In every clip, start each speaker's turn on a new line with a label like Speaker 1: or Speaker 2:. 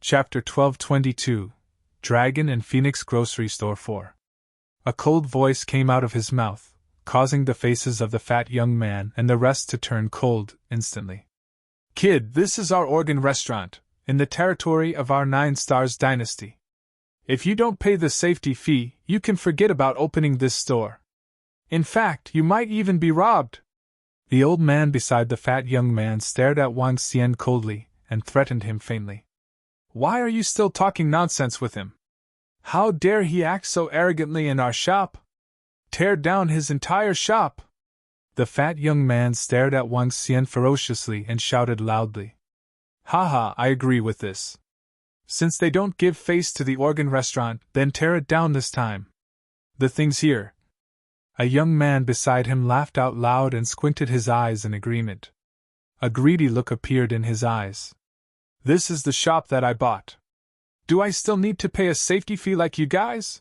Speaker 1: Chapter 1222 Dragon and Phoenix Grocery Store 4. A cold voice came out of his mouth, causing the faces of the fat young man and the rest to turn cold instantly. "Kid, this is our organ restaurant, in the territory of our 9 Stars dynasty. If you don't pay the safety fee, you can forget about opening this store. In fact, you might even be robbed." The old man beside the fat young man stared at Wang Xian coldly and threatened him faintly. "Why are you still talking nonsense with him? How dare he act so arrogantly in our shop? Tear down his entire shop!" The fat young man stared at Wang Xian ferociously and shouted loudly. "Haha, I agree with this. Since they don't give face to the organ restaurant, then tear it down this time. The thing's here." A young man beside him laughed out loud and squinted his eyes in agreement. A greedy look appeared in his eyes. "This is the shop that I bought. Do I still need to pay a safety fee like you guys?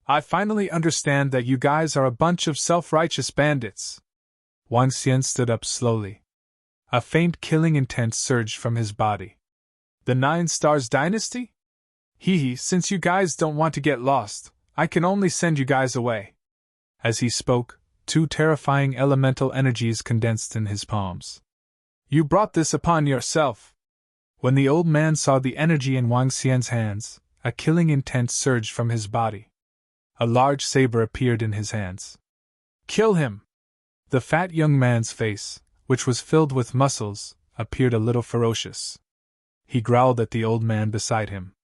Speaker 1: I finally understand that you guys are a bunch of self-righteous bandits." Wang Xian stood up slowly. A faint killing intent surged from his body. "The 9 Stars dynasty? Hee, since you guys don't want to get lost, I can only send you guys away." As he spoke, 2 terrifying elemental energies condensed in his palms. "You brought this upon yourself." When the old man saw the energy in Wang Xian's hands, a killing intent surged from his body. A large saber appeared in his hands. "Kill him!" The fat young man's face, which was filled with muscles, appeared a little ferocious. He growled at the old man beside him.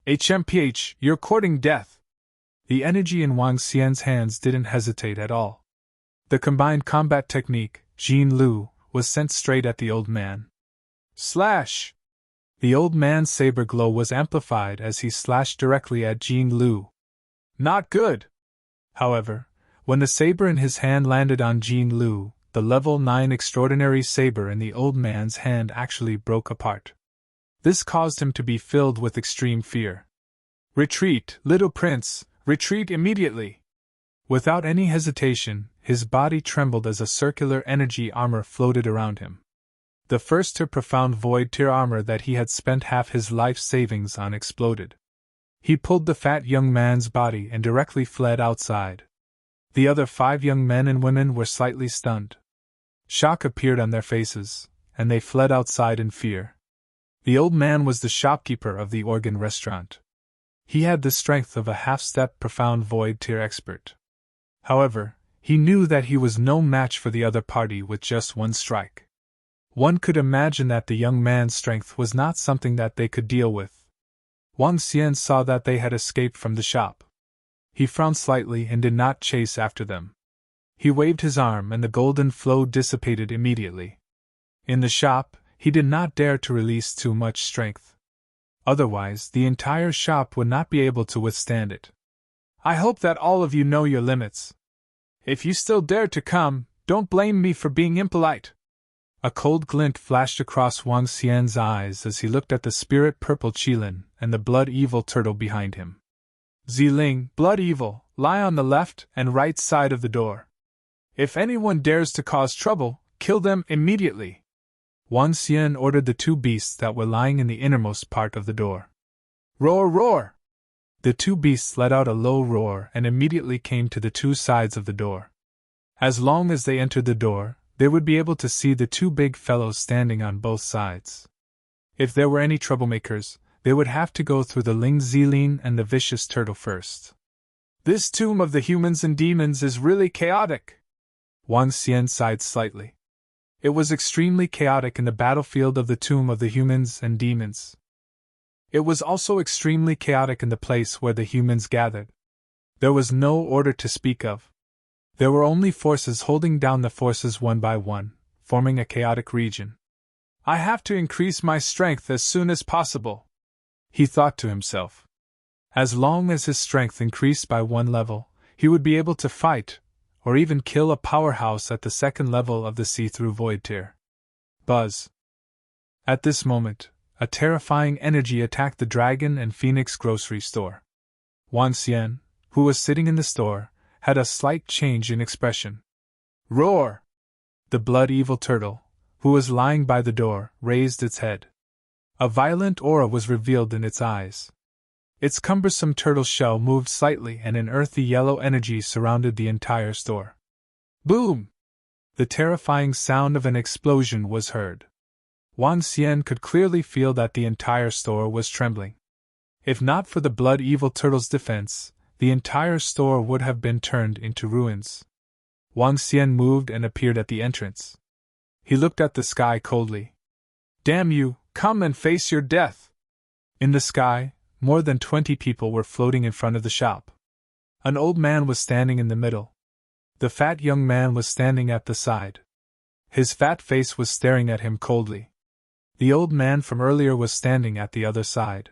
Speaker 1: "HMPH, you're courting death!" The energy in Wang Xian's hands didn't hesitate at all. The combined combat technique, Jin Lu, was sent straight at the old man. Slash! The old man's saber glow was amplified as he slashed directly at Jin Lu. Not good! However, when the saber in his hand landed on Jin Lu, the level 9 extraordinary saber in the old man's hand actually broke apart. This caused him to be filled with extreme fear. "Retreat, little prince, retreat immediately!" Without any hesitation, his body trembled as a circular energy armor floated around him. The first tier profound void tier armor that he had spent half his life savings on exploded. He pulled the fat young man's body and directly fled outside. The other 5 young men and women were slightly stunned. Shock appeared on their faces, and they fled outside in fear. The old man was the shopkeeper of the organ restaurant. He had the strength of a half-step profound void tier expert. However, he knew that he was no match for the other party with just one strike. One could imagine that the young man's strength was not something that they could deal with. Wang Xian saw that they had escaped from the shop. He frowned slightly and did not chase after them. He waved his arm and the golden flow dissipated immediately. In the shop, he did not dare to release too much strength. Otherwise, the entire shop would not be able to withstand it. "I hope that all of you know your limits. If you still dare to come, don't blame me for being impolite." A cold glint flashed across Wang Xian's eyes as he looked at the spirit purple Qilin and the blood evil turtle behind him. "Ziling, blood evil, lie on the left and right side of the door. If anyone dares to cause trouble, kill them immediately." Wang Xian ordered the 2 beasts that were lying in the innermost part of the door. "Roar, roar!" The 2 beasts let out a low roar and immediately came to the 2 sides of the door. As long as they entered the door, they would be able to see the 2 big fellows standing on both sides. If there were any troublemakers, they would have to go through the Ling Zilin and the vicious turtle first. "This tomb of the humans and demons is really chaotic." Wang Xian sighed slightly. It was extremely chaotic in the battlefield of the tomb of the humans and demons. It was also extremely chaotic in the place where the humans gathered. There was no order to speak of. There were only forces holding down the forces one by one, forming a chaotic region. "I have to increase my strength as soon as possible," he thought to himself. As long as his strength increased by 1 level, he would be able to fight, or even kill a powerhouse at the 2nd level of the see-through void tier. Buzz. At this moment, a terrifying energy attacked the Dragon and Phoenix grocery store. Wang Xian, who was sitting in the store, had a slight change in expression. "Roar!" The blood evil turtle, who was lying by the door, raised its head. A violent aura was revealed in its eyes. Its cumbersome turtle shell moved slightly and an earthy yellow energy surrounded the entire store. Boom! The terrifying sound of an explosion was heard. Wang Xian could clearly feel that the entire store was trembling. If not for the blood evil turtle's defense, the entire store would have been turned into ruins. Wang Xian moved and appeared at the entrance. He looked at the sky coldly. Damn you, come and face your death! In the sky, more than 20 people were floating in front of the shop. An old man was standing in the middle. The fat young man was standing at the side. His fat face was staring at him coldly. The old man from earlier was standing at the other side.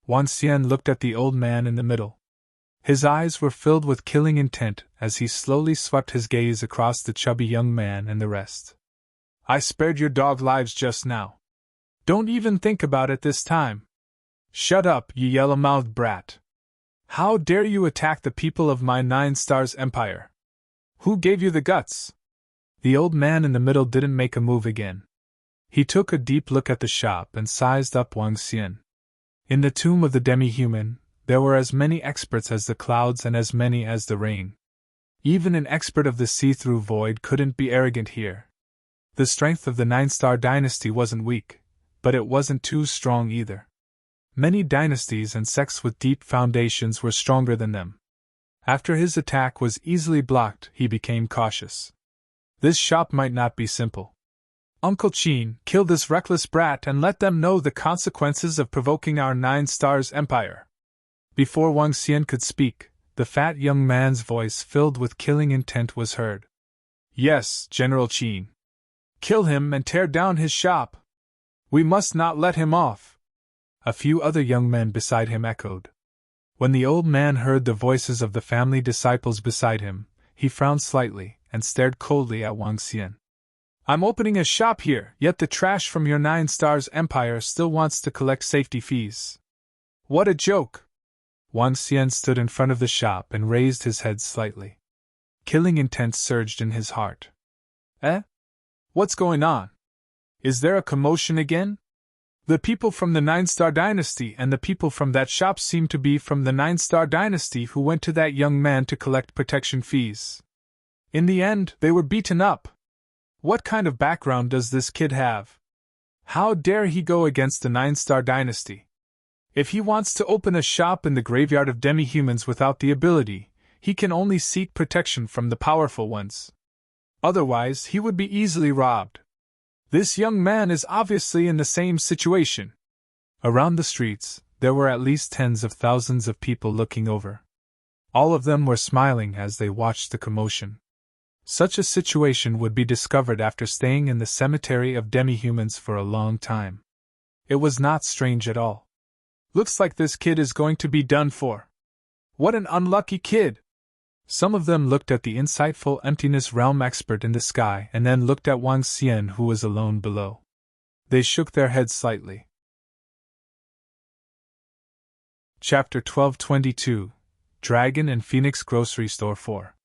Speaker 1: Wang Xian looked at the old man in the middle. His eyes were filled with killing intent as he slowly swept his gaze across the chubby young man and the rest. I spared your dog lives just now. Don't even think about it this time. Shut up, you yellow-mouthed brat. How dare you attack the people of my 9 Stars Empire? Who gave you the guts? The old man in the middle didn't make a move again. He took a deep look at the shop and sized up Wang Xian. In the tomb of the demi-human, there were as many experts as the clouds and as many as the rain. Even an expert of the see-through void couldn't be arrogant here. The strength of the 9-star dynasty wasn't weak, but it wasn't too strong either. Many dynasties and sects with deep foundations were stronger than them. After his attack was easily blocked, he became cautious. This shop might not be simple. Uncle Qin, kill this reckless brat and let them know the consequences of provoking our 9 Stars Empire. Before Wang Xian could speak, the fat young man's voice filled with killing intent was heard. Yes, General Qin. Kill him and tear down his shop. We must not let him off. A few other young men beside him echoed. When the old man heard the voices of the family disciples beside him, he frowned slightly and stared coldly at Wang Xian. I'm opening a shop here, yet the trash from your 9 Stars Empire still wants to collect safety fees. What a joke! Wang Xian stood in front of the shop and raised his head slightly. Killing intent surged in his heart. Eh? What's going on? Is there a commotion again? The people from the 9-star dynasty and the people from that shop seem to be from the 9-star dynasty who went to that young man to collect protection fees. In the end, they were beaten up. What kind of background does this kid have? How dare he go against the 9-star dynasty? If he wants to open a shop in the graveyard of demi-humans without the ability, he can only seek protection from the powerful ones. Otherwise, he would be easily robbed. This young man is obviously in the same situation. Around the streets, there were at least tens of thousands of people looking over. All of them were smiling as they watched the commotion. Such a situation would be discovered after staying in the cemetery of demi-humans for a long time. It was not strange at all. Looks like this kid is going to be done for. What an unlucky kid! Some of them looked at the insightful emptiness realm expert in the sky and then looked at Wang Xian who was alone below. They shook their heads slightly. Chapter 1222 Dragon and Phoenix Grocery Store 4.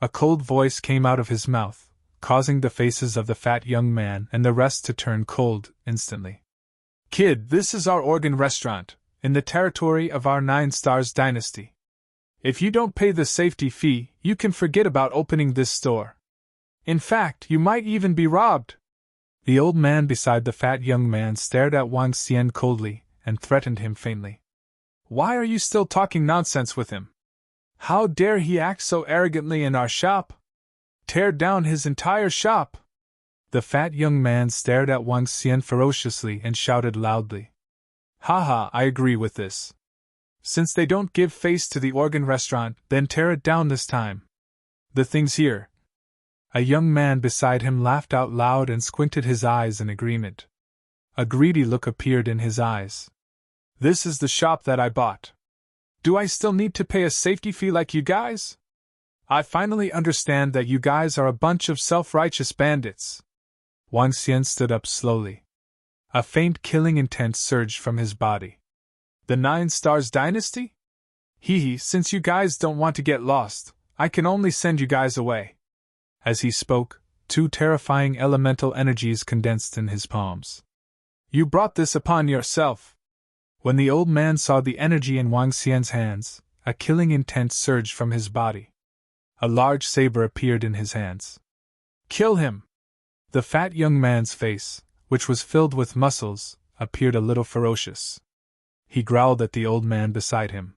Speaker 1: A cold voice came out of his mouth, causing the faces of the fat young man and the rest to turn cold instantly. Kid, this is our organ restaurant, in the territory of our 9 Stars dynasty. If you don't pay the safety fee, you can forget about opening this store. In fact, you might even be robbed. The old man beside the fat young man stared at Wang Xian coldly and threatened him faintly. Why are you still talking nonsense with him? How dare he act so arrogantly in our shop? Tear down his entire shop! The fat young man stared at Wang Xian ferociously and shouted loudly. Haha, I agree with this. Since they don't give face to the organ restaurant, then tear it down this time. The thing's here. A young man beside him laughed out loud and squinted his eyes in agreement. A greedy look appeared in his eyes. This is the shop that I bought. Do I still need to pay a safety fee like you guys? I finally understand that you guys are a bunch of self-righteous bandits. Wang Xian stood up slowly. A faint killing intent surged from his body. The 9 Stars dynasty? Hee, since you guys don't want to get lost, I can only send you guys away. As he spoke, 2 terrifying elemental energies condensed in his palms. You brought this upon yourself. When the old man saw the energy in Wang Xian's hands, a killing intent surged from his body. A large saber appeared in his hands. Kill him! The fat young man's face, which was filled with muscles, appeared a little ferocious. He growled at the old man beside him.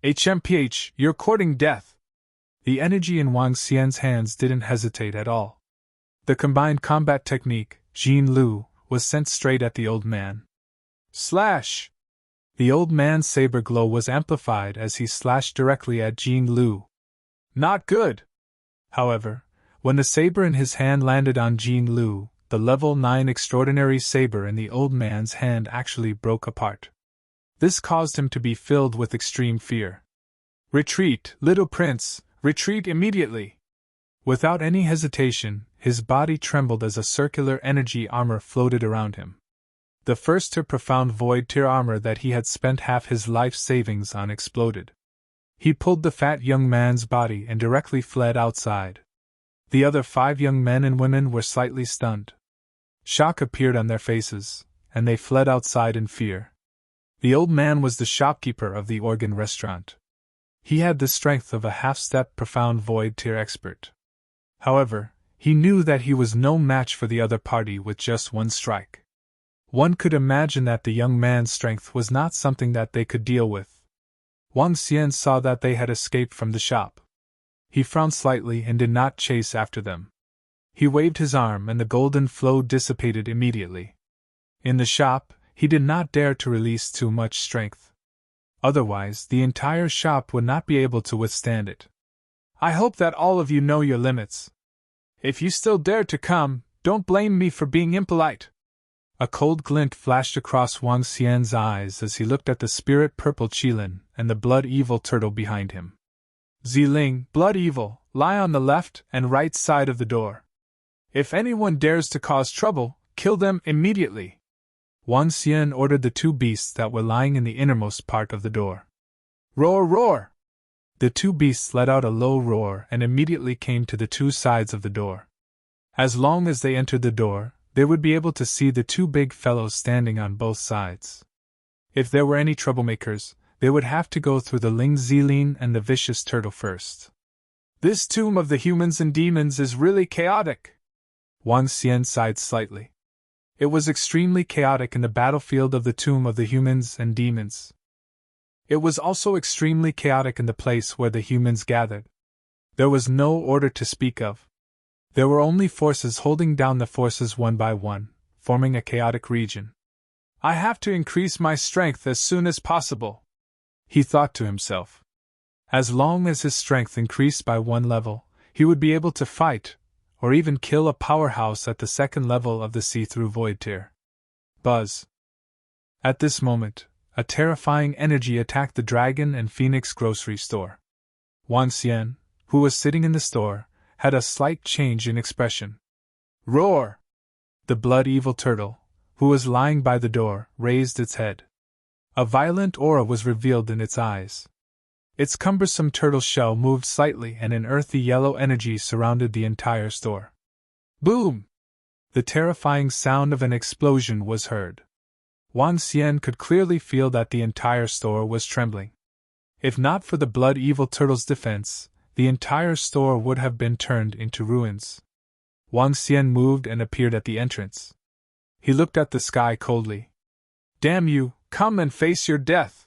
Speaker 1: HMPH, you're courting death! The energy in Wang Xian's hands didn't hesitate at all. The combined combat technique, Jin Lu, was sent straight at the old man. Slash! The old man's saber glow was amplified as he slashed directly at Jin Lu. Not good! However, when the saber in his hand landed on Jin Lu, the level 9 extraordinary saber in the old man's hand actually broke apart. This caused him to be filled with extreme fear. Retreat, little prince, retreat immediately! Without any hesitation, his body trembled as a circular energy armor floated around him. The first tier profound void tier armor that he had spent half his life savings on exploded. He pulled the fat young man's body and directly fled outside. The other 5 young men and women were slightly stunned. Shock appeared on their faces, and they fled outside in fear. The old man was the shopkeeper of the organ restaurant. He had the strength of a half-step profound void tier expert. However, he knew that he was no match for the other party with just one strike. One could imagine that the young man's strength was not something that they could deal with. Wang Xian saw that they had escaped from the shop. He frowned slightly and did not chase after them. He waved his arm and the golden flow dissipated immediately. In the shop, he did not dare to release too much strength. Otherwise, the entire shop would not be able to withstand it. I hope that all of you know your limits. If you still dare to come, don't blame me for being impolite. A cold glint flashed across Wang Xian's eyes as he looked at the spirit purple Qilin and the blood evil turtle behind him. Ziling, blood evil, lie on the left and right side of the door. If anyone dares to cause trouble, kill them immediately. Wang Xian ordered the 2 beasts that were lying in the innermost part of the door. Roar, roar! The 2 beasts let out a low roar and immediately came to the 2 sides of the door. As long as they entered the door, they would be able to see the 2 big fellows standing on both sides. If there were any troublemakers, they would have to go through the Ling Zilin and the vicious turtle first. This tomb of the humans and demons is really chaotic. Wang Xian sighed slightly. It was extremely chaotic in the battlefield of the tomb of the humans and demons. It was also extremely chaotic in the place where the humans gathered. There was no order to speak of. There were only forces holding down the forces one by one, forming a chaotic region. I have to increase my strength as soon as possible, he thought to himself. As long as his strength increased by 1 level, he would be able to fight, or even kill a powerhouse at the 2nd level of the see-through void tier. Buzz. At this moment, a terrifying energy attacked the Dragon and Phoenix grocery store. Wang Xian, who was sitting in the store, had a slight change in expression. Roar! The blood evil turtle, who was lying by the door, raised its head. A violent aura was revealed in its eyes. Its cumbersome turtle shell moved slightly and an earthy yellow energy surrounded the entire store. Boom! The terrifying sound of an explosion was heard. Wang Xian could clearly feel that the entire store was trembling. If not for the blood evil turtle's defense, the entire store would have been turned into ruins. Wang Xian moved and appeared at the entrance. He looked at the sky coldly. Damn you, come and face your death!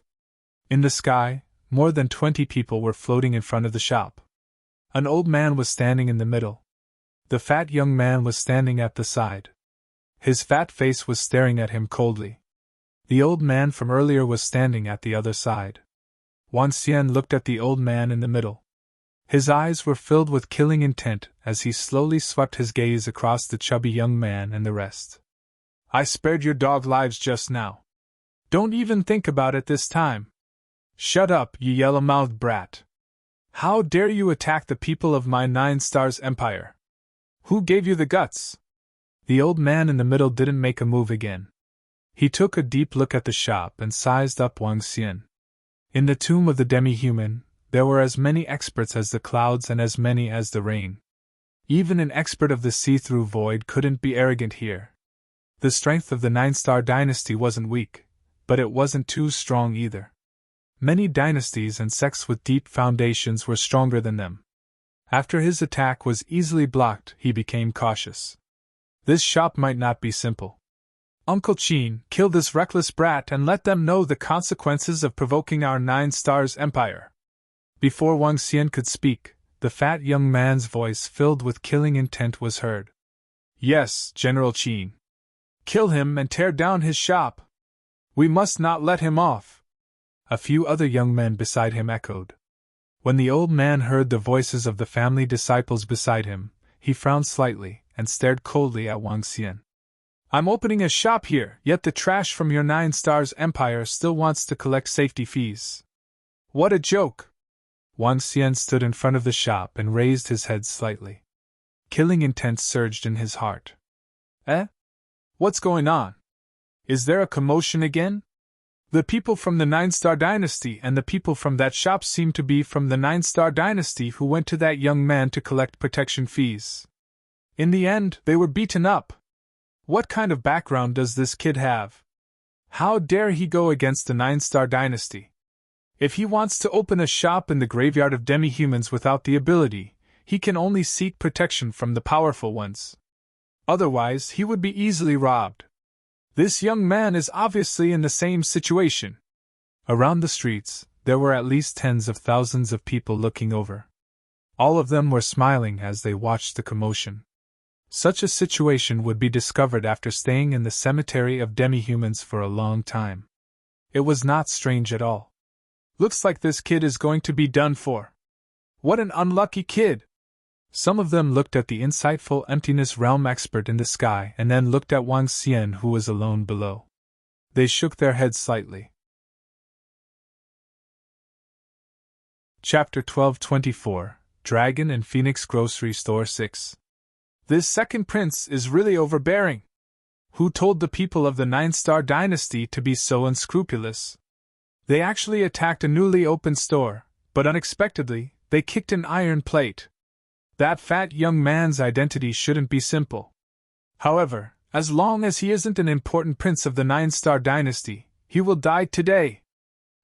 Speaker 1: In the sky, more than 20 people were floating in front of the shop. An old man was standing in the middle. The fat young man was standing at the side. His fat face was staring at him coldly. The old man from earlier was standing at the other side. Wang Xian looked at the old man in the middle. His eyes were filled with killing intent as he slowly swept his gaze across the chubby young man and the rest. I spared your dog lives just now. Don't even think about it this time. Shut up, you yellow-mouthed brat. How dare you attack the people of my 9 stars empire? Who gave you the guts? The old man in the middle didn't make a move again. He took a deep look at the shop and sized up Wang Xian. In the tomb of the demi-human, there were as many experts as the clouds and as many as the rain. Even an expert of the see-through void couldn't be arrogant here. The strength of the Nine-Star Dynasty wasn't weak, but it wasn't too strong either. Many dynasties and sects with deep foundations were stronger than them. After his attack was easily blocked, he became cautious. This shop might not be simple. Uncle Qin, kill this reckless brat and let them know the consequences of provoking our 9 stars empire. Before Wang Xian could speak, the fat young man's voice filled with killing intent was heard. Yes, General Qin. Kill him and tear down his shop. We must not let him off. A few other young men beside him echoed. When the old man heard the voices of the family disciples beside him, he frowned slightly and stared coldly at Wang Xian. I'm opening a shop here, yet the trash from your 9 stars empire still wants to collect safety fees. What a joke! Wang Xian stood in front of the shop and raised his head slightly. Killing intent surged in his heart. Eh? What's going on? Is there a commotion again? The people from the 9-star dynasty and the people from that shop seem to be from the 9-star dynasty who went to that young man to collect protection fees. In the end, they were beaten up. What kind of background does this kid have? How dare he go against the 9-star dynasty? If he wants to open a shop in the graveyard of demi-humans without the ability, he can only seek protection from the powerful ones. Otherwise, he would be easily robbed. This young man is obviously in the same situation. Around the streets, there were at least tens of thousands of people looking over. All of them were smiling as they watched the commotion. Such a situation would be discovered after staying in the cemetery of demi-humans for a long time. It was not strange at all. Looks like this kid is going to be done for. What an unlucky kid! Some of them looked at the insightful emptiness realm expert in the sky and then looked at Wang Xian, who was alone below. They shook their heads slightly. Chapter 1224, Dragon and Phoenix Grocery Store 6. This second prince is really overbearing. Who told the people of the 9-star dynasty to be so unscrupulous? They actually attacked a newly opened store, but unexpectedly, they kicked an iron plate. That fat young man's identity shouldn't be simple. However, as long as he isn't an important prince of the 9-star dynasty, he will die today.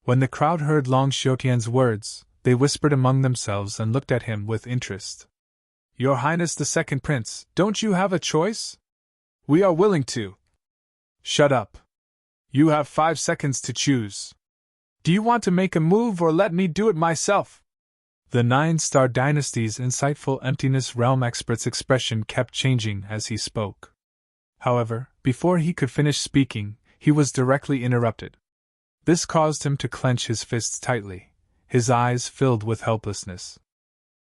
Speaker 1: When the crowd heard Long Xiutian's words, they whispered among themselves and looked at him with interest. Your Highness the Second Prince, don't you have a choice? We are willing to. Shut up. You have 5 seconds to choose. Do you want to make a move or let me do it myself? The 9-star dynasty's insightful emptiness realm expert's expression kept changing as he spoke. However, before he could finish speaking, he was directly interrupted. This caused him to clench his fists tightly, his eyes filled with helplessness.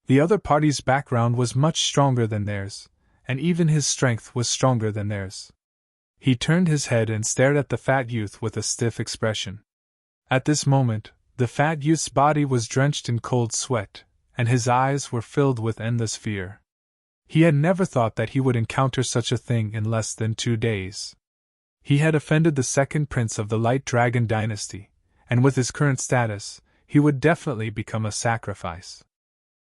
Speaker 1: The other party's background was much stronger than theirs, and even his strength was stronger than theirs. He turned his head and stared at the fat youth with a stiff expression. At this moment, the fat youth's body was drenched in cold sweat, and his eyes were filled with endless fear. He had never thought that he would encounter such a thing in less than 2 days. He had offended the second prince of the Light Dragon dynasty, and with his current status, he would definitely become a sacrifice.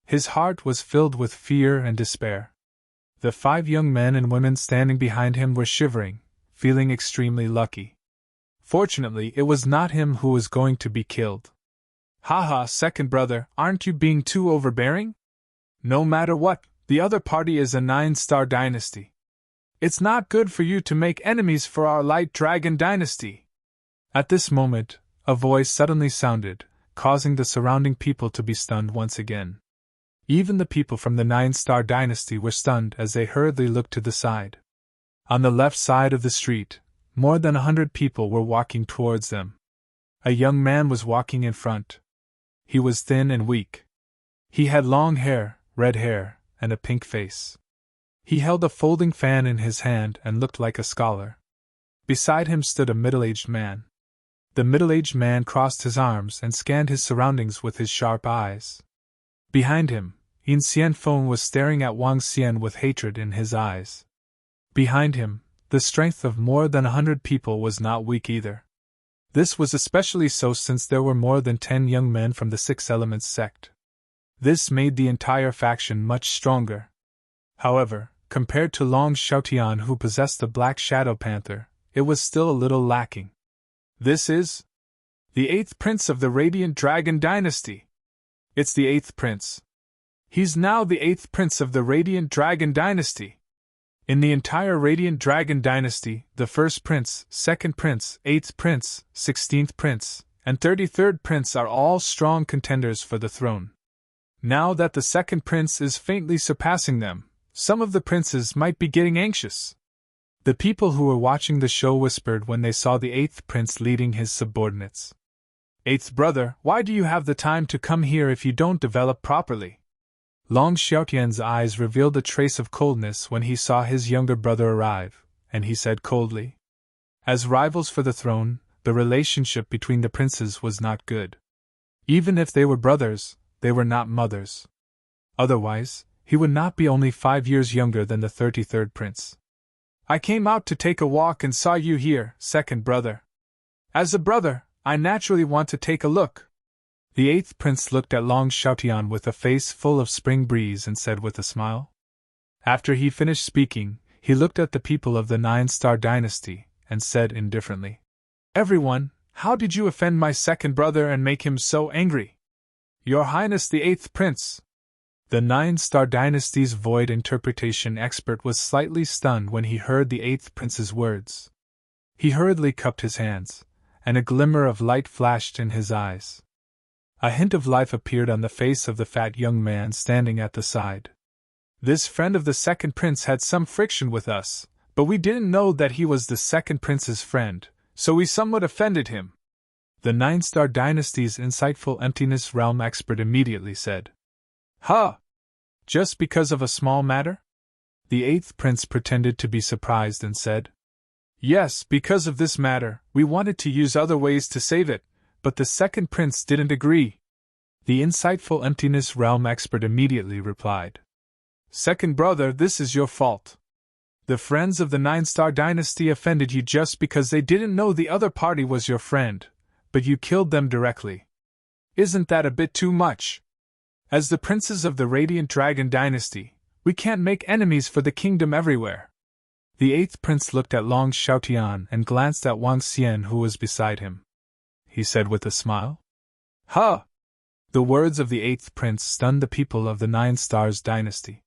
Speaker 1: His heart was filled with fear and despair. The 5 young men and women standing behind him were shivering, feeling extremely lucky. Fortunately, it was not him who was going to be killed. Haha, second brother, aren't you being too overbearing? No matter what, the other party is a 9-star dynasty. It's not good for you to make enemies for our Light Dragon dynasty. At this moment, a voice suddenly sounded, causing the surrounding people to be stunned once again. Even the people from the 9-star dynasty were stunned as they hurriedly looked to the side. On the left side of the street, more than 100 people were walking towards them. A young man was walking in front. He was thin and weak. He had long hair, red hair, and a pink face. He held a folding fan in his hand and looked like a scholar. Beside him stood a middle-aged man. The middle-aged man crossed his arms and scanned his surroundings with his sharp eyes. Behind him, Yin Xianfeng was staring at Wang Xian with hatred in his eyes. Behind him, the strength of more than 100 people was not weak either. This was especially so since there were more than 10 young men from the 6 Elements sect. This made the entire faction much stronger. However, compared to Long Xiaotian who possessed the Black Shadow Panther, it was still a little lacking. This is the 8th prince of the Radiant Dragon Dynasty. It's the 8th prince. He's now the 8th prince of the Radiant Dragon Dynasty. In the entire Radiant Dragon Dynasty, the 1st prince, 2nd prince, 8th prince, 16th prince, and 33rd prince are all strong contenders for the throne. Now that the 2nd prince is faintly surpassing them, some of the princes might be getting anxious. The people who were watching the show whispered when they saw the 8th prince leading his subordinates. 8th brother, why do you have the time to come here if you don't develop properly? Long Xiaotian's eyes revealed a trace of coldness when he saw his younger brother arrive, and he said coldly, as rivals for the throne, the relationship between the princes was not good. Even if they were brothers, they were not mothers. Otherwise, he would not be only 5 years younger than the 33rd prince. I came out to take a walk and saw you here, 2nd brother. As a brother, I naturally want to take a look. The 8th prince looked at Long Xiaotian with a face full of spring breeze and said with a smile. After he finished speaking, he looked at the people of the 9-star dynasty and said indifferently, Everyone, how did you offend my 2nd brother and make him so angry? Your Highness the 8th prince. The 9-star dynasty's void interpretation expert was slightly stunned when he heard the 8th prince's words. He hurriedly cupped his hands, and a glimmer of light flashed in his eyes. A hint of life appeared on the face of the fat young man standing at the side. This friend of the 2nd prince had some friction with us, but we didn't know that he was the 2nd prince's friend, so we somewhat offended him. The 9-star dynasty's insightful emptiness realm expert immediately said. Huh! Just because of a small matter? The 8th prince pretended to be surprised and said, Yes, because of this matter, we wanted to use other ways to save it, but the 2nd prince didn't agree. The insightful emptiness realm expert immediately replied, 2nd brother, this is your fault. The friends of the 9-star dynasty offended you just because they didn't know the other party was your friend, but you killed them directly. Isn't that a bit too much? As the princes of the Radiant Dragon Dynasty, we can't make enemies for the kingdom everywhere. The 8th prince looked at Long Xiaotian and glanced at Wang Xian who was beside him. He said with a smile. Huh! The words of the 8th prince stunned the people of the 9 Stars dynasty.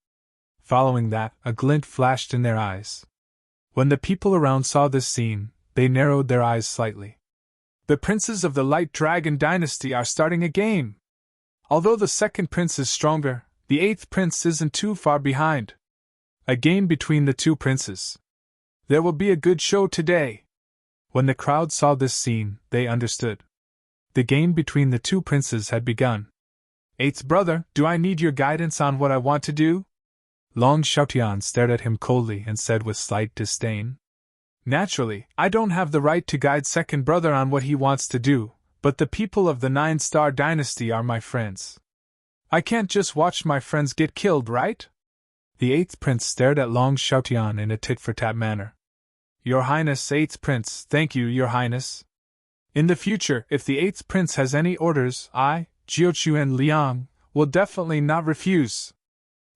Speaker 1: Following that, a glint flashed in their eyes. When the people around saw this scene, they narrowed their eyes slightly. The princes of the Light Dragon Dynasty are starting a game. Although the 2nd prince is stronger, the 8th prince isn't too far behind. A game between the 2 princes. There will be a good show today. When the crowd saw this scene, they understood. The game between the 2 princes had begun. 8th brother, do I need your guidance on what I want to do? Long Xiaotian stared at him coldly and said with slight disdain. Naturally, I don't have the right to guide 2nd brother on what he wants to do, but the people of the 9-star dynasty are my friends. I can't just watch my friends get killed, right? The 8th prince stared at Long Xiaotian in a tit-for-tat manner. Your Highness, 8th prince, thank you, Your Highness. In the future, if the 8th prince has any orders, I, Jiuqiu and Liang, will definitely not refuse.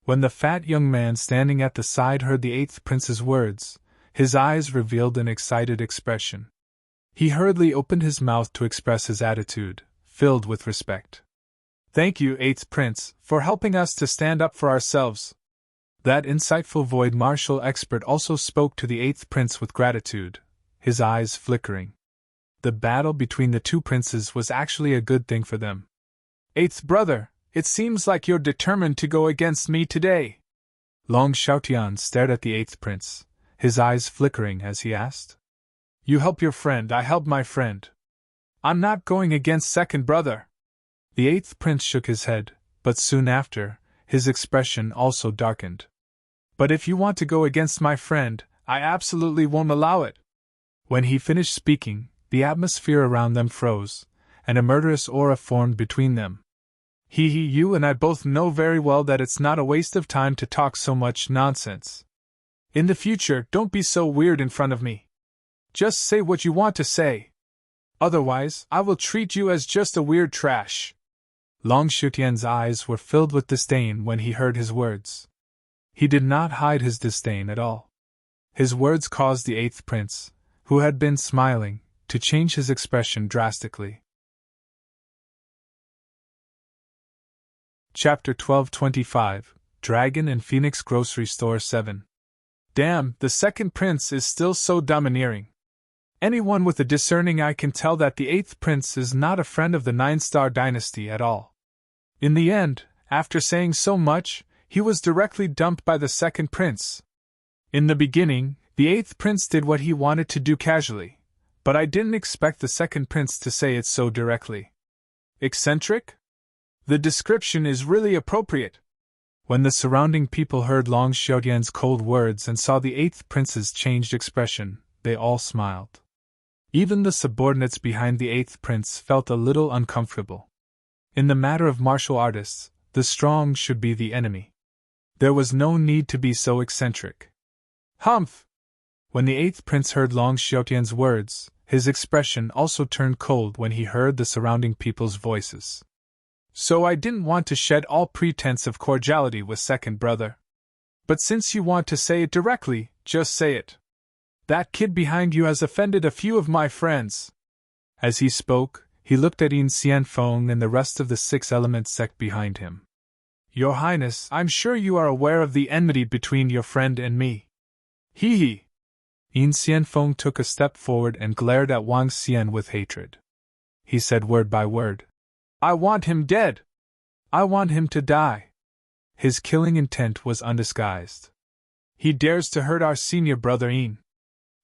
Speaker 1: When the fat young man standing at the side heard the 8th prince's words, his eyes revealed an excited expression. He hurriedly opened his mouth to express his attitude, filled with respect. Thank you, 8th prince, for helping us to stand up for ourselves. That insightful void martial expert also spoke to the 8th prince with gratitude, his eyes flickering. The battle between the 2 princes was actually a good thing for them. 8th brother, it seems like you're determined to go against me today. Long Xiaotian stared at the 8th prince, his eyes flickering as he asked. You help your friend, I help my friend. I'm not going against 2nd brother. The 8th prince shook his head, but soon after, his expression also darkened. But if you want to go against my friend, I absolutely won't allow it. When he finished speaking, the atmosphere around them froze, and a murderous aura formed between them. You and I both know very well that it's not a waste of time to talk so much nonsense. In the future, don't be so weird in front of me. Just say what you want to say. Otherwise, I will treat you as just a weird trash. Long Xiaotian's eyes were filled with disdain when he heard his words. He did not hide his disdain at all. His words caused the eighth prince, who had been smiling, to change his expression drastically. Chapter 1225, Dragon and Phoenix Grocery Store 7. Damn, the second prince is still so domineering. Anyone with a discerning eye can tell that the eighth prince is not a friend of the Nine-Star dynasty at all. In the end, after saying so much, he was directly dumped by the second prince. In the beginning, the eighth prince did what he wanted to do casually, but I didn't expect the second prince to say it so directly. Eccentric? The description is really appropriate. When the surrounding people heard Long Xiaotian's cold words and saw the eighth prince's changed expression, they all smiled. Even the subordinates behind the eighth prince felt a little uncomfortable. In the matter of martial artists, the strong should be the enemy. There was no need to be so eccentric. Humph! When the eighth prince heard Long Xiaotian's words, his expression also turned cold when he heard the surrounding people's voices. So I didn't want to shed all pretense of cordiality with second brother. But since you want to say it directly, just say it. That kid behind you has offended a few of my friends. As he spoke, he looked at Yin Xianfeng and the rest of the Six Element sect behind him. Your Highness, I'm sure you are aware of the enmity between your friend and me. Hee hee. Yin Xianfeng took a step forward and glared at Wang Xian with hatred. He said word by word. I want him dead. I want him to die. His killing intent was undisguised. He dares to hurt our senior brother Yin.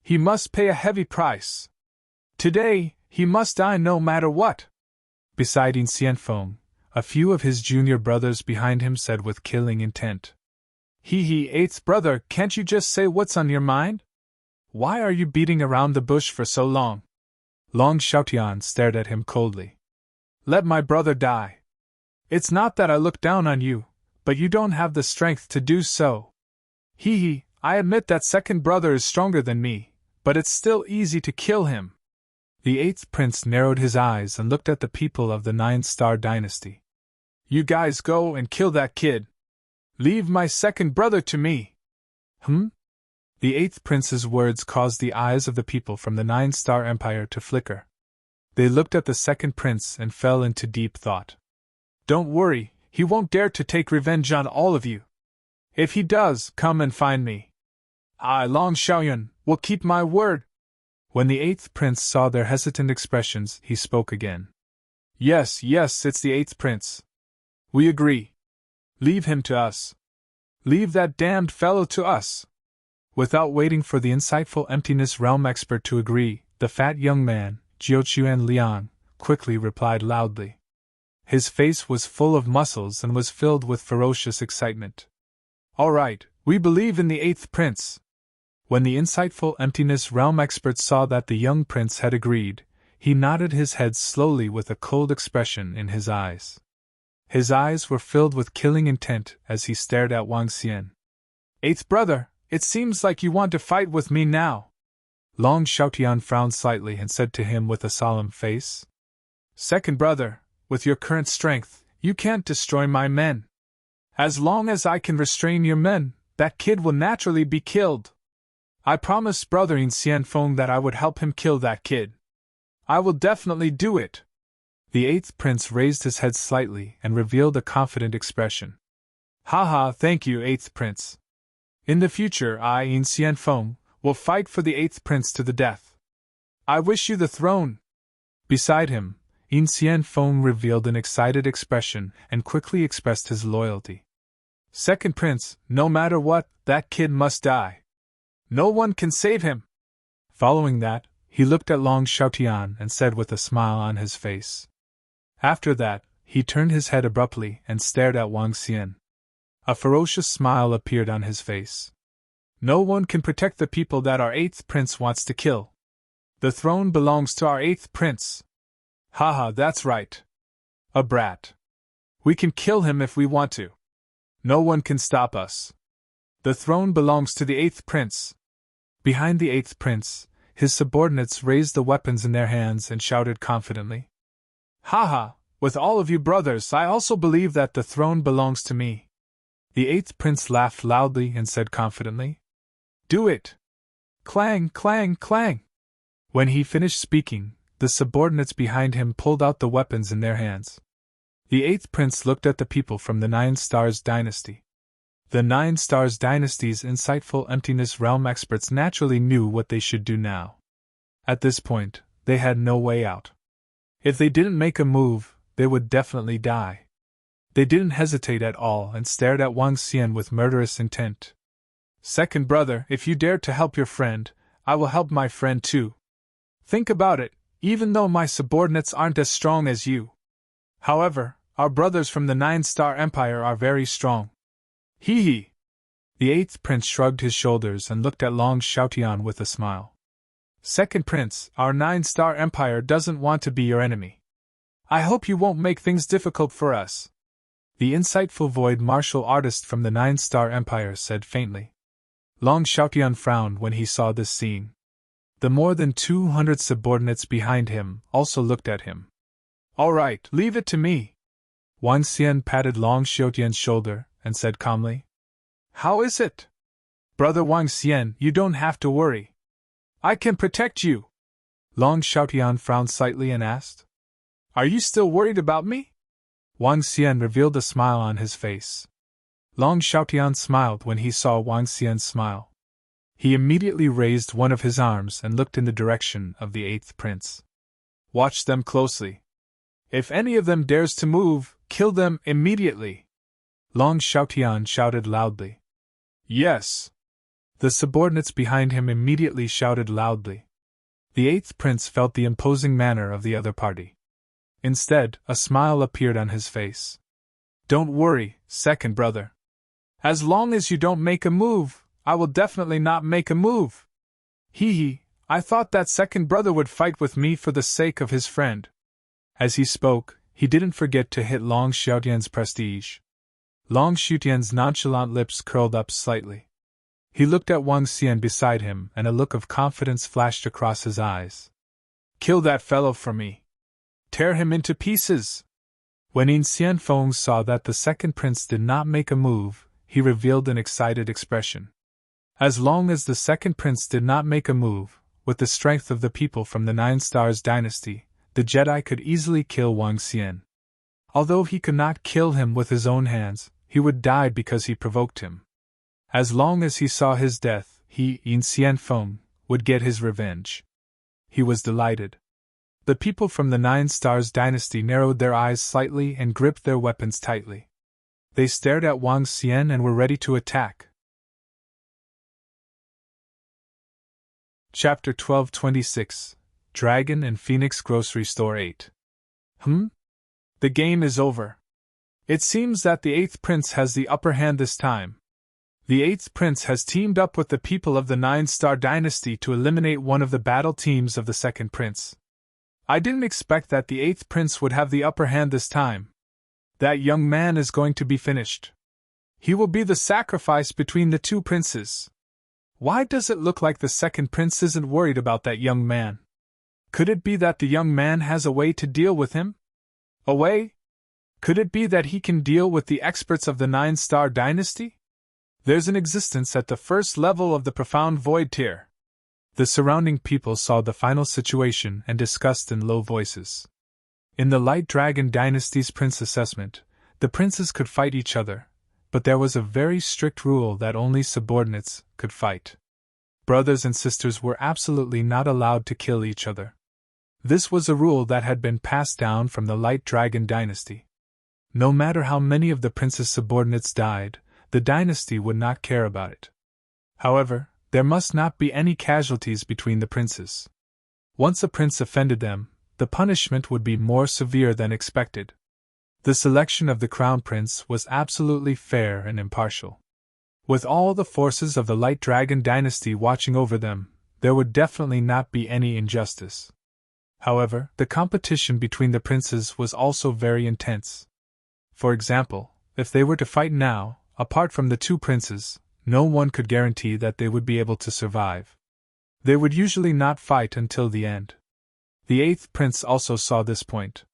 Speaker 1: He must pay a heavy price. Today, he must die no matter what. Beside Yin Xianfeng, a few of his junior brothers behind him said with killing intent. Hee hee, eighth brother, can't you just say what's on your mind? Why are you beating around the bush for so long? Long Xiaotian stared at him coldly. Let my brother die. It's not that I look down on you, but you don't have the strength to do so. Hee hee, I admit that second brother is stronger than me, but it's still easy to kill him. The eighth prince narrowed his eyes and looked at the people of the Nine-Star dynasty. You guys go and kill that kid. Leave my second brother to me. The eighth prince's words caused the eyes of the people from the Nine-Star Empire to flicker. They looked at the second prince and fell into deep thought. Don't worry, he won't dare to take revenge on all of you. If he does, come and find me. I, Long Xiaoyan, will keep my word. When the eighth prince saw their hesitant expressions, he spoke again. Yes, it's the eighth prince. We agree. Leave him to us. Leave that damned fellow to us. Without waiting for the insightful emptiness realm expert to agree, the fat young man, Jiuquan Liang, quickly replied loudly. His face was full of muscles and was filled with ferocious excitement. All right, we believe in the eighth prince. When the insightful emptiness realm expert saw that the young prince had agreed, he nodded his head slowly with a cold expression in his eyes. His eyes were filled with killing intent as he stared at Wang Xian. Eighth brother, it seems like you want to fight with me now. Long Xiaotian frowned slightly and said to him with a solemn face. Second brother, with your current strength, you can't destroy my men. As long as I can restrain your men, that kid will naturally be killed. I promised brother Yin Xianfeng that I would help him kill that kid. I will definitely do it. The eighth prince raised his head slightly and revealed a confident expression. Haha, thank you, eighth prince. In the future I, Yin Xianfeng, will fight for the eighth prince to the death. I wish you the throne. Beside him, Yin Xianfeng revealed an excited expression and quickly expressed his loyalty. Second prince, no matter what, that kid must die. No one can save him. Following that, he looked at Long Xiaotian and said with a smile on his face. After that, he turned his head abruptly and stared at Wang Xian. A ferocious smile appeared on his face. No one can protect the people that our eighth prince wants to kill. The throne belongs to our eighth prince. Haha, that's right. A brat. We can kill him if we want to. No one can stop us. The throne belongs to the eighth prince. Behind the eighth prince, his subordinates raised the weapons in their hands and shouted confidently. Haha, with all of you brothers, I also believe that the throne belongs to me. The eighth prince laughed loudly and said confidently, "Do it!" Clang, clang, clang! When he finished speaking, the subordinates behind him pulled out the weapons in their hands. The eighth prince looked at the people from the Nine Stars dynasty. The Nine Stars dynasty's insightful emptiness realm experts naturally knew what they should do now. At this point, they had no way out. If they didn't make a move, they would definitely die. They didn't hesitate at all and stared at Wang Xian with murderous intent. "Second brother, if you dare to help your friend, I will help my friend too. Think about it, even though my subordinates aren't as strong as you. However, our brothers from the Nine-Star Empire are very strong." Hee hee! The eighth prince shrugged his shoulders and looked at Long Xiaotian with a smile. "Second prince, our Nine-Star Empire doesn't want to be your enemy. I hope you won't make things difficult for us." The insightful void martial artist from the Nine-Star Empire said faintly. Long Xiaotian frowned when he saw this scene. The more than 200 subordinates behind him also looked at him. "All right, leave it to me." Wang Xian patted Long Xiaotian's shoulder and said calmly, "How is it? Brother Wang Xian, you don't have to worry. I can protect you." Long Xiaotian frowned slightly and asked, "Are you still worried about me?" Wang Xian revealed a smile on his face. Long Xiaotian smiled when he saw Wang Xian's smile. He immediately raised one of his arms and looked in the direction of the eighth prince. "Watch them closely. If any of them dares to move, kill them immediately." Long Xiaotian shouted loudly. "Yes." The subordinates behind him immediately shouted loudly. The eighth prince felt the imposing manner of the other party. Instead, a smile appeared on his face. "Don't worry, second brother. As long as you don't make a move, I will definitely not make a move. Hee hee, I thought that second brother would fight with me for the sake of his friend." As he spoke, he didn't forget to hit Long Xiaotian's prestige. Long Xiaotian's nonchalant lips curled up slightly. He looked at Wang Xian beside him and a look of confidence flashed across his eyes. "Kill that fellow for me. Tear him into pieces." When Yin Xianfeng saw that the second prince did not make a move, he revealed an excited expression. As long as the second prince did not make a move, with the strength of the people from the Nine Stars dynasty, the Jedi could easily kill Wang Xian. Although he could not kill him with his own hands, he would die because he provoked him. As long as he saw his death, he, Yin Xianfeng, would get his revenge. He was delighted. The people from the Nine Stars dynasty narrowed their eyes slightly and gripped their weapons tightly. They stared at Wang Xian and were ready to attack. Chapter 1226 Dragon and Phoenix Grocery Store 8. The game is over. It seems that the eighth prince has the upper hand this time. The eighth prince has teamed up with the people of the Nine-Star dynasty to eliminate one of the battle teams of the second prince. I didn't expect that the eighth prince would have the upper hand this time. That young man is going to be finished. He will be the sacrifice between the two princes. Why does it look like the second prince isn't worried about that young man? Could it be that the young man has a way to deal with him? A way? Could it be that he can deal with the experts of the Nine-Star dynasty? There's an existence at the first level of the profound void tier. The surrounding people saw the final situation and discussed in low voices. In the Light Dragon dynasty's prince assessment, the princes could fight each other, but there was a very strict rule that only subordinates could fight. Brothers and sisters were absolutely not allowed to kill each other. This was a rule that had been passed down from the Light Dragon dynasty. No matter how many of the prince's subordinates died, the dynasty would not care about it. However, there must not be any casualties between the princes. Once a prince offended them, the punishment would be more severe than expected. The selection of the crown prince was absolutely fair and impartial. With all the forces of the Light Dragon dynasty watching over them, there would definitely not be any injustice. However, the competition between the princes was also very intense. For example, if they were to fight now, apart from the two princes, no one could guarantee that they would be able to survive. They would usually not fight until the end. The eighth prince also saw this point.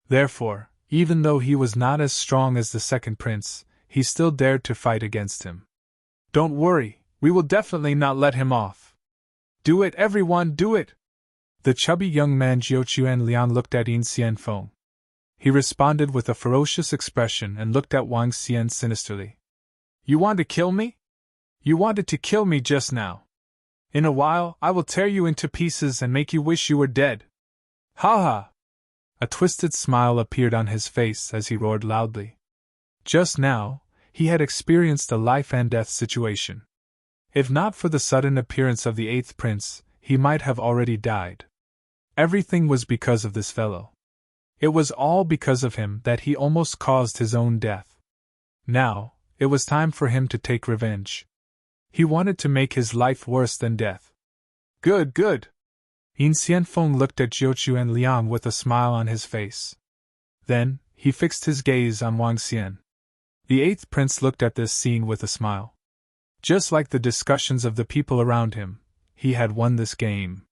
Speaker 1: Therefore, even though he was not as strong as the second prince, he still dared to fight against him. "Don't worry, we will definitely not let him off. Do it, everyone, do it!" The chubby young man Jiuquan Liang looked at Yin Xianfeng. He responded with a ferocious expression and looked at Wang Xian sinisterly. "You want to kill me? You wanted to kill me just now. In a while, I will tear you into pieces and make you wish you were dead. Ha ha!" A twisted smile appeared on his face as he roared loudly. Just now, he had experienced a life and death situation. If not for the sudden appearance of the eighth prince, he might have already died. Everything was because of this fellow. It was all because of him that he almost caused his own death. Now, it was time for him to take revenge. He wanted to make his life worse than death. "Good, good!" Yin Xianfeng looked at Jiuquan Liang with a smile on his face. Then, he fixed his gaze on Wang Xian. The eighth prince looked at this scene with a smile. Just like the discussions of the people around him, he had won this game.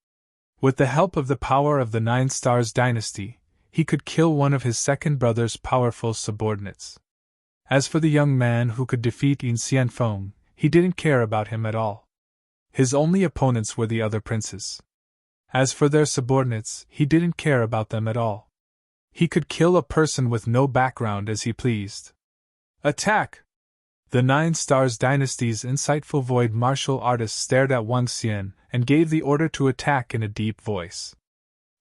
Speaker 1: With the help of the power of the Nine Stars dynasty, he could kill one of his second brother's powerful subordinates. As for the young man who could defeat Yin Xianfeng, he didn't care about him at all. His only opponents were the other princes. As for their subordinates, he didn't care about them at all. He could kill a person with no background as he pleased. "Attack!" The Nine Stars dynasty's insightful void martial artist stared at Wang Xian and gave the order to attack in a deep voice.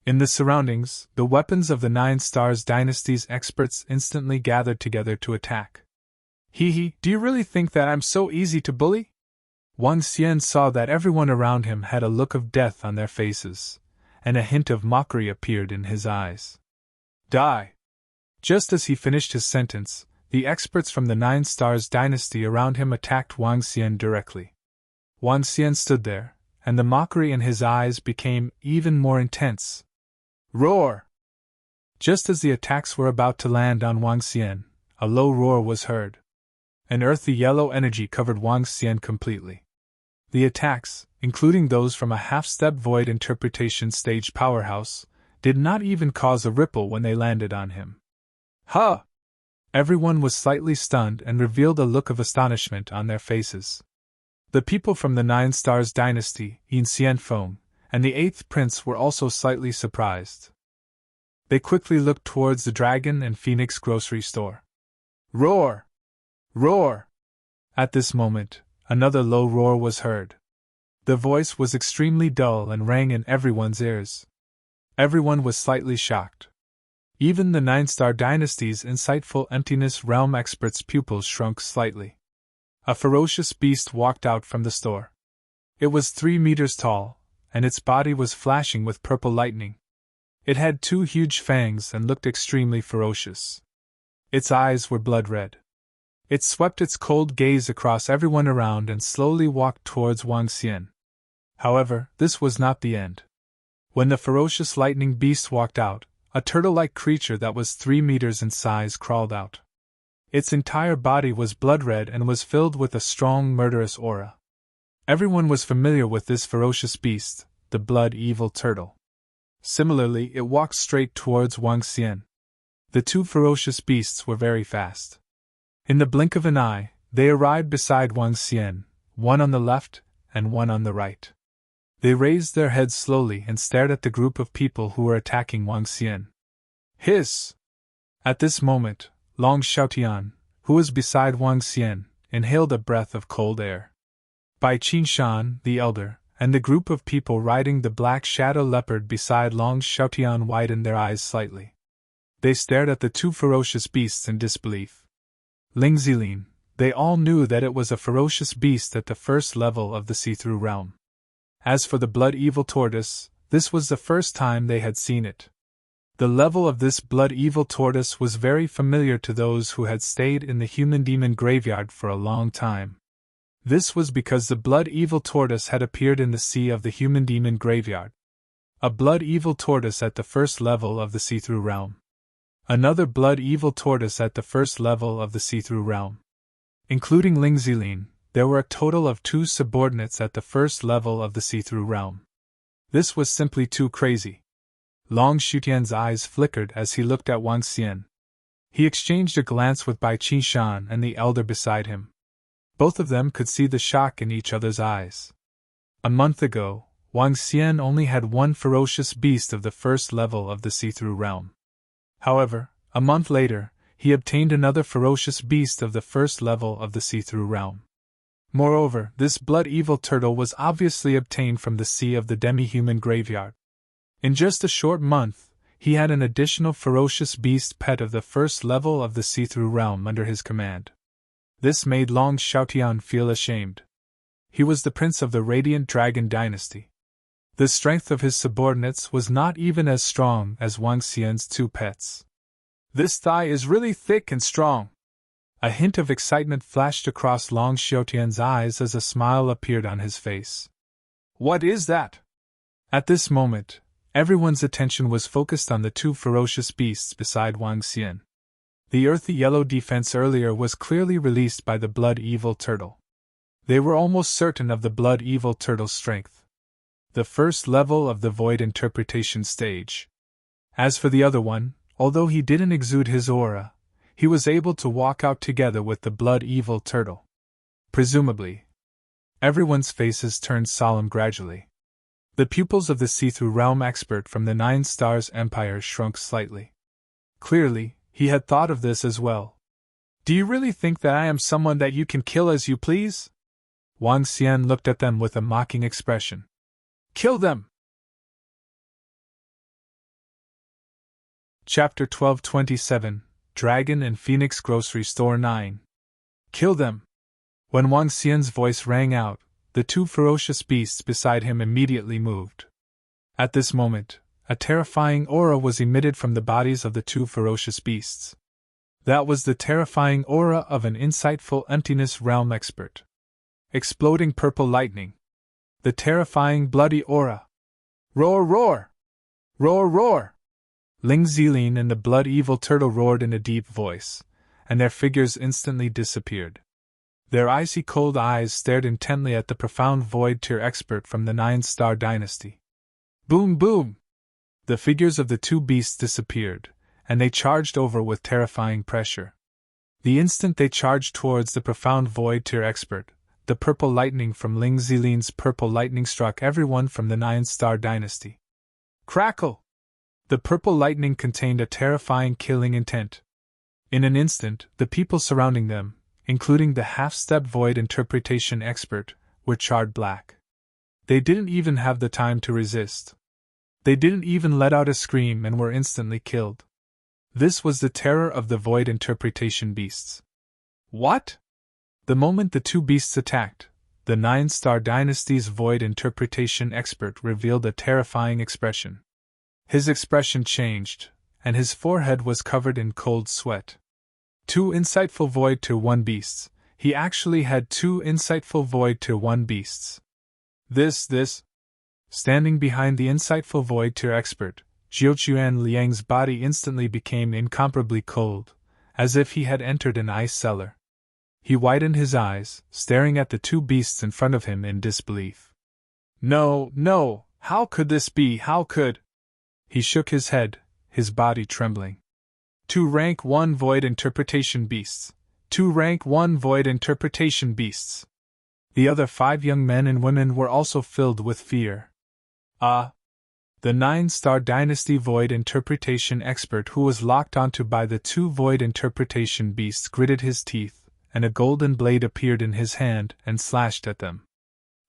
Speaker 1: In the surroundings, the weapons of the Nine Stars dynasty's experts instantly gathered together to attack. "Hee, do you really think that I'm so easy to bully?" Wang Xian saw that everyone around him had a look of death on their faces, and a hint of mockery appeared in his eyes. "Die!" Just as he finished his sentence, the experts from the Nine Stars dynasty around him attacked Wang Xian directly. Wang Xian stood there, and the mockery in his eyes became even more intense. "Roar!" Just as the attacks were about to land on Wang Xian, a low roar was heard. An earthy yellow energy covered Wang Xian completely. The attacks, including those from a half-step void interpretation stage powerhouse, did not even cause a ripple when they landed on him. "Huh!" Everyone was slightly stunned and revealed a look of astonishment on their faces. The people from the Nine Stars dynasty, Yin Xianfeng, and the eighth prince were also slightly surprised. They quickly looked towards the Dragon and Phoenix grocery store. "Roar! Roar!" At this moment, another low roar was heard. The voice was extremely dull and rang in everyone's ears. Everyone was slightly shocked. Even the Nine Star dynasty's insightful emptiness realm expert's pupils shrunk slightly. A ferocious beast walked out from the store. It was 3 meters tall, and its body was flashing with purple lightning. It had 2 huge fangs and looked extremely ferocious. Its eyes were blood red. It swept its cold gaze across everyone around and slowly walked towards Wang Xian. However, this was not the end. When the ferocious lightning beast walked out, a turtle-like creature that was 3 meters in size crawled out. Its entire body was blood-red and was filled with a strong murderous aura. Everyone was familiar with this ferocious beast, the blood-evil turtle. Similarly, it walked straight towards Wang Xian. The 2 ferocious beasts were very fast. In the blink of an eye, they arrived beside Wang Xian, one on the left and one on the right. They raised their heads slowly and stared at the group of people who were attacking Wang Xian. "Hiss!" At this moment, Long Xiaotian, who was beside Wang Xian, inhaled a breath of cold air. Bai Qinshan, the elder, and the group of people riding the black shadow leopard beside Long Xiaotian widened their eyes slightly. They stared at the 2 ferocious beasts in disbelief. Ling Zilin, they all knew that it was a ferocious beast at the first level of the see-through realm. As for the blood-evil tortoise, this was the first time they had seen it. The level of this blood-evil tortoise was very familiar to those who had stayed in the human-demon graveyard for a long time. This was because the blood-evil tortoise had appeared in the sea of the human-demon graveyard. A blood-evil tortoise at the first level of the see-through realm. Another blood-evil tortoise at the first level of the see-through realm. Including Ling Zilin, there were a total of 2 subordinates at the first level of the see-through realm. This was simply too crazy. Long Xiutian's eyes flickered as he looked at Wang Xian. He exchanged a glance with Bai Qishan and the elder beside him. Both of them could see the shock in each other's eyes. A month ago, Wang Xian only had one ferocious beast of the first level of the see-through realm. However, a month later, he obtained another ferocious beast of the first level of the see-through realm. Moreover, this blood-evil turtle was obviously obtained from the sea of the demi-human graveyard. In just a short month, he had an additional ferocious beast pet of the first level of the see-through realm under his command. This made Long Xiaotian feel ashamed. He was the prince of the Radiant Dragon dynasty. The strength of his subordinates was not even as strong as Wang Xian's two pets. "This thigh is really thick and strong." A hint of excitement flashed across Long Xiaotian's eyes as a smile appeared on his face. "What is that?" At this moment, everyone's attention was focused on the two ferocious beasts beside Wang Xian. The earthy yellow defense earlier was clearly released by the blood-evil turtle. They were almost certain of the blood-evil turtle's strength. The first level of the void interpretation stage. As for the other one, although he didn't exude his aura, he was able to walk out together with the blood-evil turtle. Presumably. Everyone's faces turned solemn gradually. The pupils of the see-through realm expert from the 9 Stars Empire shrunk slightly. Clearly, he had thought of this as well. "Do you really think that I am someone that you can kill as you please?" Wang Xian looked at them with a mocking expression. "Kill them!" Chapter 1227, Dragon and Phoenix Grocery Store 9. Kill them! When Wang Xian's voice rang out, the two ferocious beasts beside him immediately moved. At this moment, a terrifying aura was emitted from the bodies of the two ferocious beasts. That was the terrifying aura of an insightful emptiness realm expert. Exploding purple lightning. The terrifying bloody aura. Roar, roar! Roar, roar! Ling Zilin and the blood-evil turtle roared in a deep voice, and their figures instantly disappeared. Their icy cold eyes stared intently at the profound void tier expert from the 9-star dynasty. Boom, boom! The figures of the two beasts disappeared, and they charged over with terrifying pressure. The instant they charged towards the profound void tier expert, the purple lightning from Ling Zilin's purple lightning struck everyone from the 9-star dynasty. Crackle! The purple lightning contained a terrifying killing intent. In an instant, the people surrounding them, including the half-step void interpretation expert, were charred black. They didn't even have the time to resist. They didn't even let out a scream and were instantly killed. This was the terror of the void interpretation beasts. What? The moment the two beasts attacked, the 9-star dynasty's void interpretation expert revealed a terrifying expression. His expression changed, and his forehead was covered in cold sweat. Two insightful Void Tier 1 beasts. He actually had two insightful Void Tier 1 beasts. This. Standing behind the insightful Void Tier expert, Jiuquan Liang's body instantly became incomparably cold, as if he had entered an ice cellar. He widened his eyes, staring at the two beasts in front of him in disbelief. No, how could this be, how could... He shook his head, his body trembling. Two rank 1 Void Interpretation Beasts. Two rank 1 Void Interpretation Beasts. The other 5 young men and women were also filled with fear. The 9-star dynasty Void Interpretation expert who was locked onto by the 2 Void Interpretation Beasts gritted his teeth, and a golden blade appeared in his hand and slashed at them.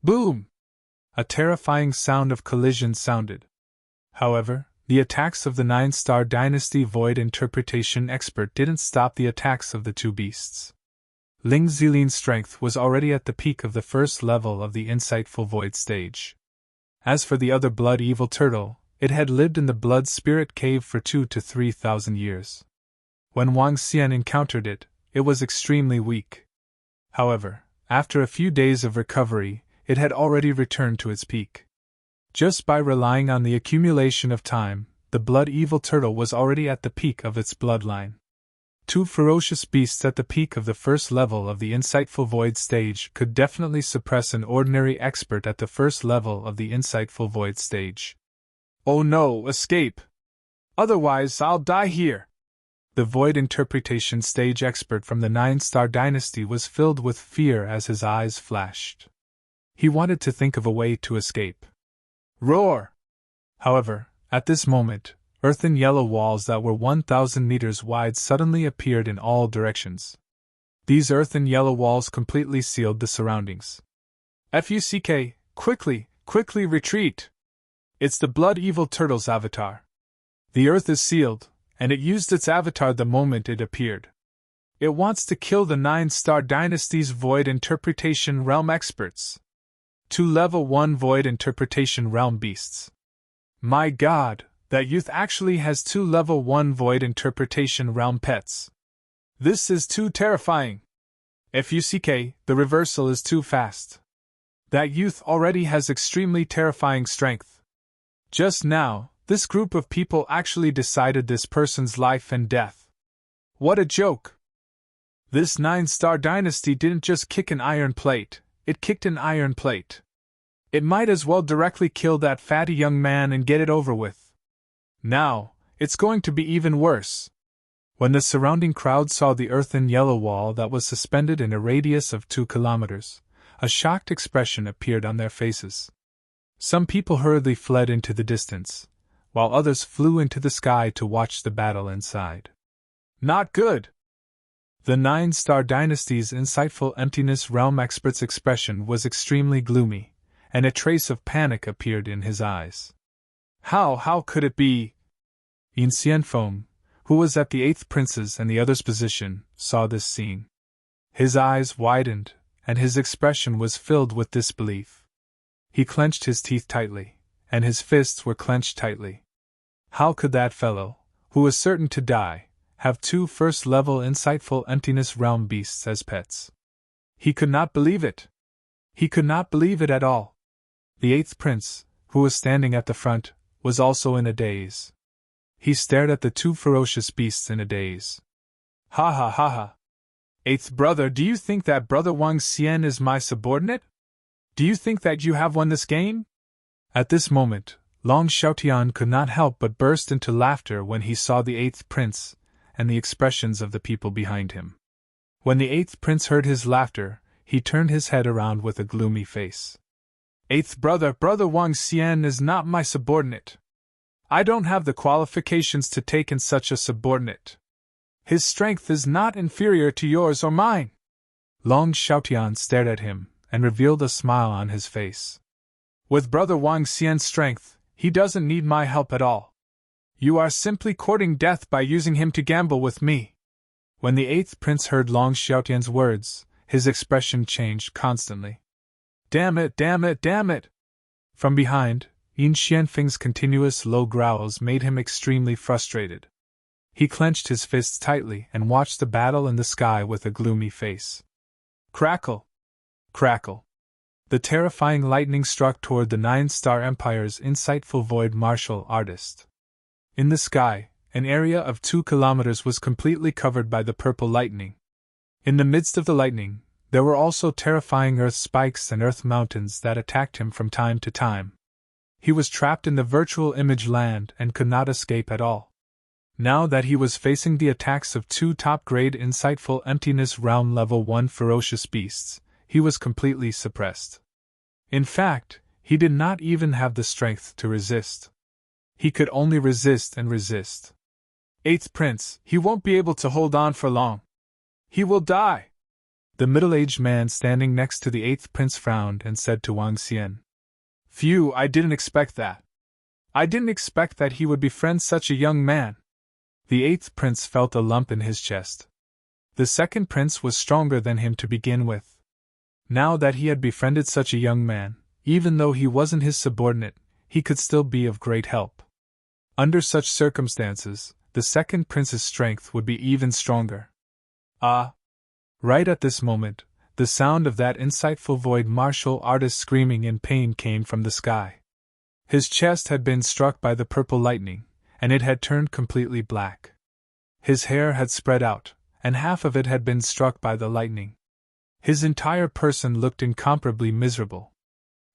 Speaker 1: Boom! A terrifying sound of collision sounded. However, the attacks of the 9-star dynasty Void Interpretation expert didn't stop the attacks of the two beasts. Ling Zilin's strength was already at the peak of the first level of the insightful Void stage. As for the other blood-evil turtle, it had lived in the Blood Spirit Cave for 2,000 to 3,000 years. When Wang Xian encountered it, it was extremely weak. However, after a few days of recovery, it had already returned to its peak. Just by relying on the accumulation of time, the blood-evil turtle was already at the peak of its bloodline. Two ferocious beasts at the peak of the first level of the insightful Void stage could definitely suppress an ordinary expert at the first level of the insightful Void stage. Oh no, escape! Otherwise I'll die here! The void interpretation stage expert from the Nine-Star Dynasty was filled with fear as his eyes flashed. He wanted to think of a way to escape. Roar! However, at this moment, earthen yellow walls that were 1,000 meters wide suddenly appeared in all directions. These earthen yellow walls completely sealed the surroundings. FUCK, quickly retreat! It's the Blood Evil Turtle's avatar. The earth is sealed, and it used its avatar the moment it appeared. It wants to kill the Nine-Star Dynasty's Void Interpretation Realm experts. 2 Level 1 Void Interpretation Realm beasts. My god, that youth actually has 2 Level 1 Void Interpretation Realm pets. This is too terrifying. FUCK, the reversal is too fast. That youth already has extremely terrifying strength. Just now, this group of people actually decided this person's life and death. What a joke! This Nine-Star Dynasty didn't just kick an iron plate, it kicked an iron plate. It might as well directly kill that fatty young man and get it over with. Now, it's going to be even worse. When the surrounding crowd saw the earthen yellow wall that was suspended in a radius of 2 kilometers, a shocked expression appeared on their faces. Some people hurriedly fled into the distance, while others flew into the sky to watch the battle inside. Not good! The Nine-Star Dynasty's insightful emptiness realm expert's expression was extremely gloomy, and a trace of panic appeared in his eyes. How could it be? Yin Xianfeng, who was at the 8th prince's and the other's position, saw this scene. His eyes widened, and his expression was filled with disbelief. He clenched his teeth tightly, and his fists were clenched tightly. How could that fellow, who was certain to die, have 2 first-level insightful emptiness realm beasts as pets? He could not believe it. He could not believe it at all. The 8th prince, who was standing at the front, was also in a daze. He stared at the 2 ferocious beasts in a daze. Ha ha ha ha! 8th brother, do you think that brother Wang Xian is my subordinate? Do you think that you have won this game? At this moment, Long Xiaotian could not help but burst into laughter when he saw the 8th prince and the expressions of the people behind him. When the 8th prince heard his laughter, he turned his head around with a gloomy face. 8th brother Wang Xian is not my subordinate. I don't have the qualifications to take in such a subordinate. His strength is not inferior to yours or mine. Long Xiaotian stared at him and revealed a smile on his face. With brother Wang Xian's strength, he doesn't need my help at all. You are simply courting death by using him to gamble with me. When the 8th prince heard Long Xiaotian's words, his expression changed constantly. Damn it! From behind, Yin Xianfeng's continuous low growls made him extremely frustrated. He clenched his fists tightly and watched the battle in the sky with a gloomy face. Crackle! Crackle! The terrifying lightning struck toward the Nine-Star Empire's insightful void martial artist. In the sky, an area of 2 kilometers was completely covered by the purple lightning. In the midst of the lightning, there were also terrifying earth spikes and earth mountains that attacked him from time to time. He was trapped in the virtual image land and could not escape at all. Now that he was facing the attacks of 2 top-grade insightful emptiness realm level 1 ferocious beasts, he was completely suppressed. In fact, he did not even have the strength to resist. He could only resist and resist. 8th prince, he won't be able to hold on for long. He will die. The middle-aged man standing next to the 8th prince frowned and said to Wang Xian. Phew, I didn't expect that. I didn't expect that he would befriend such a young man. The 8th prince felt a lump in his chest. The 2nd prince was stronger than him to begin with. Now that he had befriended such a young man, even though he wasn't his subordinate, he could still be of great help. Under such circumstances, the 2nd prince's strength would be even stronger. Right at this moment, the sound of that insightful void martial artist screaming in pain came from the sky. His chest had been struck by the purple lightning, and it had turned completely black. His hair had spread out, and half of it had been struck by the lightning. His entire person looked incomparably miserable.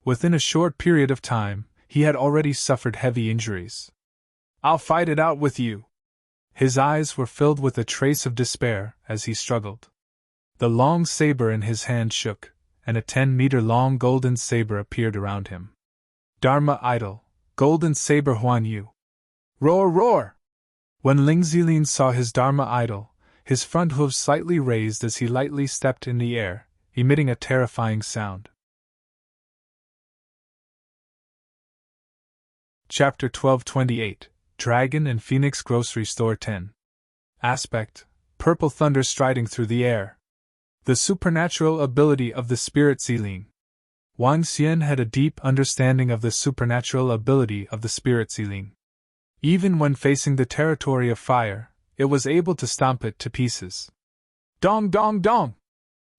Speaker 1: Within a short period of time, he had already suffered heavy injuries. I'll fight it out with you. His eyes were filled with a trace of despair as he struggled. The long saber in his hand shook, and a 10-meter-long golden saber appeared around him. Dharma idol, golden saber Huan Yu. Roar, roar! When Ling Zilin saw his Dharma idol, his front hooves slightly raised as he lightly stepped in the air, emitting a terrifying sound. Chapter 1228, Dragon and Phoenix Grocery Store 10. Aspect: Purple thunder striding through the air. The supernatural ability of the spirit Zilin. Wang Xian had a deep understanding of the supernatural ability of the spirit Zilin. Even when facing the territory of fire, it was able to stomp it to pieces. Dong dong dong!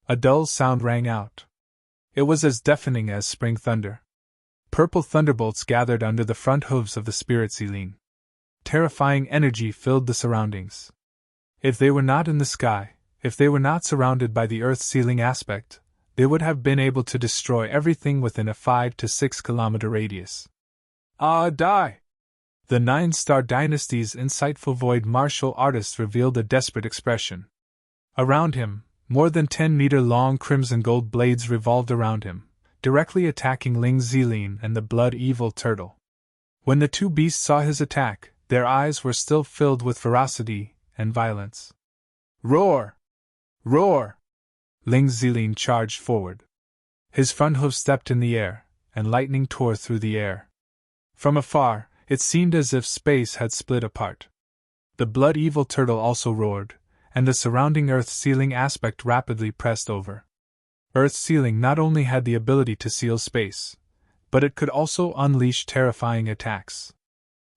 Speaker 1: A dull sound rang out. It was as deafening as spring thunder. Purple thunderbolts gathered under the front hooves of the spirit Zilin. Terrifying energy filled the surroundings. If they were not in the sky, if they were not surrounded by the earth sealing aspect, they would have been able to destroy everything within a 5 to 6 kilometer radius. Die! The 9-Star Dynasty's insightful void martial artist revealed a desperate expression. Around him, more than 10-meter-long crimson gold blades revolved around him, directly attacking Ling Zilin and the blood evil turtle. When the two beasts saw his attack, their eyes were still filled with ferocity and violence. Roar! Roar! Ling Zilin charged forward. His front hoof stepped in the air, and lightning tore through the air. From afar, it seemed as if space had split apart. The blood evil turtle also roared, and the surrounding earth sealing aspect rapidly pressed over. Earth sealing not only had the ability to seal space, but it could also unleash terrifying attacks.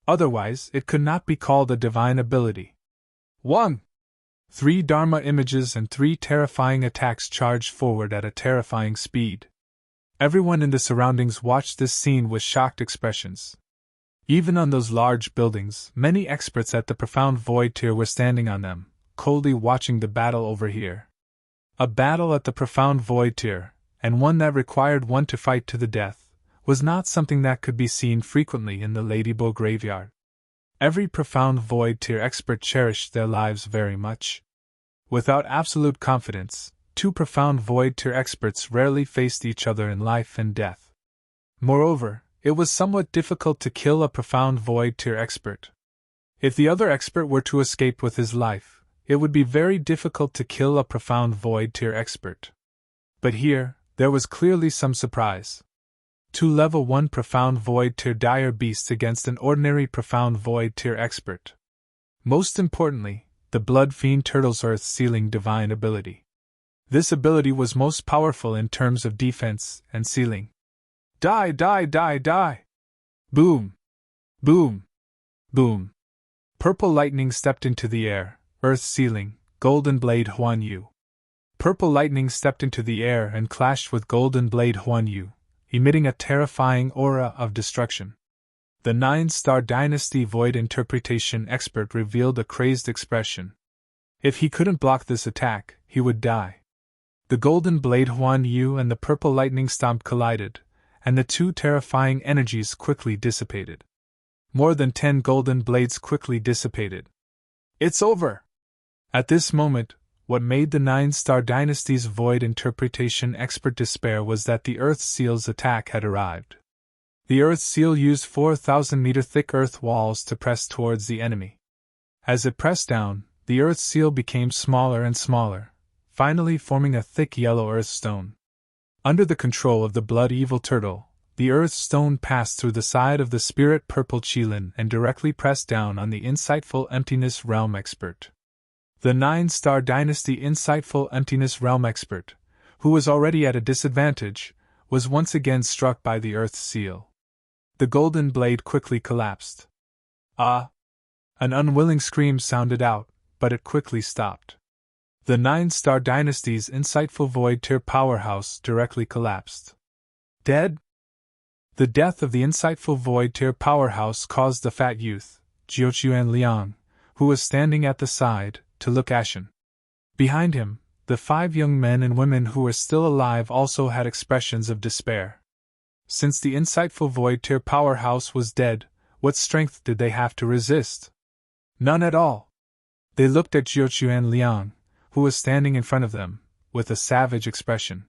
Speaker 1: Otherwise, it could not be called a divine ability. 1. 3 Dharma images and 3 terrifying attacks charged forward at a terrifying speed. Everyone in the surroundings watched this scene with shocked expressions. Even on those large buildings, many experts at the profound void tier were standing on them, coldly watching the battle over here. A battle at the profound void tier, and one that required one to fight to the death, was not something that could be seen frequently in the Ladybug graveyard. Every profound void tier expert cherished their lives very much. Without absolute confidence, 2 profound void tier experts rarely faced each other in life and death. Moreover, it was somewhat difficult to kill a profound void tier expert. If the other expert were to escape with his life, it would be very difficult to kill a profound void tier expert. But here, there was clearly some surprise. 2 level 1 profound void tier dire beasts against an ordinary profound void tier expert. Most importantly, the blood fiend turtle's earth sealing divine ability. This ability was most powerful in terms of defense and sealing. Die, die, die, die! Boom! Boom! Boom! Purple lightning stepped into the air, earth sealing, golden blade Huan Yu. Purple lightning stepped into the air and clashed with golden blade Huan Yu, emitting a terrifying aura of destruction. The 9-Star Dynasty Void Interpretation expert revealed a crazed expression. If he couldn't block this attack, he would die. The golden blade Huan Yu and the purple lightning stomp collided, and the 2 terrifying energies quickly dissipated. More than 10 golden blades quickly dissipated. It's over! At this moment, what made the 9-Star Dynasty's Void Interpretation expert despair was that the Earth Seal's attack had arrived. The Earth Seal used 4,000-meter thick earth walls to press towards the enemy. As it pressed down, the Earth Seal became smaller and smaller, finally forming a thick yellow earth stone. Under the control of the blood evil turtle, the earth stone passed through the side of the spirit purple Qilin and directly pressed down on the insightful emptiness realm expert. The 9-Star Dynasty insightful emptiness realm expert, who was already at a disadvantage, was once again struck by the Earth Seal. The golden blade quickly collapsed. Ah! An unwilling scream sounded out, but it quickly stopped. The 9-Star Dynasty's insightful void tier powerhouse directly collapsed. Dead? The death of the insightful void tier powerhouse caused the fat youth, Jiuchuan Liang, who was standing at the side, to look ashen. Behind him, the 5 young men and women who were still alive also had expressions of despair. Since the insightful void tier powerhouse was dead, what strength did they have to resist? None at all. They looked at Jiuquan Liang, who was standing in front of them, with a savage expression.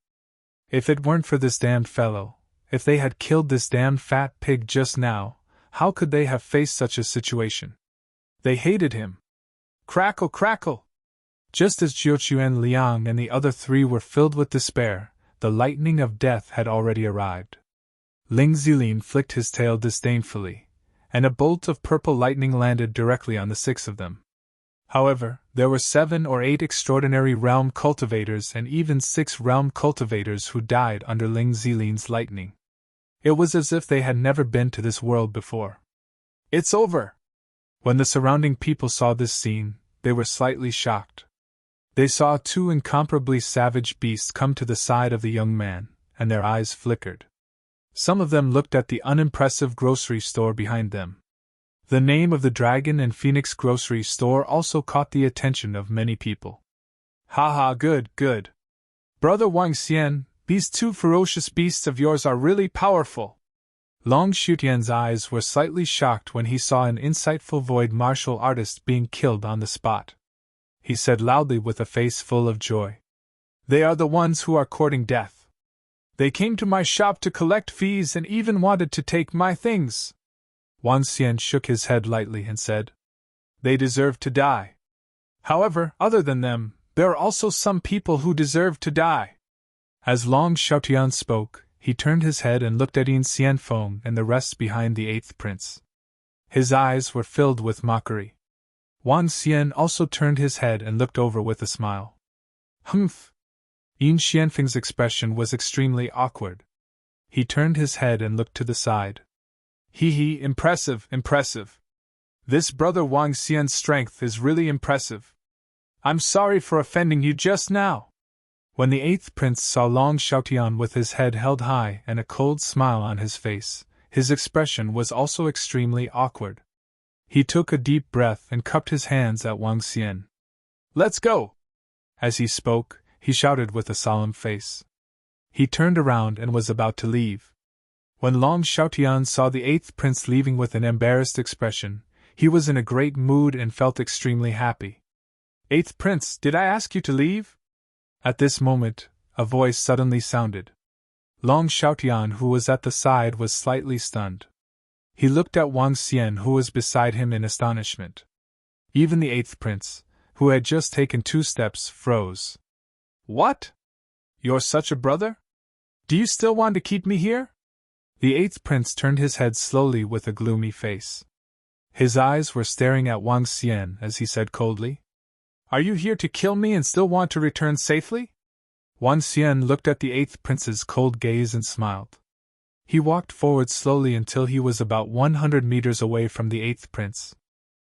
Speaker 1: If it weren't for this damned fellow, if they had killed this damned fat pig just now, how could they have faced such a situation? They hated him. Crackle, crackle! Just as Jiuquan Liang and the other three were filled with despair, the lightning of death had already arrived. Ling Zilin flicked his tail disdainfully, and a bolt of purple lightning landed directly on the 6 of them. However, there were 7 or 8 extraordinary realm cultivators and even 6 realm cultivators who died under Ling Zilin's lightning. It was as if they had never been to this world before. It's over! When the surrounding people saw this scene, they were slightly shocked. They saw 2 incomparably savage beasts come to the side of the young man, and their eyes flickered. Some of them looked at the unimpressive grocery store behind them. The name of the Dragon and Phoenix grocery store also caught the attention of many people. Ha ha, good, good. Brother Wang Xian, these 2 ferocious beasts of yours are really powerful. Long Shutian's eyes were slightly shocked when he saw an insightful void martial artist being killed on the spot. He said loudly with a face full of joy. They are the ones who are courting death. They came to my shop to collect fees and even wanted to take my things. Wang Xian shook his head lightly and said, They deserve to die. However, other than them, there are also some people who deserve to die. As Long Xiaotian spoke, he turned his head and looked at Yin Xianfeng and the rest behind the 8th prince. His eyes were filled with mockery. Wang Xian also turned his head and looked over with a smile. Humph! Yin Xianfeng's expression was extremely awkward. He turned his head and looked to the side. Hee, impressive, impressive. This brother Wang Xian's strength is really impressive. I'm sorry for offending you just now. When the 8th prince saw Long Xiaotian with his head held high and a cold smile on his face, his expression was also extremely awkward. He took a deep breath and cupped his hands at Wang Xian. Let's go! As he spoke, he shouted with a solemn face. He turned around and was about to leave. When Long Xiaotian saw the 8th prince leaving with an embarrassed expression, he was in a great mood and felt extremely happy. 8th prince, did I ask you to leave? At this moment, a voice suddenly sounded. Long Xiaotian, who was at the side, was slightly stunned. He looked at Wang Xian, who was beside him, in astonishment. Even the 8th prince, who had just taken 2 steps, froze. What? You're such a brother? Do you still want to keep me here? The 8th prince turned his head slowly with a gloomy face. His eyes were staring at Wang Xian as he said coldly, Are you here to kill me and still want to return safely? Wang Xian looked at the 8th prince's cold gaze and smiled. He walked forward slowly until he was about 100 meters away from the 8th prince.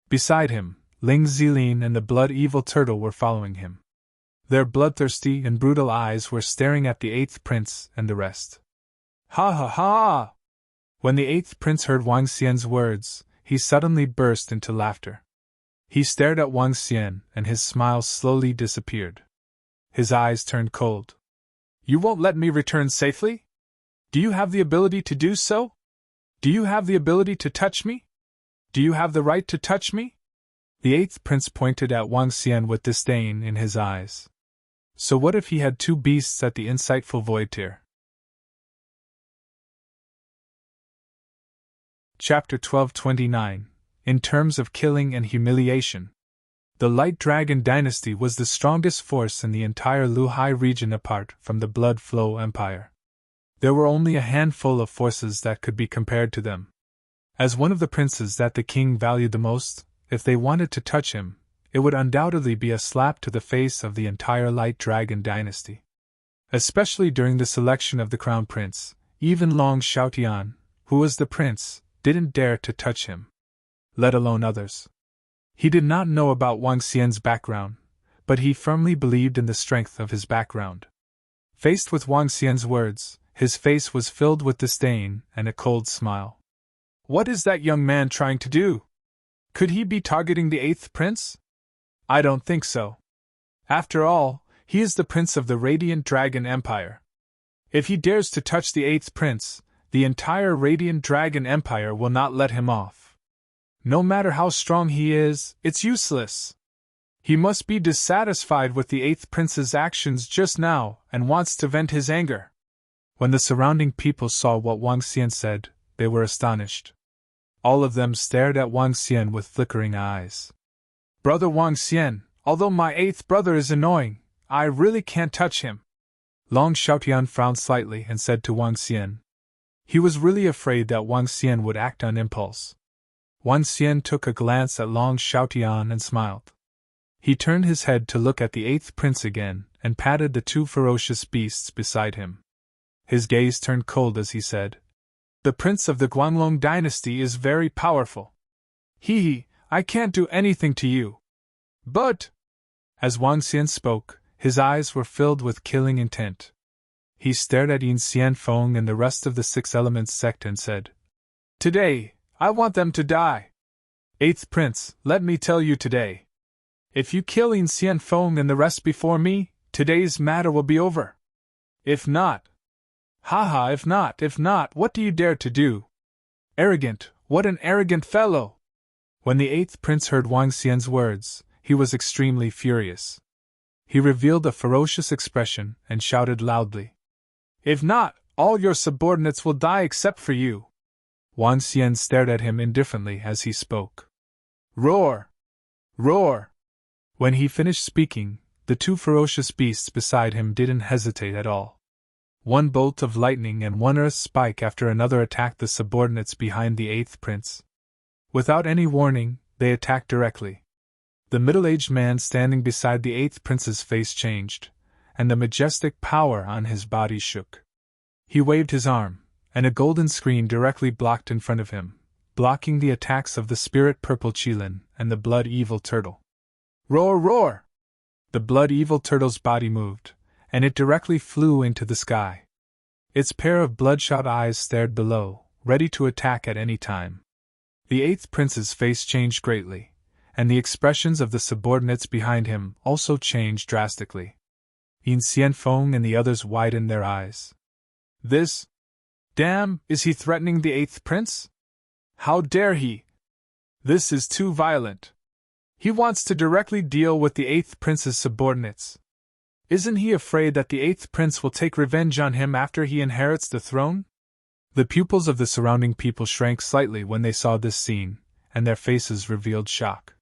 Speaker 1: Beside him, Ling Zilin and the blood-evil turtle were following him. Their bloodthirsty and brutal eyes were staring at the 8th prince and the rest. Ha ha ha! When the 8th prince heard Wang Xian's words, he suddenly burst into laughter. He stared at Wang Xian and his smile slowly disappeared. His eyes turned cold. You won't let me return safely? Do you have the ability to do so? Do you have the ability to touch me? Do you have the right to touch me? The 8th prince pointed at Wang Xian with disdain in his eyes. So what if he had 2 beasts at the insightful void tier? Chapter 1229. In terms of killing and humiliation. The Light Dragon dynasty was the strongest force in the entire Luhai region apart from the Blood Flow Empire. There were only a handful of forces that could be compared to them. As one of the princes that the king valued the most, if they wanted to touch him, it would undoubtedly be a slap to the face of the entire Light Dragon dynasty. Especially during the selection of the crown prince, even Long Xiaotian, who was the prince, didn't dare to touch him, let alone others. He did not know about Wang Xian's background, but he firmly believed in the strength of his background. Faced with Wang Xian's words, his face was filled with disdain and a cold smile. What is that young man trying to do? Could he be targeting the 8th prince? I don't think so. After all, he is the prince of the Radiant Dragon Empire. If he dares to touch the 8th prince, the entire Radiant Dragon Empire will not let him off. No matter how strong he is, it's useless. He must be dissatisfied with the eighth prince's actions just now and wants to vent his anger. When the surrounding people saw what Wang Xian said, they were astonished. All of them stared at Wang Xian with flickering eyes. Brother Wang Xian, although my eighth brother is annoying, I really can't touch him. Long Xiaotian frowned slightly and said to Wang Xian. He was really afraid that Wang Xian would act on impulse. Wang Xian took a glance at Long Xiaotian and smiled. He turned his head to look at the eighth prince again and patted the two ferocious beasts beside him. His gaze turned cold as he said, "The prince of the Guanglong dynasty is very powerful. I can't do anything to you." But, as Wang Xian spoke, his eyes were filled with killing intent. He stared at Yin Xianfeng and the rest of the Six Elements sect and said, "Today, I want them to die. Eighth Prince, let me tell you today. If you kill Yin Xianfeng and the rest before me, today's matter will be over. If not, if not, what do you dare to do? Arrogant, what an arrogant fellow!" When the eighth prince heard Wang Xian's words, he was extremely furious. He revealed a ferocious expression and shouted loudly, "If not, all your subordinates will die except for you." Wang Xian stared at him indifferently as he spoke. Roar! Roar! When he finished speaking, the two ferocious beasts beside him didn't hesitate at all. One bolt of lightning and one earth spike after another attacked the subordinates behind the eighth prince. Without any warning, they attacked directly. The middle-aged man standing beside the eighth prince's face changed, and the majestic power on his body shook. He waved his arm, and a golden screen directly blocked in front of him, blocking the attacks of the spirit-purple Qilin and the blood-evil turtle. Roar, roar! The blood-evil turtle's body moved, and it directly flew into the sky. Its pair of bloodshot eyes stared below, ready to attack at any time. The eighth prince's face changed greatly, and the expressions of the subordinates behind him also changed drastically. Yin Xianfeng and the others widened their eyes. This? Damn, is he threatening the eighth prince? How dare he? This is too violent. He wants to directly deal with the eighth prince's subordinates. Isn't he afraid that the eighth prince will take revenge on him after he inherits the throne? The pupils of the surrounding people shrank slightly when they saw this scene, and their faces revealed shock.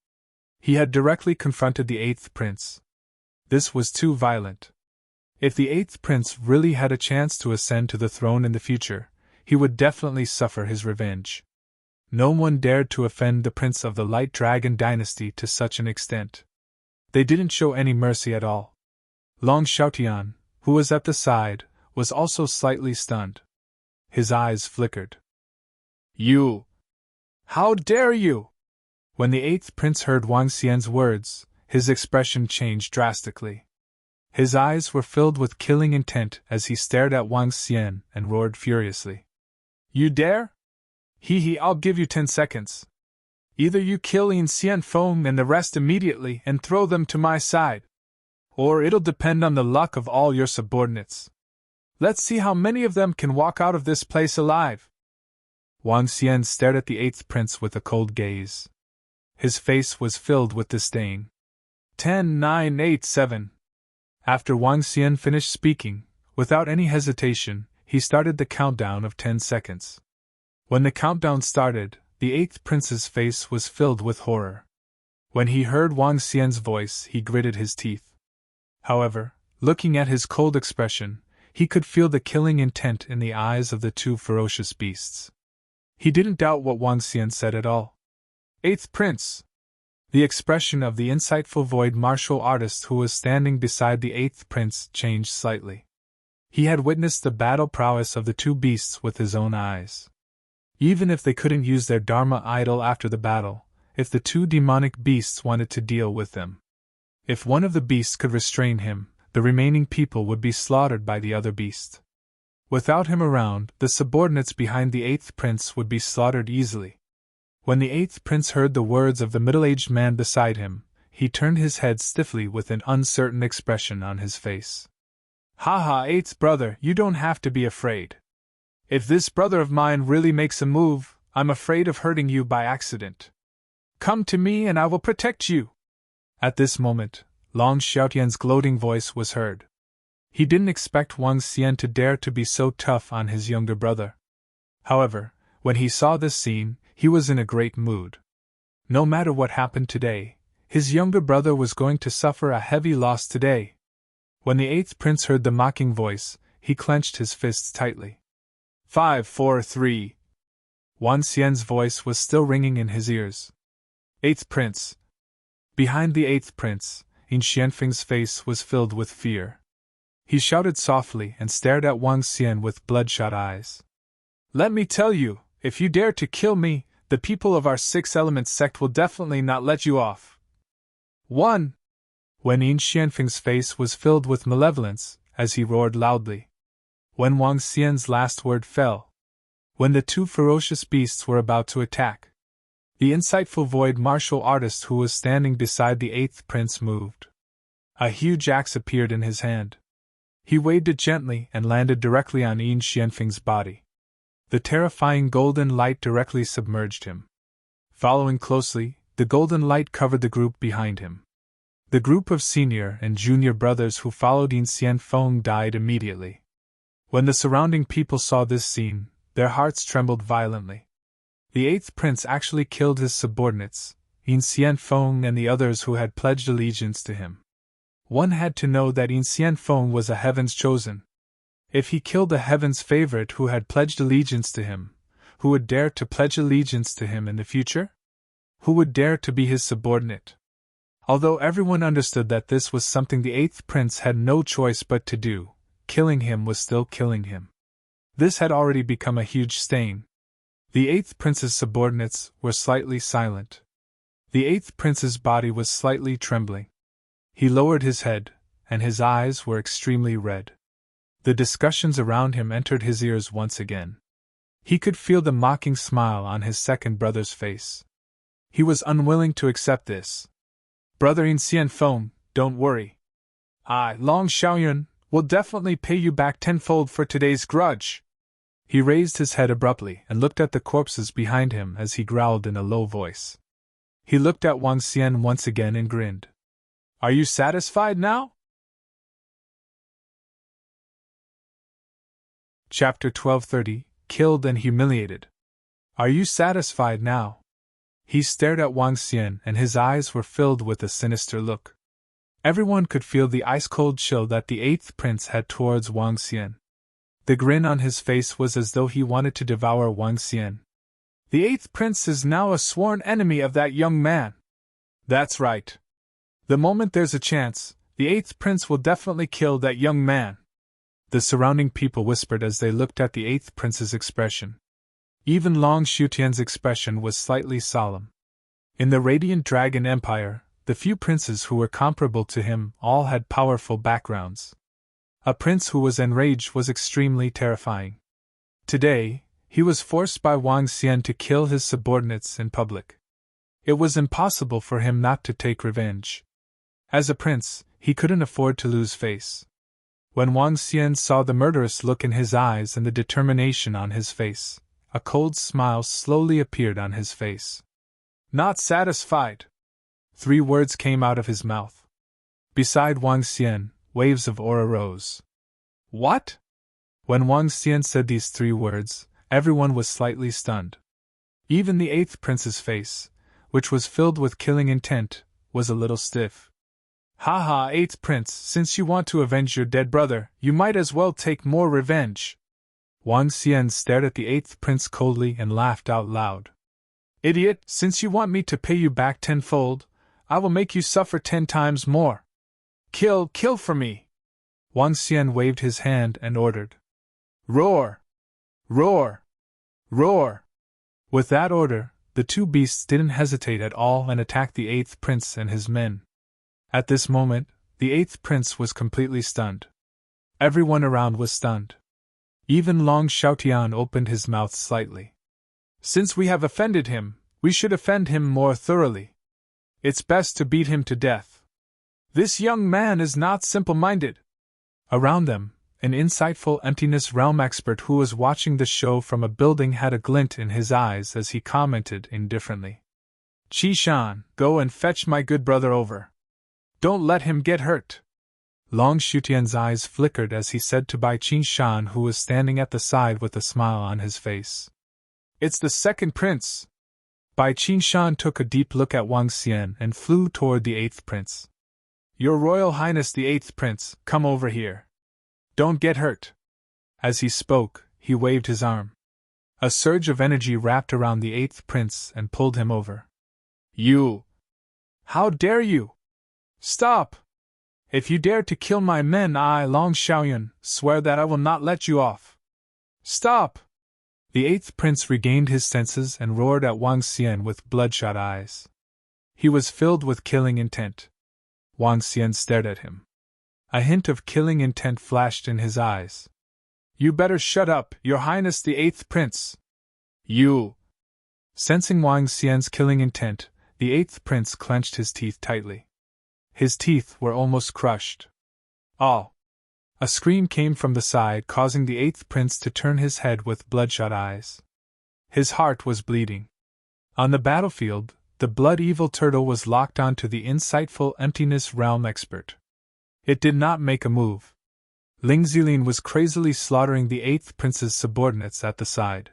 Speaker 1: He had directly confronted the eighth prince. This was too violent. If the eighth prince really had a chance to ascend to the throne in the future, he would definitely suffer his revenge. No one dared to offend the prince of the Light Dragon dynasty to such an extent. They didn't show any mercy at all. Long Xiaotian, who was at the side, was also slightly stunned. His eyes flickered. You! How dare you! When the eighth prince heard Wang Xian's words, his expression changed drastically. His eyes were filled with killing intent as he stared at Wang Xian and roared furiously. You dare? I'll give you 10 seconds. Either you kill Yin Xianfeng and the rest immediately and throw them to my side, or it'll depend on the luck of all your subordinates. Let's see how many of them can walk out of this place alive. Wang Xian stared at the eighth prince with a cold gaze. His face was filled with disdain. 10, 9, 8, 7. After Wang Xian finished speaking, without any hesitation, he started the countdown of 10 seconds. When the countdown started, the eighth prince's face was filled with horror. When he heard Wang Xian's voice, he gritted his teeth. However, looking at his cold expression, he could feel the killing intent in the eyes of the two ferocious beasts. He didn't doubt what Wang Xian said at all. Eighth Prince! The expression of the insightful void martial artist who was standing beside the eighth prince changed slightly. He had witnessed the battle prowess of the two beasts with his own eyes. Even if they couldn't use their Dharma idol after the battle, if the two demonic beasts wanted to deal with them, if one of the beasts could restrain him, the remaining people would be slaughtered by the other beast. Without him around, the subordinates behind the eighth prince would be slaughtered easily. When the eighth prince heard the words of the middle-aged man beside him, he turned his head stiffly with an uncertain expression on his face. Eighth brother, you don't have to be afraid. If this brother of mine really makes a move, I'm afraid of hurting you by accident. Come to me and I will protect you. At this moment, Long Xiaotian's gloating voice was heard. He didn't expect Wang Xian to dare to be so tough on his younger brother. However, when he saw this scene, he was in a great mood. No matter what happened today, his younger brother was going to suffer a heavy loss today. When the eighth prince heard the mocking voice, he clenched his fists tightly. 5, 4, 3. Wang Xian's voice was still ringing in his ears. Eighth prince. Behind the eighth prince, Yin Xianfeng's face was filled with fear. He shouted softly and stared at Wang Xian with bloodshot eyes. Let me tell you, if you dare to kill me, the people of our Six Elements sect will definitely not let you off. 1. When Yin Xianfeng's face was filled with malevolence, as he roared loudly. When Wang Xian's last word fell. When the two ferocious beasts were about to attack. The insightful void martial artist who was standing beside the eighth prince moved. A huge axe appeared in his hand. He waved it gently and landed directly on Yin Xianfeng's body. The terrifying golden light directly submerged him. Following closely, the golden light covered the group behind him. The group of senior and junior brothers who followed Yin Xianfeng died immediately. When the surrounding people saw this scene, their hearts trembled violently. The eighth prince actually killed his subordinates, Yin Xianfeng and the others who had pledged allegiance to him. One had to know that Yin Xianfeng was a heaven's chosen. If he killed a heaven's favorite who had pledged allegiance to him, who would dare to pledge allegiance to him in the future? Who would dare to be his subordinate? Although everyone understood that this was something the eighth prince had no choice but to do, killing him was still killing him. This had already become a huge stain. The eighth prince's subordinates were slightly silent. The eighth prince's body was slightly trembling. He lowered his head, and his eyes were extremely red. The discussions around him entered his ears once again. He could feel the mocking smile on his second brother's face. He was unwilling to accept this. Brother Yin Xianfeng, don't worry. I, Long Xiaoyun, will definitely pay you back tenfold for today's grudge. He raised his head abruptly and looked at the corpses behind him as he growled in a low voice. He looked at Wang Xian once again and grinned. Are you satisfied now? Chapter 1230, Killed and Humiliated. Are you satisfied now? He stared at Wang Xian and his eyes were filled with a sinister look. Everyone could feel the ice-cold chill that the eighth prince had towards Wang Xian. The grin on his face was as though he wanted to devour Wang Xian. The eighth prince is now a sworn enemy of that young man. That's right. The moment there's a chance, the eighth prince will definitely kill that young man. The surrounding people whispered as they looked at the eighth prince's expression. Even Long Xiutian's expression was slightly solemn. In the Radiant Dragon Empire, the few princes who were comparable to him all had powerful backgrounds. A prince who was enraged was extremely terrifying. Today, he was forced by Wang Xian to kill his subordinates in public. It was impossible for him not to take revenge. As a prince, he couldn't afford to lose face. When Wang Xian saw the murderous look in his eyes and the determination on his face, a cold smile slowly appeared on his face. Not satisfied. 3 words came out of his mouth. Beside Wang Xian, waves of aura rose. What? When Wang Xian said these 3 words, everyone was slightly stunned. Even the eighth prince's face, which was filled with killing intent, was a little stiff. Haha, eighth prince, since you want to avenge your dead brother, you might as well take more revenge. Wang Xian stared at the eighth prince coldly and laughed out loud. Idiot, since you want me to pay you back tenfold, I will make you suffer 10 times more. Kill for me! Wang Xian waved his hand and ordered. Roar! Roar! Roar! With that order, the 2 beasts didn't hesitate at all and attacked the eighth prince and his men. At this moment, the eighth prince was completely stunned. Everyone around was stunned. Even Long Xiaotian opened his mouth slightly. Since we have offended him, we should offend him more thoroughly. It's best to beat him to death. This young man is not simple-minded. Around them, an insightful emptiness realm expert who was watching the show from a building had a glint in his eyes as he commented indifferently. Qi Shan, go and fetch my good brother over. Don't let him get hurt. Long Shutian's eyes flickered as he said to Bai Qin Shan, who was standing at the side with a smile on his face. It's the second prince. Bai Qin Shan took a deep look at Wang Xian and flew toward the eighth prince. Your Royal Highness the eighth prince, come over here. Don't get hurt. As he spoke, he waved his arm. A surge of energy wrapped around the eighth prince and pulled him over. You! How dare you! Stop! If you dare to kill my men, I, Long Xiaoyun, swear that I will not let you off. Stop! The eighth prince regained his senses and roared at Wang Xian with bloodshot eyes. He was filled with killing intent. Wang Xian stared at him. A hint of killing intent flashed in his eyes. You better shut up, Your Highness the eighth prince. You! Sensing Wang Xian's killing intent, the eighth prince clenched his teeth tightly. His teeth were almost crushed. Oh! A scream came from the side, causing the eighth prince to turn his head with bloodshot eyes. His heart was bleeding. On the battlefield, the blood-evil turtle was locked onto the insightful emptiness realm expert. It did not make a move. Ling Zilin was crazily slaughtering the eighth prince's subordinates at the side.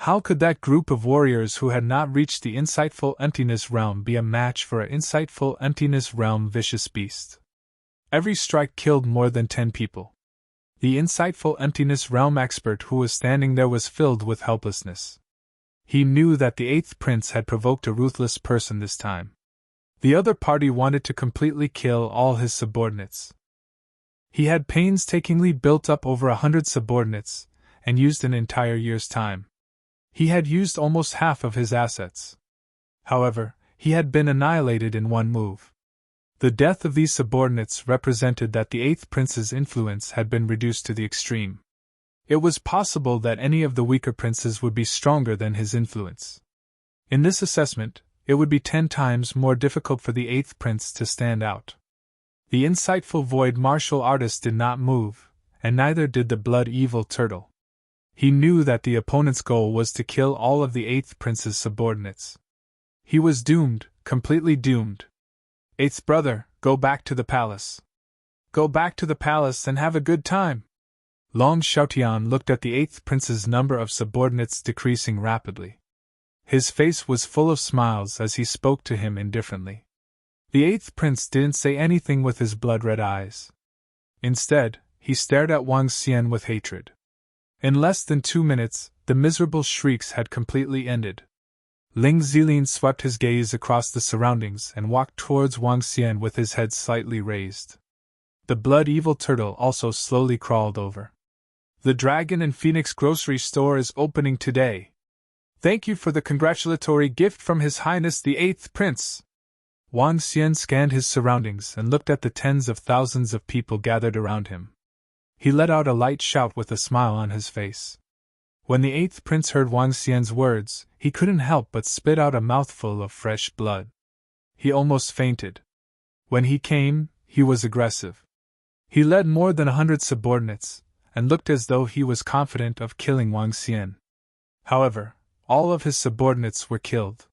Speaker 1: How could that group of warriors who had not reached the insightful emptiness realm be a match for an insightful emptiness realm vicious beast? Every strike killed more than 10 people. The insightful emptiness realm expert who was standing there was filled with helplessness. He knew that the eighth prince had provoked a ruthless person this time. The other party wanted to completely kill all his subordinates. He had painstakingly built up over 100 subordinates, and used an entire year's time. He had used almost half of his assets. However, he had been annihilated in one move. The death of these subordinates represented that the eighth prince's influence had been reduced to the extreme. It was possible that any of the weaker princes would be stronger than his influence. In this assessment, it would be 10 times more difficult for the eighth prince to stand out. The insightful void martial artist did not move, and neither did the blood-evil turtle. He knew that the opponent's goal was to kill all of the eighth prince's subordinates. He was doomed, completely doomed. Eighth brother, go back to the palace. Go back to the palace and have a good time. Long Xiaotian looked at the eighth prince's number of subordinates decreasing rapidly. His face was full of smiles as he spoke to him indifferently. The eighth prince didn't say anything with his blood-red eyes. Instead, he stared at Wang Xian with hatred. In less than 2 minutes, the miserable shrieks had completely ended. Ling Zilin swept his gaze across the surroundings and walked towards Wang Xian with his head slightly raised. The blood-evil turtle also slowly crawled over. The Dragon and Phoenix grocery store is opening today. Thank you for the congratulatory gift from His Highness the Eighth Prince. Wang Xian scanned his surroundings and looked at the tens of thousands of people gathered around him. He let out a light shout with a smile on his face. When the eighth prince heard Wang Xian's words, he couldn't help but spit out a mouthful of fresh blood. He almost fainted. When he came, he was aggressive. He led more than 100 subordinates, and looked as though he was confident of killing Wang Xian. However, all of his subordinates were killed.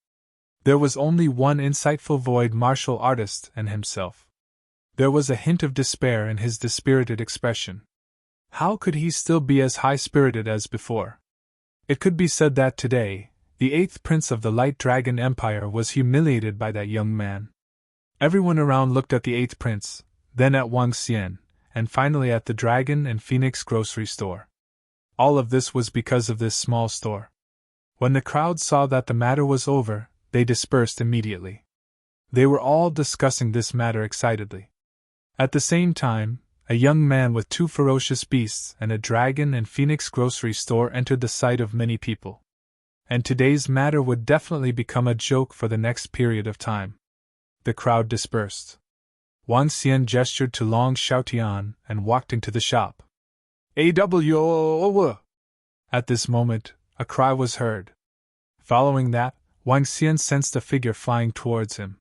Speaker 1: There was only one insightful void martial artist and himself. There was a hint of despair in his dispirited expression. How could he still be as high-spirited as before? It could be said that today, the eighth prince of the Light Dragon Empire was humiliated by that young man. Everyone around looked at the eighth prince, then at Wang Xian, and finally at the Dragon and Phoenix grocery store. All of this was because of this small store. When the crowd saw that the matter was over, they dispersed immediately. They were all discussing this matter excitedly. At the same time, a young man with 2 ferocious beasts and a Dragon and Phoenix grocery store entered the sight of many people. And today's matter would definitely become a joke for the next period of time. The crowd dispersed. Wang Xian gestured to Long Xiaotian and walked into the shop. AW! At this moment, a cry was heard. Following that, Wang Xian sensed a figure flying towards him.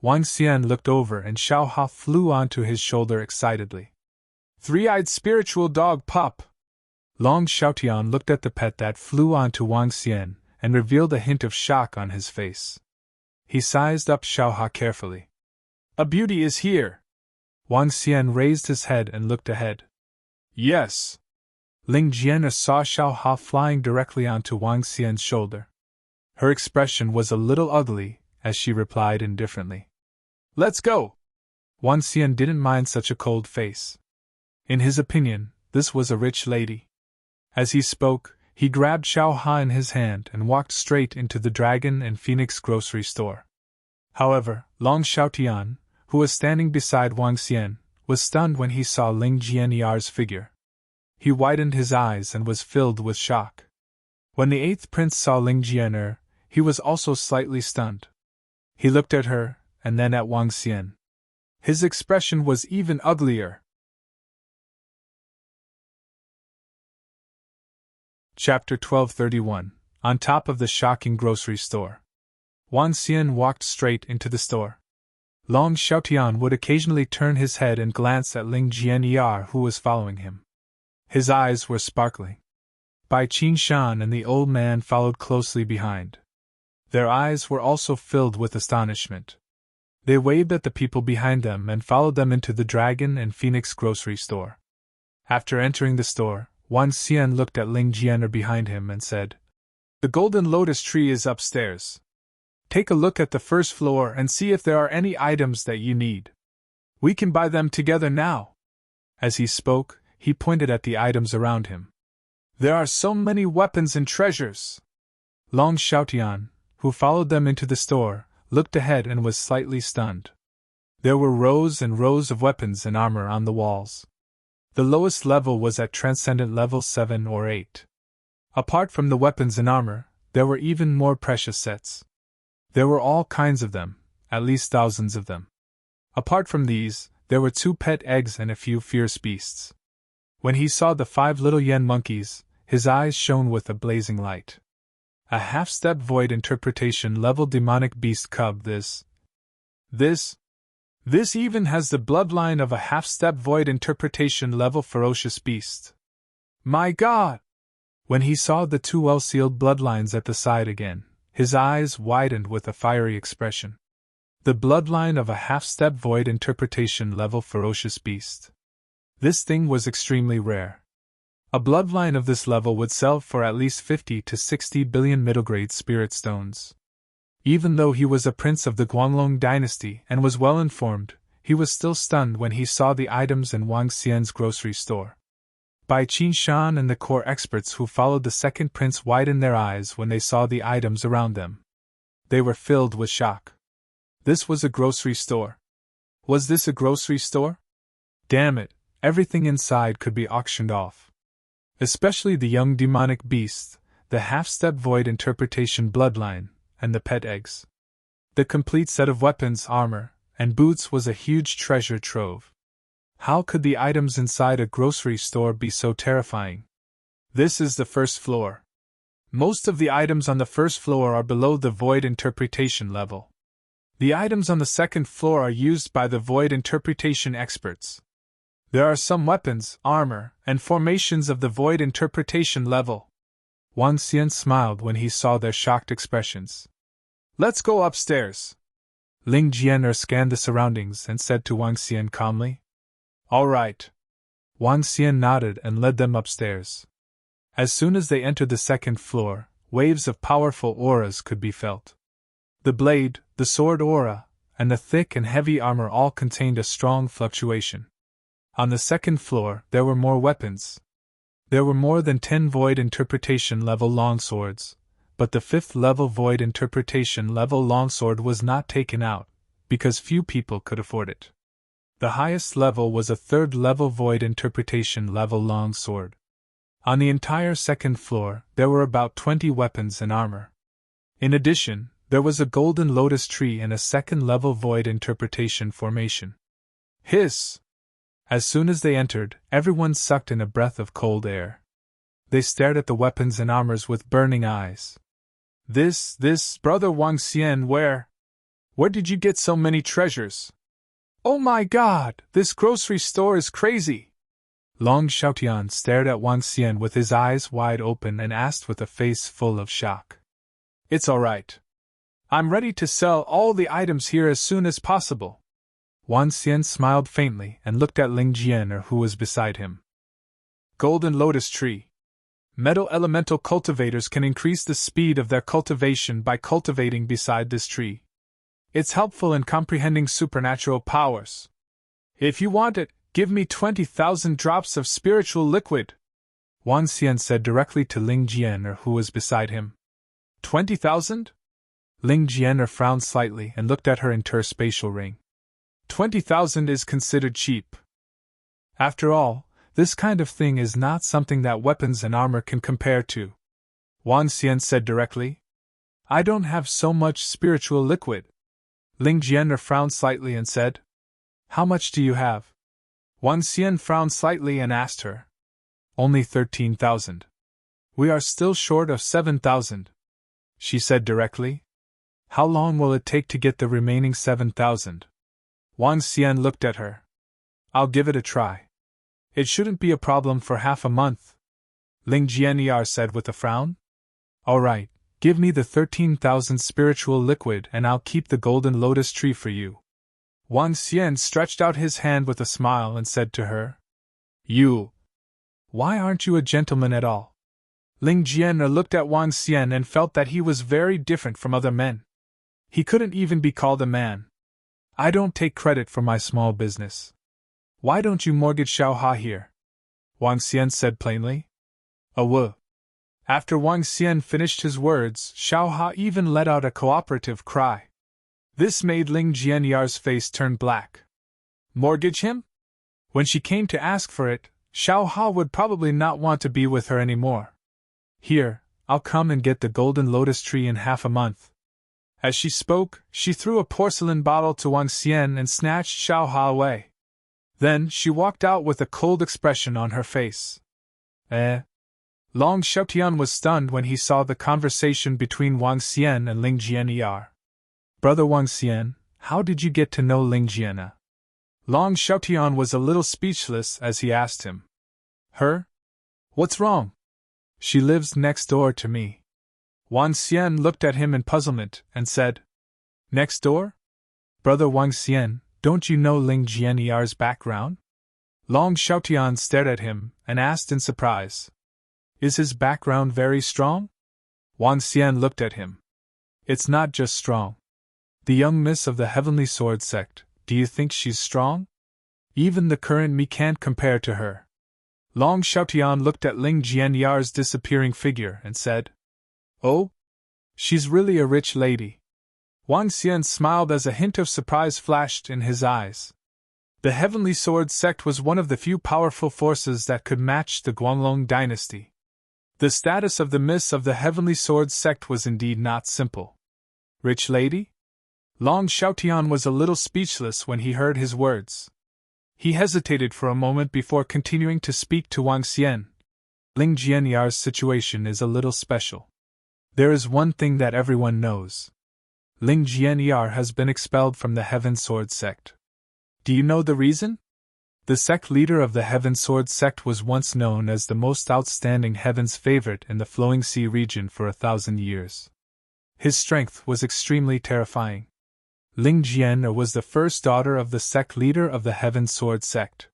Speaker 1: Wang Xian looked over and Xiao Ha flew onto his shoulder excitedly. 3-eyed spiritual dog pup! Long Xiaotian looked at the pet that flew onto Wang Xian and revealed a hint of shock on his face. He sized up Xiao Ha carefully. A beauty is here! Wang Xian raised his head and looked ahead. Yes! Ling Jian saw Xiao Ha flying directly onto Wang Xian's shoulder. Her expression was a little ugly, as she replied indifferently. Let's go! Wang Xian didn't mind such a cold face. In his opinion, this was a rich lady. As he spoke, he grabbed Xiao Ha in his hand and walked straight into the Dragon and Phoenix grocery store. However, Long Xiaotian, who was standing beside Wang Xian, was stunned when he saw Ling Jianyar's figure. He widened his eyes and was filled with shock. When the 8th prince saw Ling Jianer, he was also slightly stunned. He looked at her, and then at Wang Xian. His expression was even uglier. Chapter 1231. On top of the shocking grocery store. Wang Xian walked straight into the store. Long Xiaotian would occasionally turn his head and glance at Ling Jianyar, who was following him. His eyes were sparkling. Bai Qingshan and the old man followed closely behind. Their eyes were also filled with astonishment. They waved at the people behind them and followed them into the Dragon and Phoenix grocery store. After entering the store, Wang Xian looked at Ling Jianer behind him and said, "The golden lotus tree is upstairs. Take a look at the first floor and see if there are any items that you need. We can buy them together now." As he spoke, he pointed at the items around him. "There are so many weapons and treasures." Long Xiaotian, who followed them into the store, looked ahead and was slightly stunned. There were rows and rows of weapons and armor on the walls. The lowest level was at Transcendent level 7 or 8. Apart from the weapons and armor, there were even more precious sets. There were all kinds of them, at least thousands of them. Apart from these, there were 2 pet eggs and a few fierce beasts. When he saw the 5 little yen monkeys, his eyes shone with a blazing light. A half-step void interpretation level demonic beast cub. This even has the bloodline of a half-step void interpretation level ferocious beast. My God! When he saw the 2 well-sealed bloodlines at the side again, his eyes widened with a fiery expression. The bloodline of a half-step void interpretation level ferocious beast. This thing was extremely rare. A bloodline of this level would sell for at least 50 to 60 billion middle-grade spirit stones. Even though he was a prince of the Guanglong dynasty and was well informed, he was still stunned when he saw the items in Wang Xian's grocery store. Bai Qingshan and the core experts who followed the second prince widened their eyes when they saw the items around them. They were filled with shock. This was a grocery store. Was this a grocery store? Damn it, everything inside could be auctioned off. Especially the young demonic beast, the half-step void interpretation bloodline, and the pet eggs. The complete set of weapons, armor, and boots was a huge treasure trove. How could the items inside a grocery store be so terrifying? This is the first floor. Most of the items on the first floor are below the void interpretation level. The items on the second floor are used by the void interpretation experts. There are some weapons, armor, and formations of the void interpretation level. Wang Xian smiled when he saw their shocked expressions. Let's go upstairs. Ling Jianer scanned the surroundings and said to Wang Xian calmly. All right. Wang Xian nodded and led them upstairs. As soon as they entered the second floor, waves of powerful auras could be felt. The blade, the sword aura, and the thick and heavy armor all contained a strong fluctuation. On the second floor, there were more weapons. There were more than 10 void interpretation level longswords, but the 5th level void interpretation level longsword was not taken out, because few people could afford it. The highest level was a 3rd level void interpretation level longsword. On the entire second floor, there were about 20 weapons and armor. In addition, there was a golden lotus tree and a 2nd level void interpretation formation. Hiss! As soon as they entered, everyone sucked in a breath of cold air. They stared at the weapons and armors with burning eyes. This, brother Wang Xian, where did you get so many treasures? Oh my God, this grocery store is crazy! Long Xiaotian stared at Wang Xian with his eyes wide open and asked with a face full of shock. It's all right. I'm ready to sell all the items here as soon as possible. Wang Xian smiled faintly and looked at Ling Jian, who was beside him. Golden Lotus Tree. Metal elemental cultivators can increase the speed of their cultivation by cultivating beside this tree. It's helpful in comprehending supernatural powers. If you want it, give me 20,000 drops of spiritual liquid, Wang Xian said directly to Ling Jian, who was beside him. 20,000? Ling Jian frowned slightly and looked at her interspatial ring. 20,000 is considered cheap. After all, this kind of thing is not something that weapons and armor can compare to. Wang Xian said directly. I don't have so much spiritual liquid. Ling Jian frowned slightly and said, How much do you have? Wang Xian frowned slightly and asked her. Only 13,000. We are still short of 7,000. She said directly. How long will it take to get the remaining 7,000? Wang Xian looked at her. I'll give it a try. It shouldn't be a problem for half a month, Ling Jian said with a frown. All right, give me the 13,000 spiritual liquid and I'll keep the golden lotus tree for you. Wang Xian stretched out his hand with a smile and said to her, You. Why aren't you a gentleman at all? Ling Jian looked at Wang Xian and felt that he was very different from other men. He couldn't even be called a man. I don't take credit for my small business. Why don't you mortgage Xiaoha here? Wang Xian said plainly. Awoo. After Wang Xian finished his words, Xiaoha even let out a cooperative cry. This made Ling Jianyar's face turn black. Mortgage him? When she came to ask for it, Xiaoha would probably not want to be with her anymore. Here, I'll come and get the golden lotus tree in half a month. As she spoke, she threw a porcelain bottle to Wang Xian and snatched Xiaoha away. Then she walked out with a cold expression on her face. Long Xiaotian was stunned when he saw the conversation between Wang Xian and Ling Jianyar. Brother Wang Xian, how did you get to know Ling Jian? Long Xiaotian was a little speechless as he asked him. Her? What's wrong? She lives next door to me. Wang Xian looked at him in puzzlement and said, Next door? Brother Wang Xian, don't you know Ling Jianyar's background? Long Xiaotian stared at him and asked in surprise. Is his background very strong? Wang Xian looked at him. It's not just strong. The young miss of the Heavenly Sword sect, do you think she's strong? Even the current me can't compare to her. Long Xiaotian looked at Ling Jianyar's disappearing figure and said, Oh? She's really a rich lady. Wang Xian smiled as a hint of surprise flashed in his eyes. The Heavenly Sword sect was one of the few powerful forces that could match the Guanglong dynasty. The status of the miss of the Heavenly Sword sect was indeed not simple. Rich lady? Long Xiaotian was a little speechless when he heard his words. He hesitated for a moment before continuing to speak to Wang Xian. Ling Jianyar's situation is a little special. There is one thing that everyone knows. Ling Jianyar has been expelled from the Heaven Sword sect. Do you know the reason? The sect leader of the Heaven Sword sect was once known as the most outstanding Heaven's favorite in the Flowing Sea region for 1,000 years. His strength was extremely terrifying. Ling Jian was the first daughter of the sect leader of the Heaven Sword sect.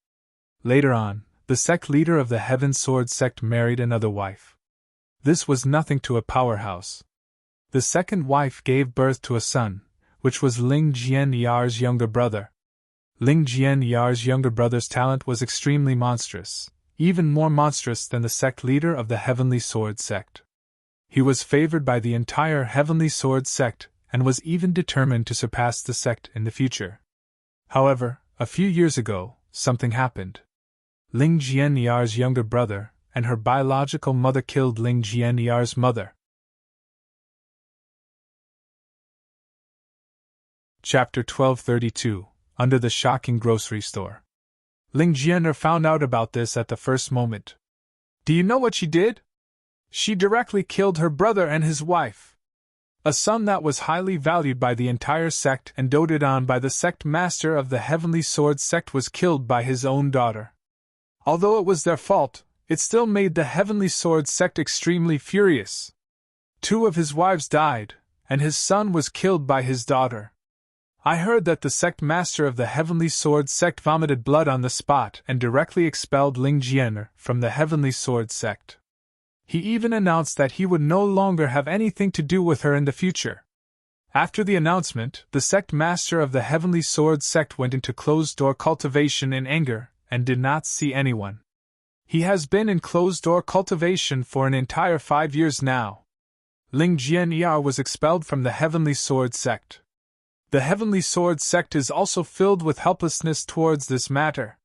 Speaker 1: Later on, the sect leader of the Heaven Sword sect married another wife. This was nothing to a powerhouse. The second wife gave birth to a son, which was Ling Jianyar's younger brother. Ling Jianyar's younger brother's talent was extremely monstrous, even more monstrous than the sect leader of the Heavenly Sword sect. He was favored by the entire Heavenly Sword sect and was even determined to surpass the sect in the future. However, a few years ago, something happened. Ling Jianyar's younger brother and her biological mother killed Ling Jianyar's mother. Chapter 1232, Under the Shocking Grocery Store. Ling Jian found out about this at the first moment. Do you know what she did? She directly killed her brother and his wife. A son that was highly valued by the entire sect and doted on by the sect master of the Heavenly Sword sect was killed by his own daughter. Although it was their fault, it still made the Heavenly Sword sect extremely furious. 2 of his wives died, and his son was killed by his daughter. I heard that the sect master of the Heavenly Sword sect vomited blood on the spot and directly expelled Ling Jian from the Heavenly Sword sect. He even announced that he would no longer have anything to do with her in the future. After the announcement, the sect master of the Heavenly Sword sect went into closed-door cultivation in anger and did not see anyone. He has been in closed-door cultivation for an entire 5 years now. Ling Jian was expelled from the Heavenly Sword sect. The Heavenly Sword sect is also filled with helplessness towards this matter.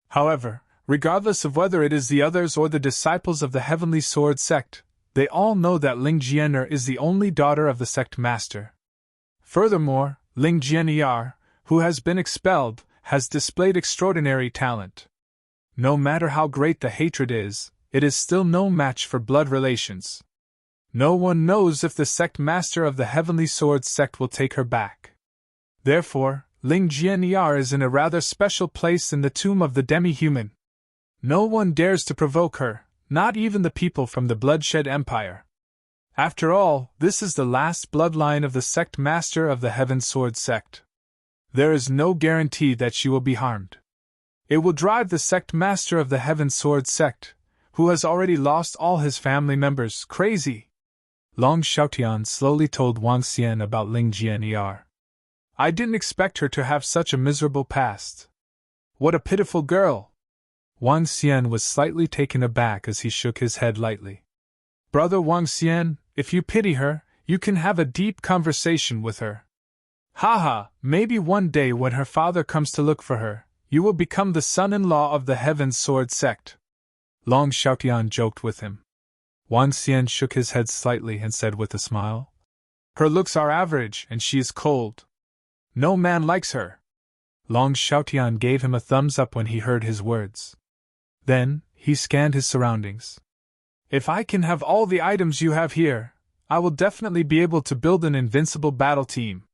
Speaker 1: However, regardless of whether it is the others or the disciples of the Heavenly Sword sect, they all know that Ling Jian is the only daughter of the sect master. Furthermore, Ling Jian, who has been expelled, has displayed extraordinary talent. No matter how great the hatred is, it is still no match for blood relations. No one knows if the sect master of the Heavenly Sword sect will take her back. Therefore, Ling Jian is in a rather special place in the tomb of the demi-human. No one dares to provoke her, not even the people from the Bloodshed Empire. After all, this is the last bloodline of the sect master of the Heaven Sword sect. There is no guarantee that she will be harmed. It will drive the sect master of the Heaven Sword sect, who has already lost all his family members, crazy. Long Xiaotian slowly told Wang Xian about Ling Jian. I didn't expect her to have such a miserable past. What a pitiful girl! Wang Xian was slightly taken aback as he shook his head lightly. Brother Wang Xian, if you pity her, you can have a deep conversation with her. Haha, maybe one day when her father comes to look for her, you will become the son-in-law of the Heaven Sword sect. Long Xiaotian joked with him. Wang Xian shook his head slightly and said with a smile, Her looks are average and she is cold. No man likes her. Long Xiaotian gave him a thumbs up when he heard his words. Then, he scanned his surroundings. If I can have all the items you have here, I will definitely be able to build an invincible battle team.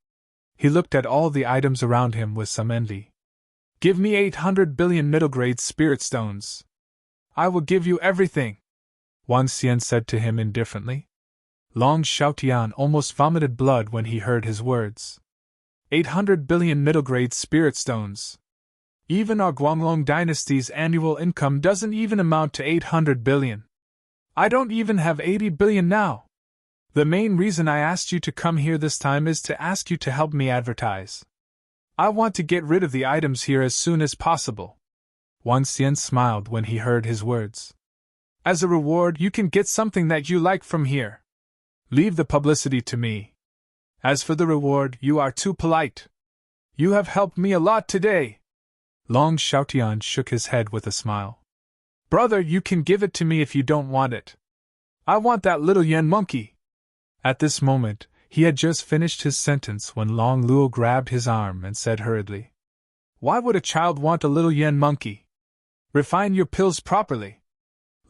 Speaker 1: He looked at all the items around him with some envy. Give me 800 billion middle-grade spirit stones. I will give you everything, Wang Xian said to him indifferently. Long Xiaotian almost vomited blood when he heard his words. 800 billion middle-grade spirit stones. Even our Guanglong dynasty's annual income doesn't even amount to 800 billion. I don't even have 80 billion now. The main reason I asked you to come here this time is to ask you to help me advertise. I want to get rid of the items here as soon as possible. Wang Xian smiled when he heard his words. As a reward, you can get something that you like from here. Leave the publicity to me. As for the reward, you are too polite. You have helped me a lot today. Long Xiaotian shook his head with a smile. Brother, you can give it to me if you don't want it. I want that little yen monkey. At this moment, he had just finished his sentence when Long Luo grabbed his arm and said hurriedly, Why would a child want a little yen monkey? Refine your pills properly.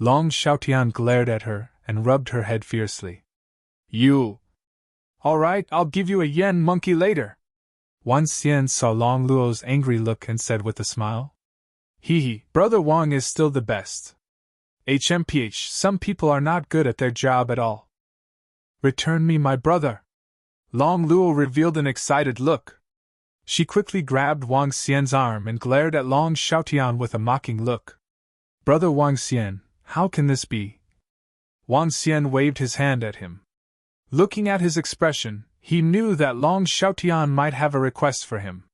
Speaker 1: Long Xiaotian glared at her and rubbed her head fiercely. You! All right, I'll give you a yen monkey later. Wang Xian saw Long Luo's angry look and said with a smile, Hee, Brother Wang is still the best. HMPH, some people are not good at their job at all. Return me my brother. Long Luo revealed an excited look. She quickly grabbed Wang Xian's arm and glared at Long Xiaotian with a mocking look. Brother Wang Xian, how can this be? Wang Xian waved his hand at him. Looking at his expression, he knew that Long Xiaotian might have a request for him.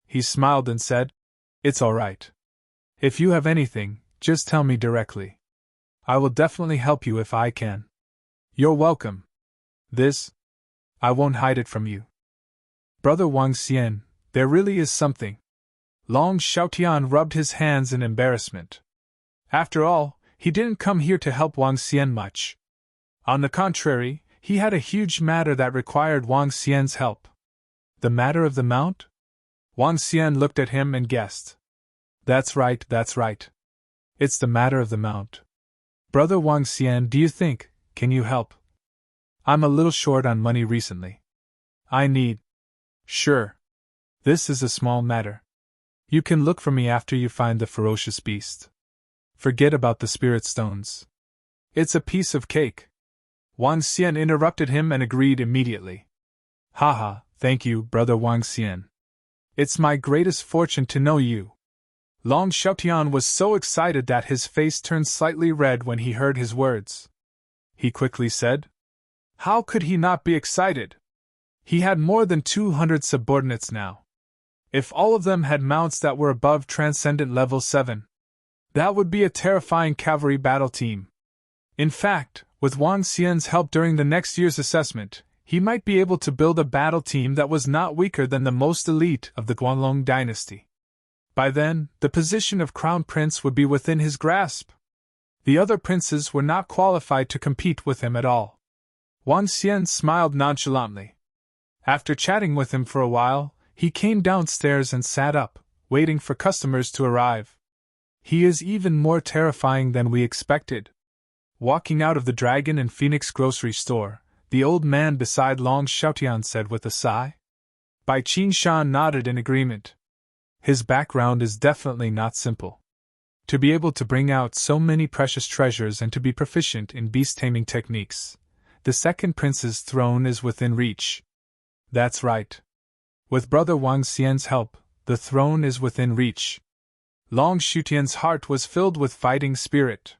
Speaker 1: He smiled and said, It's all right. If you have anything, just tell me directly. I will definitely help you if I can. You're welcome. This? I won't hide it from you. Brother Wang Xian, there really is something. Long Xiaotian rubbed his hands in embarrassment. After all, he didn't come here to help Wang Xian much. On the contrary, he had a huge matter that required Wang Xian's help. The matter of the mount? Wang Xian looked at him and guessed. That's right. It's the matter of the mount. Brother Wang Xian, do you think, can you help? I'm a little short on money recently. I need. Sure. This is a small matter. You can look for me after you find the ferocious beast. Forget about the spirit stones. It's a piece of cake. Wang Xian interrupted him and agreed immediately. Haha, thank you, Brother Wang Xian. It's my greatest fortune to know you. Long Xiaotian was so excited that his face turned slightly red when he heard his words. He quickly said, "How could he not be excited? He had more than 200 subordinates now. If all of them had mounts that were above Transcendent Level 7, that would be a terrifying cavalry battle team. In fact, with Wang Xian's help during the next year's assessment, he might be able to build a battle team that was not weaker than the most elite of the Guanlong dynasty. By then, the position of Crown Prince would be within his grasp. The other princes were not qualified to compete with him at all." Wang Xian smiled nonchalantly. After chatting with him for a while, he came downstairs and sat up, waiting for customers to arrive. "He is even more terrifying than we expected." Walking out of the Dragon and Phoenix grocery store, the old man beside Long Xiaotian said with a sigh. Bai Qingshan nodded in agreement. His background is definitely not simple. To be able to bring out so many precious treasures and to be proficient in beast-taming techniques, the second prince's throne is within reach. That's right. With brother Wang Xian's help, the throne is within reach. Long Xiutian's heart was filled with fighting spirit.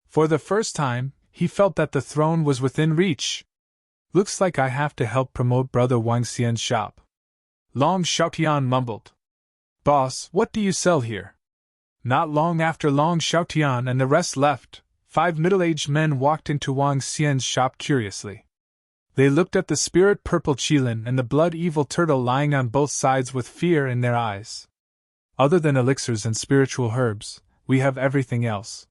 Speaker 1: For the first time, he felt that the throne was within reach. "Looks like I have to help promote brother Wang Xian's shop," Long Xiaotian mumbled. "Boss, what do you sell here?" Not long after Long Xiaotian and the rest left, 5 middle-aged men walked into Wang Xian's shop curiously. They looked at the spirit-purple qilin and the blood-evil turtle lying on both sides with fear in their eyes. "Other than elixirs and spiritual herbs, we have everything else.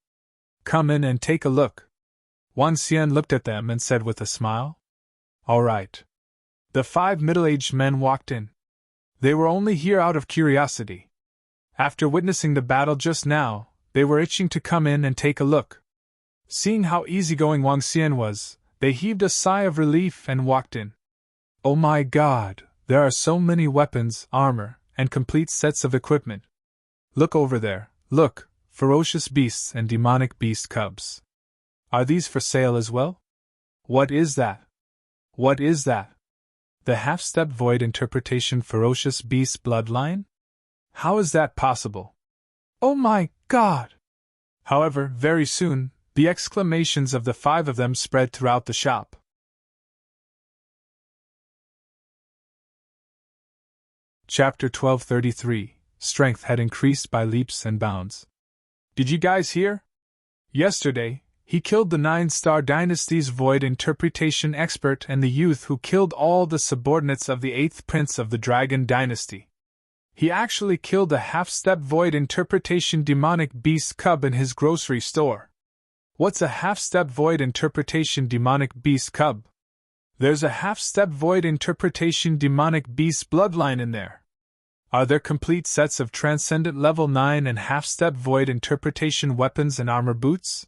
Speaker 1: Come in and take a look." Wang Xian looked at them and said with a smile, "All right." The 5 middle-aged men walked in. They were only here out of curiosity. After witnessing the battle just now, they were itching to come in and take a look. Seeing how easygoing Wang Xian was, they heaved a sigh of relief and walked in. "Oh my God, there are so many weapons, armor, and complete sets of equipment. Look over there, look, ferocious beasts and demonic beast cubs. Are these for sale as well? What is that? What is that? The half-step void interpretation ferocious beast bloodline? How is that possible? Oh my God!" However, very soon, the exclamations of the 5 of them spread throughout the shop. Chapter 1233 Strength had increased by leaps and bounds. "Did you guys hear? Yesterday, he killed the 9-star dynasty's void interpretation expert and the youth who killed all the subordinates of the 8th prince of the Dragon dynasty. He actually killed a half-step void interpretation demonic beast cub in his grocery store." "What's a half-step void interpretation demonic beast cub?" "There's a half-step void interpretation demonic beast bloodline in there." "Are there complete sets of Transcendent Level 9 and half-step void interpretation weapons and armor boots?"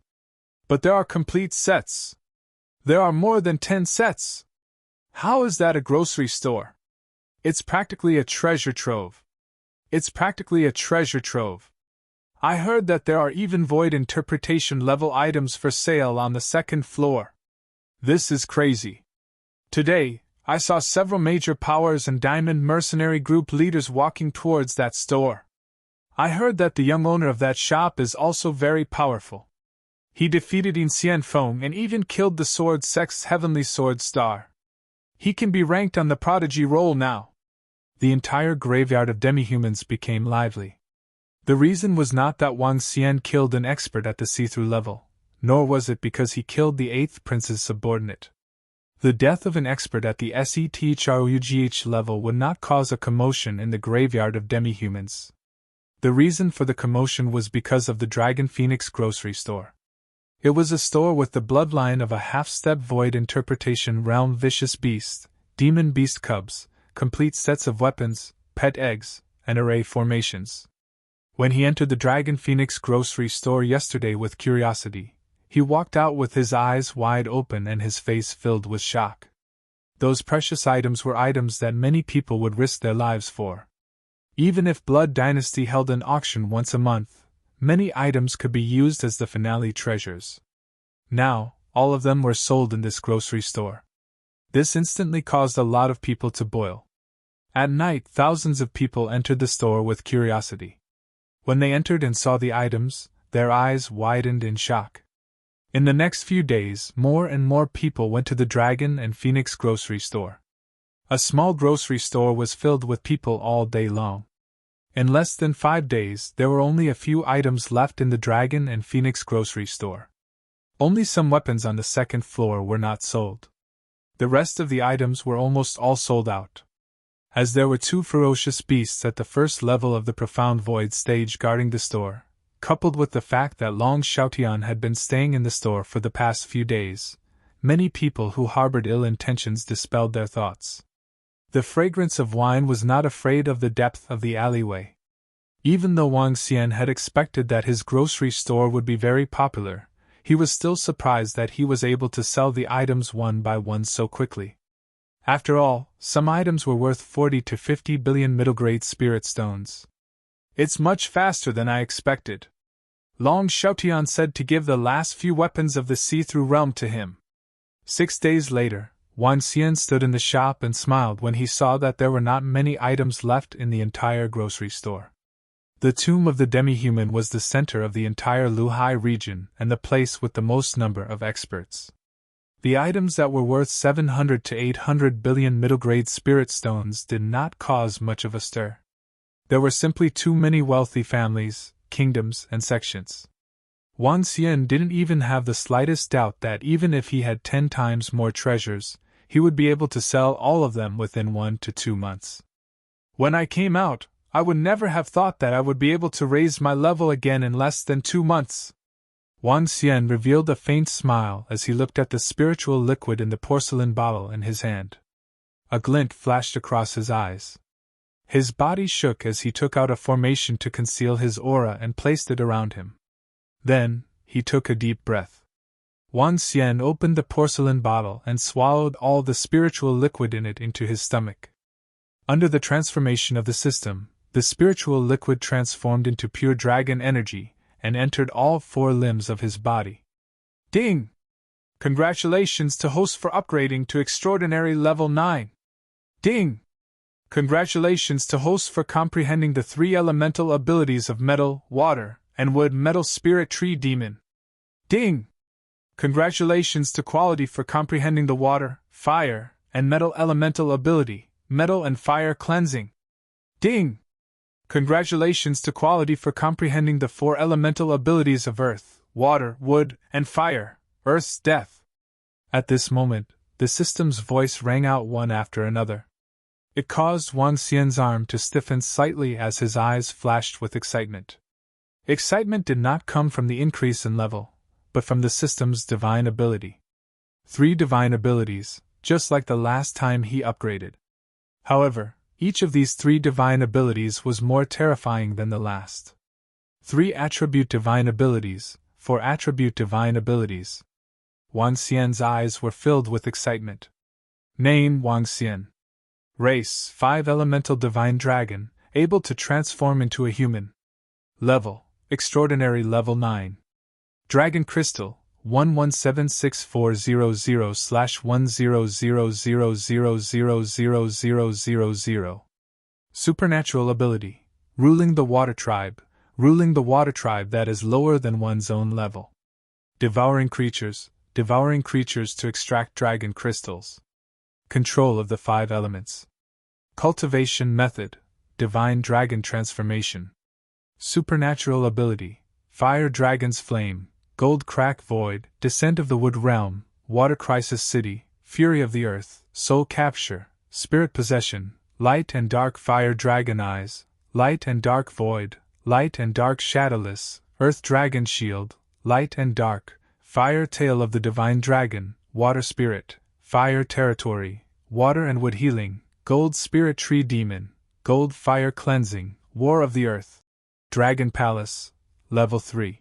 Speaker 1: "But there are complete sets. There are more than 10 sets. How is that a grocery store? It's practically a treasure trove. It's practically a treasure trove. I heard that there are even void interpretation level items for sale on the 2nd floor. This is crazy. Today, I saw several major powers and diamond mercenary group leaders walking towards that store. I heard that the young owner of that shop is also very powerful. He defeated In Xian Feng and even killed the Sword Sect's Heavenly Sword Star. He can be ranked on the prodigy roll now." The entire graveyard of demihumans became lively. The reason was not that Wang Xian killed an expert at the see-through level, nor was it because he killed the 8th prince's subordinate. The death of an expert at the SETHRUGH level would not cause a commotion in the graveyard of demihumans. The reason for the commotion was because of the Dragon Phoenix grocery store. It was a store with the bloodline of a half-step void interpretation realm vicious beast, demon beast cubs, complete sets of weapons, pet eggs, and array formations. When he entered the Dragon Phoenix grocery store yesterday with curiosity, he walked out with his eyes wide open and his face filled with shock. Those precious items were items that many people would risk their lives for. Even if Blood Dynasty held an auction once a month, many items could be used as the finale treasures. Now, all of them were sold in this grocery store. This instantly caused a lot of people to boil. At night, thousands of people entered the store with curiosity. When they entered and saw the items, their eyes widened in shock. In the next few days, more and more people went to the Dragon and Phoenix grocery store. A small grocery store was filled with people all day long. In less than 5 days, there were only a few items left in the Dragon and Phoenix grocery store. Only some weapons on the second floor were not sold. The rest of the items were almost all sold out. As there were 2 ferocious beasts at the first level of the Profound Void stage guarding the store, coupled with the fact that Long Xiaotian had been staying in the store for the past few days, many people who harbored ill intentions dispelled their thoughts. The fragrance of wine was not afraid of the depth of the alleyway. Even though Wang Xian had expected that his grocery store would be very popular, he was still surprised that he was able to sell the items one by one so quickly. After all, some items were worth 40 to 50 billion middle-grade spirit stones. "It's much faster than I expected," Long Xiaotian said to give the last few weapons of the see-through realm to him. 6 days later, Wang Xian stood in the shop and smiled when he saw that there were not many items left in the entire grocery store. The tomb of the demi-human was the center of the entire Luhai region and the place with the most number of experts. The items that were worth 700 to 800 billion middle-grade spirit stones did not cause much of a stir. There were simply too many wealthy families, kingdoms, and sections. Wang Xian didn't even have the slightest doubt that even if he had 10 times more treasures, he would be able to sell all of them within 1 to 2 months. "When I came out, I would never have thought that I would be able to raise my level again in less than 2 months. Wang Xian revealed a faint smile as he looked at the spiritual liquid in the porcelain bottle in his hand. A glint flashed across his eyes. His body shook as he took out a formation to conceal his aura and placed it around him. Then, he took a deep breath. Wang Xian opened the porcelain bottle and swallowed all the spiritual liquid in it into his stomach. Under the transformation of the system, the spiritual liquid transformed into pure dragon energy and entered all 4 limbs of his body. Ding! Congratulations to host for upgrading to Extraordinary Level 9. Ding! Congratulations to host for comprehending the 3 elemental abilities of Metal, Water, and Wood Metal Spirit Tree Demon. Ding! Congratulations to Quality for comprehending the Water, Fire, and Metal elemental ability, Metal and Fire Cleansing. Ding! Congratulations to Quality for comprehending the 4 elemental abilities of Earth, Water, Wood, and Fire, Earth's Death. At this moment, the system's voice rang out one after another. It caused Wang Xian's arm to stiffen slightly as his eyes flashed with excitement. Excitement did not come from the increase in level, but from the system's divine ability. 3 divine abilities, just like the last time he upgraded. However, each of these 3 divine abilities was more terrifying than the last. 3 attribute divine abilities, 4 attribute divine abilities. Wang Xian's eyes were filled with excitement. Name: Wang Xian. Race: 5 elemental divine dragon, able to transform into a human. Level: Extraordinary Level 9. Dragon Crystal: 1176400/10000000000. Supernatural Ability: Ruling the Water Tribe that is lower than one's own level. Devouring creatures to extract dragon crystals. Control of the 5 elements. Cultivation Method: Divine Dragon Transformation. Supernatural Ability: Fire Dragon's Flame, Gold Crack Void, Descent of the Wood Realm, Water Crisis City, Fury of the Earth, Soul Capture, Spirit Possession, Light and Dark Fire Dragon Eyes, Light and Dark Void, Light and Dark Shadowless, Earth Dragon Shield, Light and Dark, Fire Tail of the Divine Dragon, Water Spirit, Fire Territory, Water and Wood Healing, Gold Spirit Tree Demon, Gold Fire Cleansing, War of the Earth. Dragon Palace, Level 3.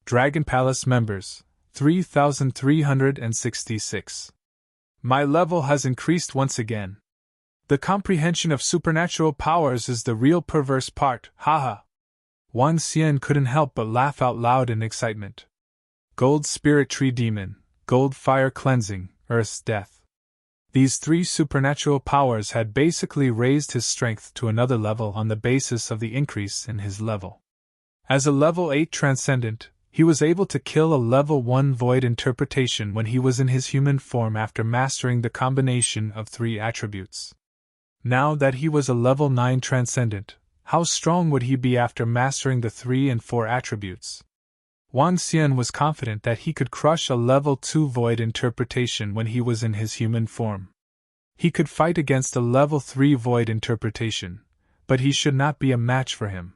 Speaker 1: Dragon Palace Members, 3,366. My level has increased once again. The comprehension of supernatural powers is the real perverse part, haha. Wang Xian couldn't help but laugh out loud in excitement. Gold Spirit Tree Demon, Gold Fire Cleansing, Earth's Death. These three supernatural powers had basically raised his strength to another level on the basis of the increase in his level. As a level 8 transcendent, he was able to kill a level 1 void interpretation when he was in his human form after mastering the combination of three attributes. Now that he was a level 9 transcendent, how strong would he be after mastering the 3 and 4 attributes? Wang Xian was confident that he could crush a level 2 void interpretation when he was in his human form. He could fight against a level 3 void interpretation, but he should not be a match for him.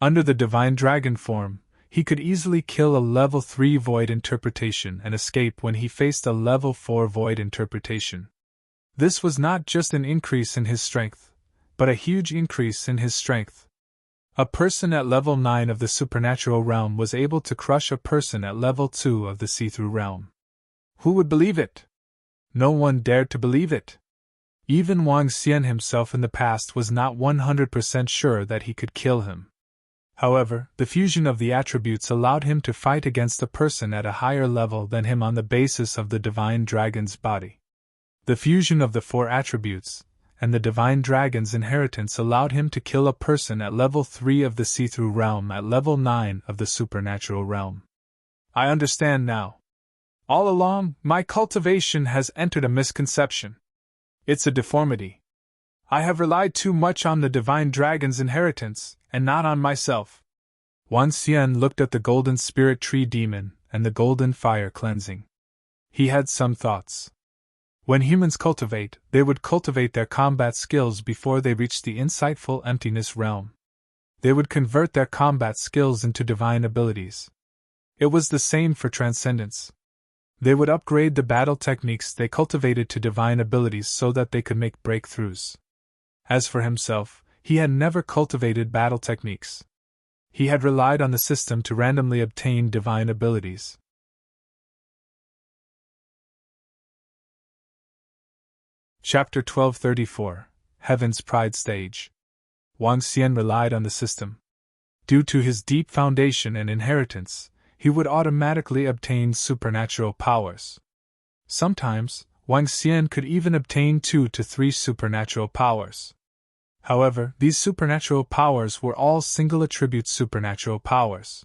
Speaker 1: Under the divine dragon form, he could easily kill a level 3 void interpretation and escape when he faced a level 4 void interpretation. This was not just an increase in his strength, but a huge increase in his strength. A person at level 9 of the supernatural realm was able to crush a person at level 2 of the see-through realm. Who would believe it? No one dared to believe it. Even Wang Xian himself in the past was not 100% sure that he could kill him. However, the fusion of the attributes allowed him to fight against a person at a higher level than him on the basis of the divine dragon's body. The fusion of the 4 attributes and the divine dragon's inheritance allowed him to kill a person at level 3 of the see-through realm at level 9 of the supernatural realm. I understand now. All along, my cultivation has entered a misconception. It's a deformity. I have relied too much on the divine dragon's inheritance, and not on myself. Wang Xian looked at the golden spirit tree demon and the golden fire cleansing. He had some thoughts. When humans cultivate, they would cultivate their combat skills before they reached the insightful emptiness realm. They would convert their combat skills into divine abilities. It was the same for transcendence. They would upgrade the battle techniques they cultivated to divine abilities so that they could make breakthroughs. As for himself, he had never cultivated battle techniques. He had relied on the system to randomly obtain divine abilities. Chapter 1234 Heaven's Pride Stage. Wang Xian relied on the system. Due to his deep foundation and inheritance, he would automatically obtain supernatural powers. Sometimes, Wang Xian could even obtain 2 to 3 supernatural powers. However, these supernatural powers were all single-attribute supernatural powers.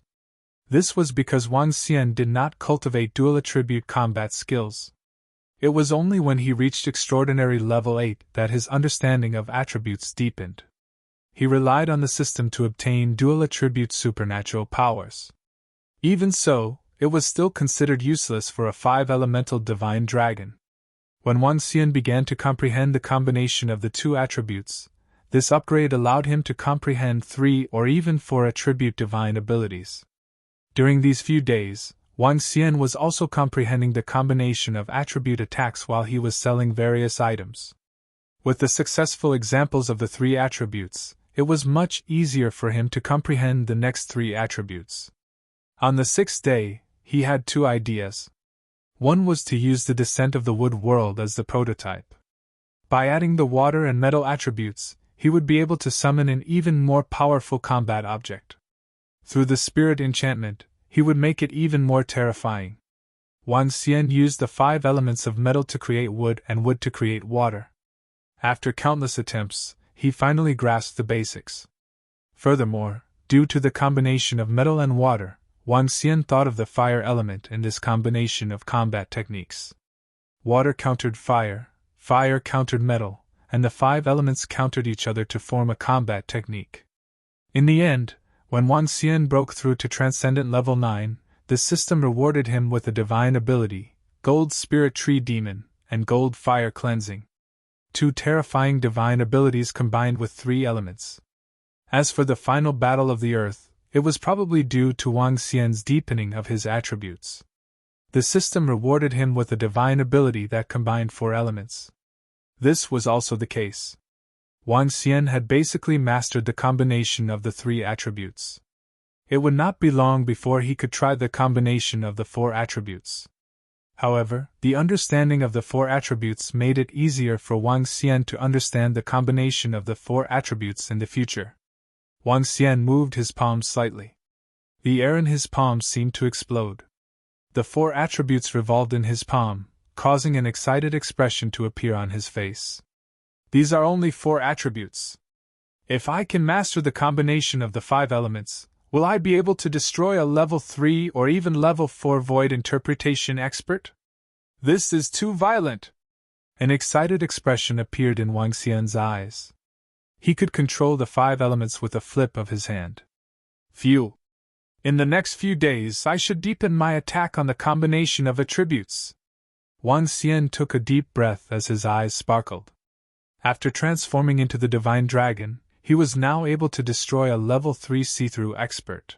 Speaker 1: This was because Wang Xian did not cultivate dual-attribute combat skills. It was only when he reached extraordinary level 8 that his understanding of attributes deepened. He relied on the system to obtain dual-attribute supernatural powers. Even so, it was still considered useless for a 5-elemental divine dragon. When Wang Xian began to comprehend the combination of the 2 attributes, this upgrade allowed him to comprehend 3 or even 4 attribute divine abilities. During these few days, Wang Xian was also comprehending the combination of attribute attacks while he was selling various items. With the successful examples of the 3 attributes, it was much easier for him to comprehend the next 3 attributes. On the 6th day, he had 2 ideas. One was to use the descent of the wood world as the prototype. By adding the water and metal attributes, he would be able to summon an even more powerful combat object. Through the spirit enchantment, he would make it even more terrifying. Wang Xian used the 5 elements of metal to create wood and wood to create water. After countless attempts, he finally grasped the basics. Furthermore, due to the combination of metal and water, Wang Xian thought of the fire element in this combination of combat techniques. Water countered fire, fire countered metal, and the 5 elements countered each other to form a combat technique. In the end, when Wang Xian broke through to Transcendent Level 9, the system rewarded him with a divine ability, Gold Spirit Tree Demon, and Gold Fire Cleansing. 2 terrifying divine abilities combined with 3 elements. As for the final battle of the earth, it was probably due to Wang Xian's deepening of his attributes. The system rewarded him with a divine ability that combined 4 elements. This was also the case. Wang Xian had basically mastered the combination of the 3 attributes. It would not be long before he could try the combination of the 4 attributes. However, the understanding of the 4 attributes made it easier for Wang Xian to understand the combination of the 4 attributes in the future. Wang Xian moved his palms slightly. The air in his palms seemed to explode. The 4 attributes revolved in his palm, causing an excited expression to appear on his face. These are only 4 attributes. If I can master the combination of the 5 elements, will I be able to destroy a level 3 or even level 4 void interpretation expert? This is too violent! An excited expression appeared in Wang Xian's eyes. He could control the 5 elements with a flip of his hand. Phew! In the next few days I should deepen my attack on the combination of attributes. Wang Xian took a deep breath as his eyes sparkled. After transforming into the divine dragon, he was now able to destroy a level 3 see-through expert.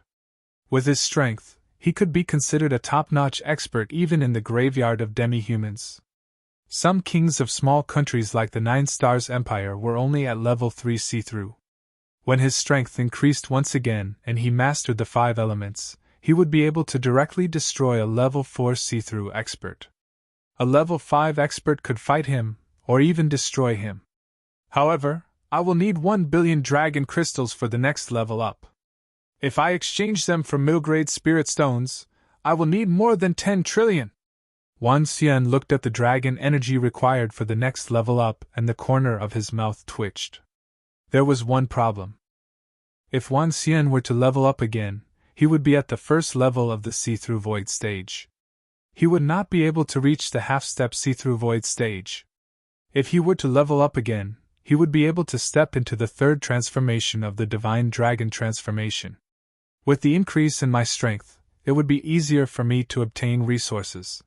Speaker 1: With his strength, he could be considered a top-notch expert even in the graveyard of demi-humans. Some kings of small countries like the 9 Stars Empire were only at level 3 see-through. When his strength increased once again and he mastered the 5 elements, he would be able to directly destroy a level 4 see-through expert. A level 5 expert could fight him, or even destroy him. However, I will need 1 billion dragon crystals for the next level up. If I exchange them for middle-grade spirit stones, I will need more than 10 trillion. Wang Xian looked at the dragon energy required for the next level up and the corner of his mouth twitched. There was one problem. If Wang Xian were to level up again, he would be at the first level of the see-through void stage. He would not be able to reach the half-step see-through void stage. If he were to level up again, he would be able to step into the 3rd transformation of the divine dragon transformation. With the increase in my strength, it would be easier for me to obtain resources.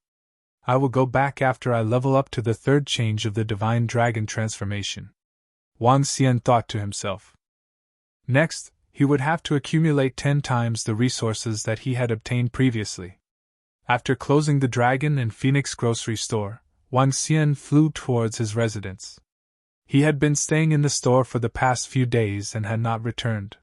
Speaker 1: I will go back after I level up to the 3rd change of the divine dragon transformation. Wang Xian thought to himself. Next, he would have to accumulate 10 times the resources that he had obtained previously. After closing the Dragon and Phoenix grocery store, Wang Xian flew towards his residence. He had been staying in the store for the past few days and had not returned.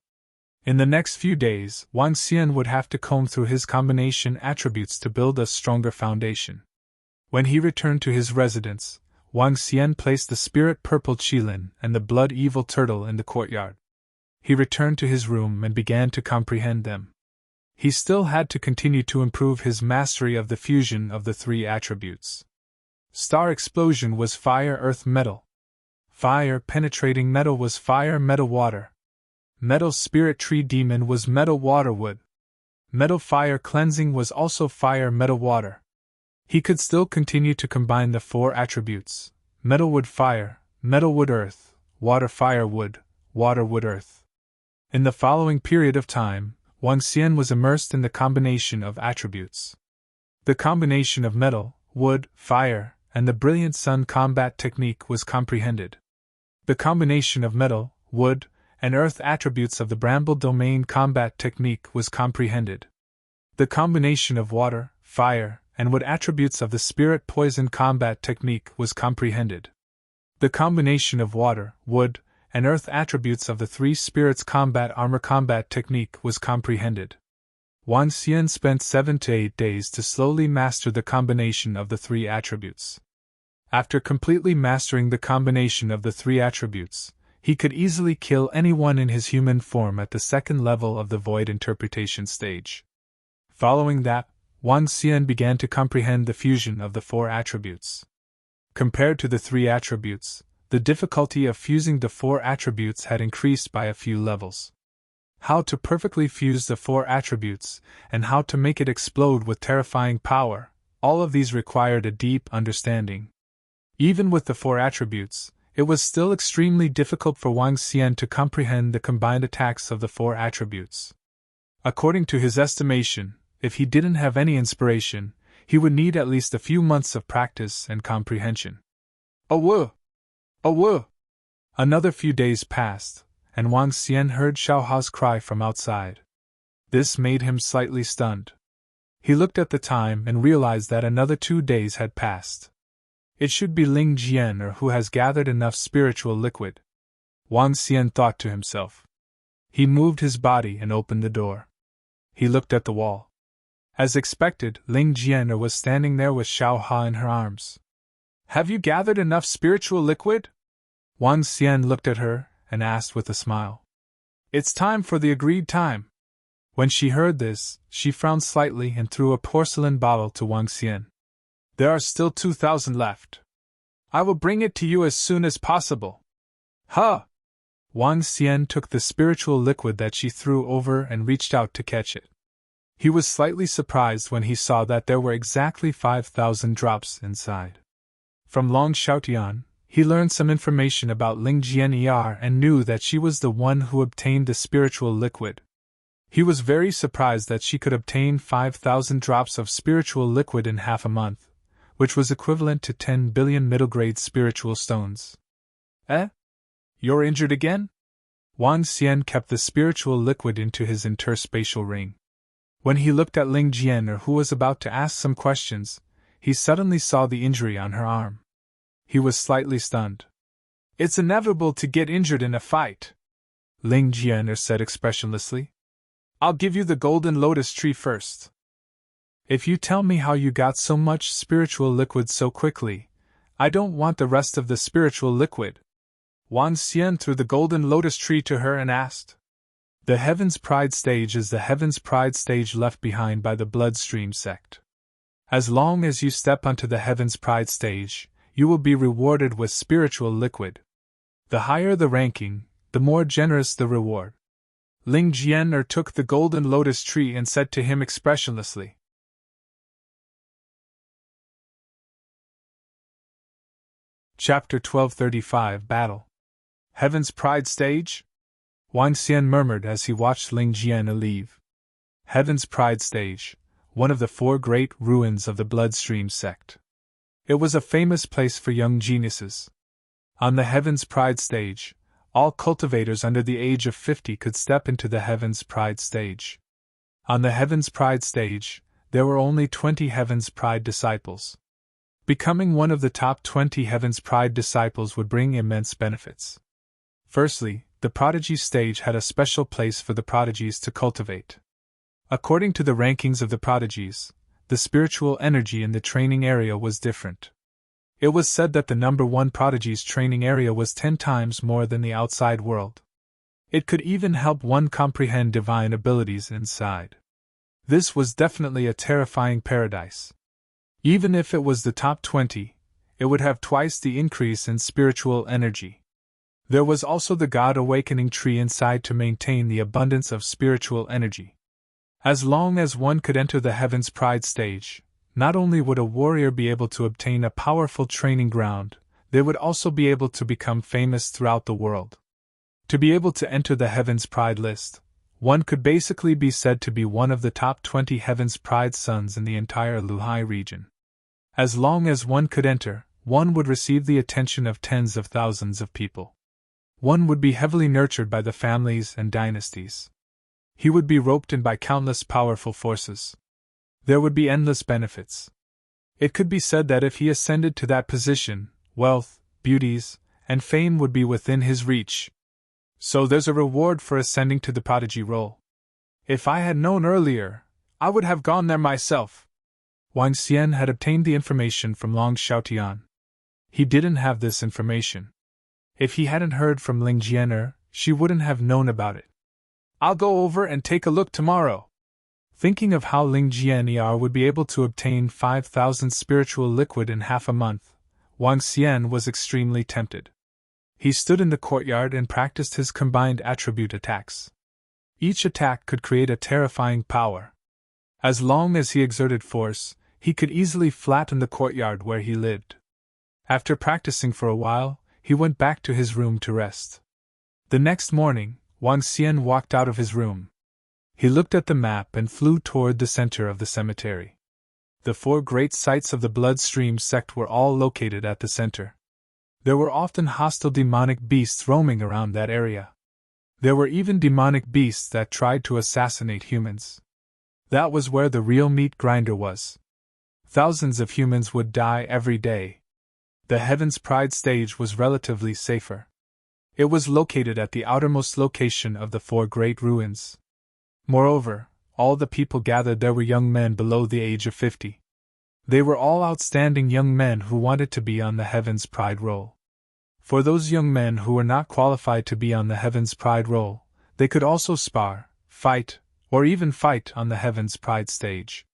Speaker 1: In the next few days, Wang Xian would have to comb through his combination attributes to build a stronger foundation. When he returned to his residence, Wang Xian placed the spirit purple qilin and the blood evil turtle in the courtyard. He returned to his room and began to comprehend them. He still had to continue to improve his mastery of the fusion of the 3 attributes. Star explosion was fire earth metal. Fire penetrating metal was fire metal water. Metal spirit tree demon was metal water wood. Metal fire cleansing was also fire metal water. He could still continue to combine the 4 attributes: metal wood fire, metal wood earth, water fire wood, water wood earth. In the following period of time, Wang Xian was immersed in the combination of attributes. The combination of metal, wood, fire, and the brilliant sun combat technique was comprehended. The combination of metal, wood, and earth attributes of the bramble domain combat technique was comprehended. The combination of water, fire, and wood attributes of the spirit poison combat technique was comprehended. The combination of water, wood, and earth attributes of the 3 spirits combat armor combat technique was comprehended. Wang Xian spent 7 to 8 days to slowly master the combination of the 3 attributes. After completely mastering the combination of the 3 attributes, he could easily kill anyone in his human form at the 2nd level of the void interpretation stage. Following that, Wang Xian began to comprehend the fusion of the 4 attributes. Compared to the 3 attributes, the difficulty of fusing the 4 attributes had increased by a few levels. How to perfectly fuse the 4 attributes, and how to make it explode with terrifying power, all of these required a deep understanding. Even with the 4 attributes, it was still extremely difficult for Wang Xian to comprehend the combined attacks of the 4 attributes. According to his estimation, if he didn't have any inspiration, he would need at least a few months of practice and comprehension. Oh woo! Another few days passed, and Wang Xian heard Xiaoha's cry from outside. This made him slightly stunned. He looked at the time and realized that another 2 days had passed. It should be Ling Jian or who has gathered enough spiritual liquid. Wang Xian thought to himself. He moved his body and opened the door. He looked at the wall. As expected, Ling Jian was standing there with Xiaoha in her arms. Have you gathered enough spiritual liquid? Wang Xian looked at her and asked with a smile. It's time for the agreed time. When she heard this, she frowned slightly and threw a porcelain bottle to Wang Xian. There are still 2,000 left. I will bring it to you as soon as possible. Huh! Wang Xian took the spiritual liquid that she threw over and reached out to catch it. He was slightly surprised when he saw that there were exactly 5,000 drops inside. From Long Xiaotian, he learned some information about Ling Jian and knew that she was the one who obtained the spiritual liquid. He was very surprised that she could obtain 5,000 drops of spiritual liquid in half a month, which was equivalent to 10 billion middle-grade spiritual stones. Eh? You're injured again? Wang Xian kept the spiritual liquid into his interspatial ring. When he looked at Ling Jian, who was about to ask some questions, he suddenly saw the injury on her arm. He was slightly stunned. It's inevitable to get injured in a fight, Ling Jian said expressionlessly. I'll give you the golden lotus tree first. If you tell me how you got so much spiritual liquid so quickly, I don't want the rest of the spiritual liquid. Wang Xian threw the golden lotus tree to her and asked. The Heaven's Pride stage is the Heaven's Pride stage left behind by the Bloodstream sect. As long as you step onto the Heaven's Pride stage, you will be rewarded with spiritual liquid. The higher the ranking, the more generous the reward. Ling Jian took the golden lotus tree and said to him expressionlessly. Chapter 1235 Battle. Heaven's Pride Stage? Wang Xian murmured as he watched Ling Jian leave. Heaven's Pride Stage, one of the 4 great ruins of the Bloodstream sect. It was a famous place for young geniuses. On the Heaven's Pride Stage, all cultivators under the age of 50 could step into the Heaven's Pride Stage. On the Heaven's Pride Stage, there were only 20 Heaven's Pride disciples. Becoming one of the top 20 Heaven's Pride disciples would bring immense benefits. Firstly, the prodigy stage had a special place for the prodigies to cultivate. According to the rankings of the prodigies, the spiritual energy in the training area was different. It was said that the number 1 prodigy's training area was 10 times more than the outside world. It could even help one comprehend divine abilities inside. This was definitely a terrifying paradise. Even if it was the top 20, it would have twice the increase in spiritual energy. There was also the God Awakening tree inside to maintain the abundance of spiritual energy. As long as one could enter the Heaven's Pride stage, not only would a warrior be able to obtain a powerful training ground, they would also be able to become famous throughout the world. To be able to enter the Heaven's Pride list, one could basically be said to be one of the top 20 Heaven's Pride sons in the entire Luhai region. As long as one could enter, one would receive the attention of tens of thousands of people. One would be heavily nurtured by the families and dynasties. He would be roped in by countless powerful forces. There would be endless benefits. It could be said that if he ascended to that position, wealth, beauties, and fame would be within his reach. So there's a reward for ascending to the prodigy role. If I had known earlier, I would have gone there myself. Wang Xian had obtained the information from Long Xiaotian. He didn't have this information. If he hadn't heard from Ling Jian, she wouldn't have known about it. I'll go over and take a look tomorrow. Thinking of how Ling Jian would be able to obtain 5,000 spiritual liquid in half a month, Wang Xian was extremely tempted. He stood in the courtyard and practiced his combined attribute attacks. Each attack could create a terrifying power. As long as he exerted force, he could easily flatten the courtyard where he lived. After practicing for a while, he went back to his room to rest. The next morning, Wang Xian walked out of his room. He looked at the map and flew toward the center of the cemetery. The 4 great sites of the Bloodstream sect were all located at the center. There were often hostile demonic beasts roaming around that area. There were even demonic beasts that tried to assassinate humans. That was where the real meat grinder was. Thousands of humans would die every day. The Heaven's Pride stage was relatively safer. It was located at the outermost location of the 4 great ruins. Moreover, all the people gathered there were young men below the age of 50. They were all outstanding young men who wanted to be on the Heaven's Pride roll. For those young men who were not qualified to be on the Heaven's Pride roll, they could also spar, fight, or even fight on the Heaven's Pride stage.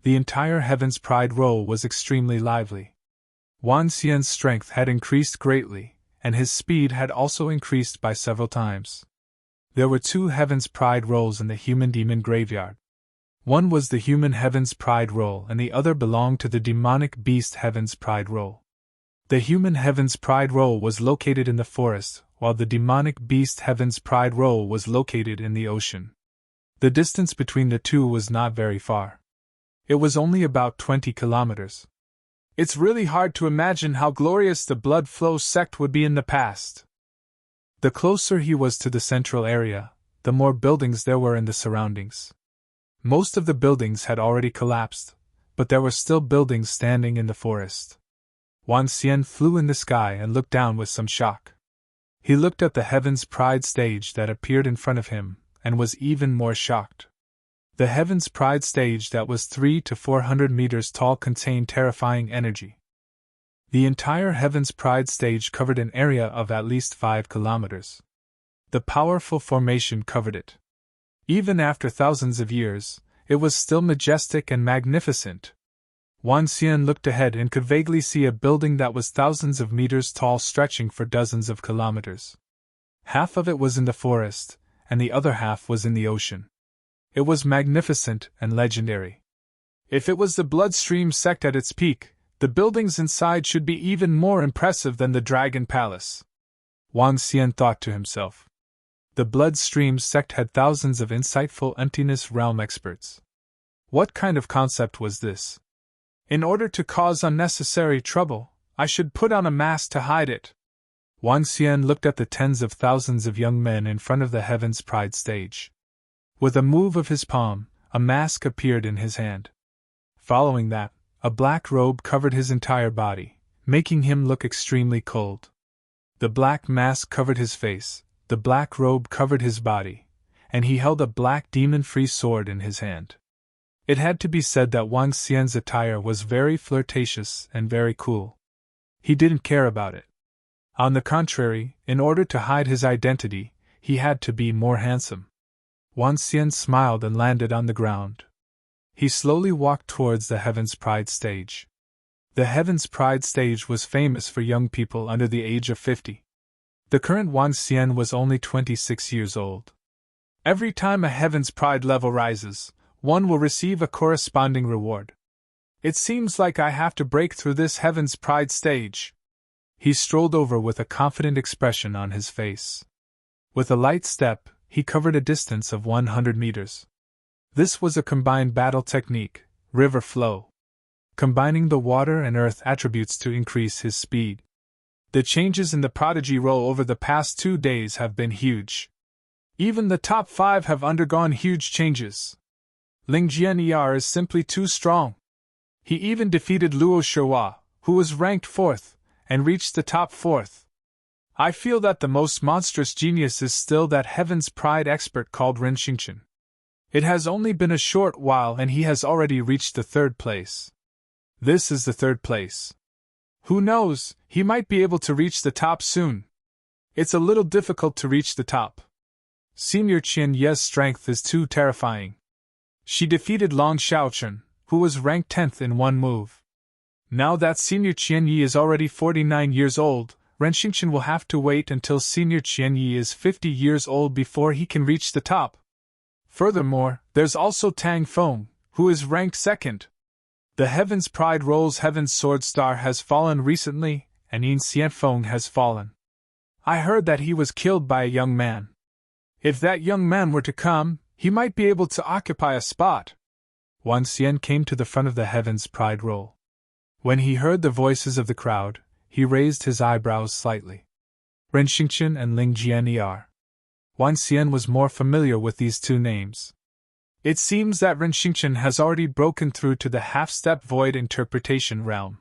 Speaker 1: The entire Heaven's Pride roll was extremely lively. Wan Xian's strength had increased greatly, and his speed had also increased by several times. There were 2 Heaven's Pride rolls in the Human Demon Graveyard. One was the Human Heaven's Pride roll and the other belonged to the Demonic Beast Heaven's Pride roll. The Human Heaven's Pride roll was located in the forest, while the Demonic Beast Heaven's Pride roll was located in the ocean. The distance between the two was not very far. It was only about 20 kilometers. It's really hard to imagine how glorious the Blood Flow sect would be in the past. The closer he was to the central area, the more buildings there were in the surroundings. Most of the buildings had already collapsed, but there were still buildings standing in the forest. Wan Xian flew in the sky and looked down with some shock. He looked at the Heaven's Pride stage that appeared in front of him, and was even more shocked. The Heaven's Pride stage that was 300 to 400 meters tall contained terrifying energy. The entire Heaven's Pride stage covered an area of at least 5 kilometers. The powerful formation covered it. Even after thousands of years, it was still majestic and magnificent. Wan Xian looked ahead and could vaguely see a building that was thousands of meters tall stretching for dozens of kilometers. Half of it was in the forest, and the other half was in the ocean. It was magnificent and legendary. If it was the Bloodstream sect at its peak, the buildings inside should be even more impressive than the Dragon Palace. Wan Xian thought to himself. The Bloodstream sect had thousands of insightful emptiness realm experts. What kind of concept was this? In order to cause unnecessary trouble, I should put on a mask to hide it. Wan Xian looked at the tens of thousands of young men in front of the Heaven's Pride stage. With a move of his palm, a mask appeared in his hand. Following that, a black robe covered his entire body, making him look extremely cold. The black mask covered his face, the black robe covered his body, and he held a black demon-free sword in his hand. It had to be said that Wan Xian's attire was very flirtatious and very cool. He didn't care about it. On the contrary, in order to hide his identity, he had to be more handsome. Wan Xian smiled and landed on the ground. He slowly walked towards the Heaven's Pride stage. The Heaven's Pride stage was famous for young people under the age of 50. The current Wan Xian was only 26 years old. Every time a Heaven's Pride level rises, one will receive a corresponding reward. It seems like I have to break through this Heaven's Pride stage. He strolled over with a confident expression on his face. With a light step, he covered a distance of 100 meters. This was a combined battle technique, river flow, combining the water and earth attributes to increase his speed. The changes in the Prodigy roll over the past 2 days have been huge. Even the top 5 have undergone huge changes. Ling Jian is simply too strong. He even defeated Luo Shihua, who was ranked 4th, and reached the top 4th. I feel that the most monstrous genius is still that Heaven's Pride expert called Ren Xingqian. It has only been a short while and he has already reached the 3rd place. This is the 3rd place. Who knows, he might be able to reach the top soon. It's a little difficult to reach the top. Senior Qian Ye's strength is too terrifying. She defeated Long Xiaochun, who was ranked 10th in one move. Now that Senior Qian Yi is already 49 years old, Ren Xingqian will have to wait until Senior Qian Yi is 50 years old before he can reach the top. Furthermore, there's also Tang Feng, who is ranked 2nd. The Heaven's Pride roll's Heaven's Sword Star has fallen recently, and Yin Xianfeng has fallen. I heard that he was killed by a young man. If that young man were to come, he might be able to occupy a spot. Wan Xian came to the front of the Heaven's Pride roll. When he heard the voices of the crowd, he raised his eyebrows slightly. Ren Xingqian and Ling Jian. Wan Xian was more familiar with these 2 names. It seems that Ren Xingqian has already broken through to the half-step void interpretation realm.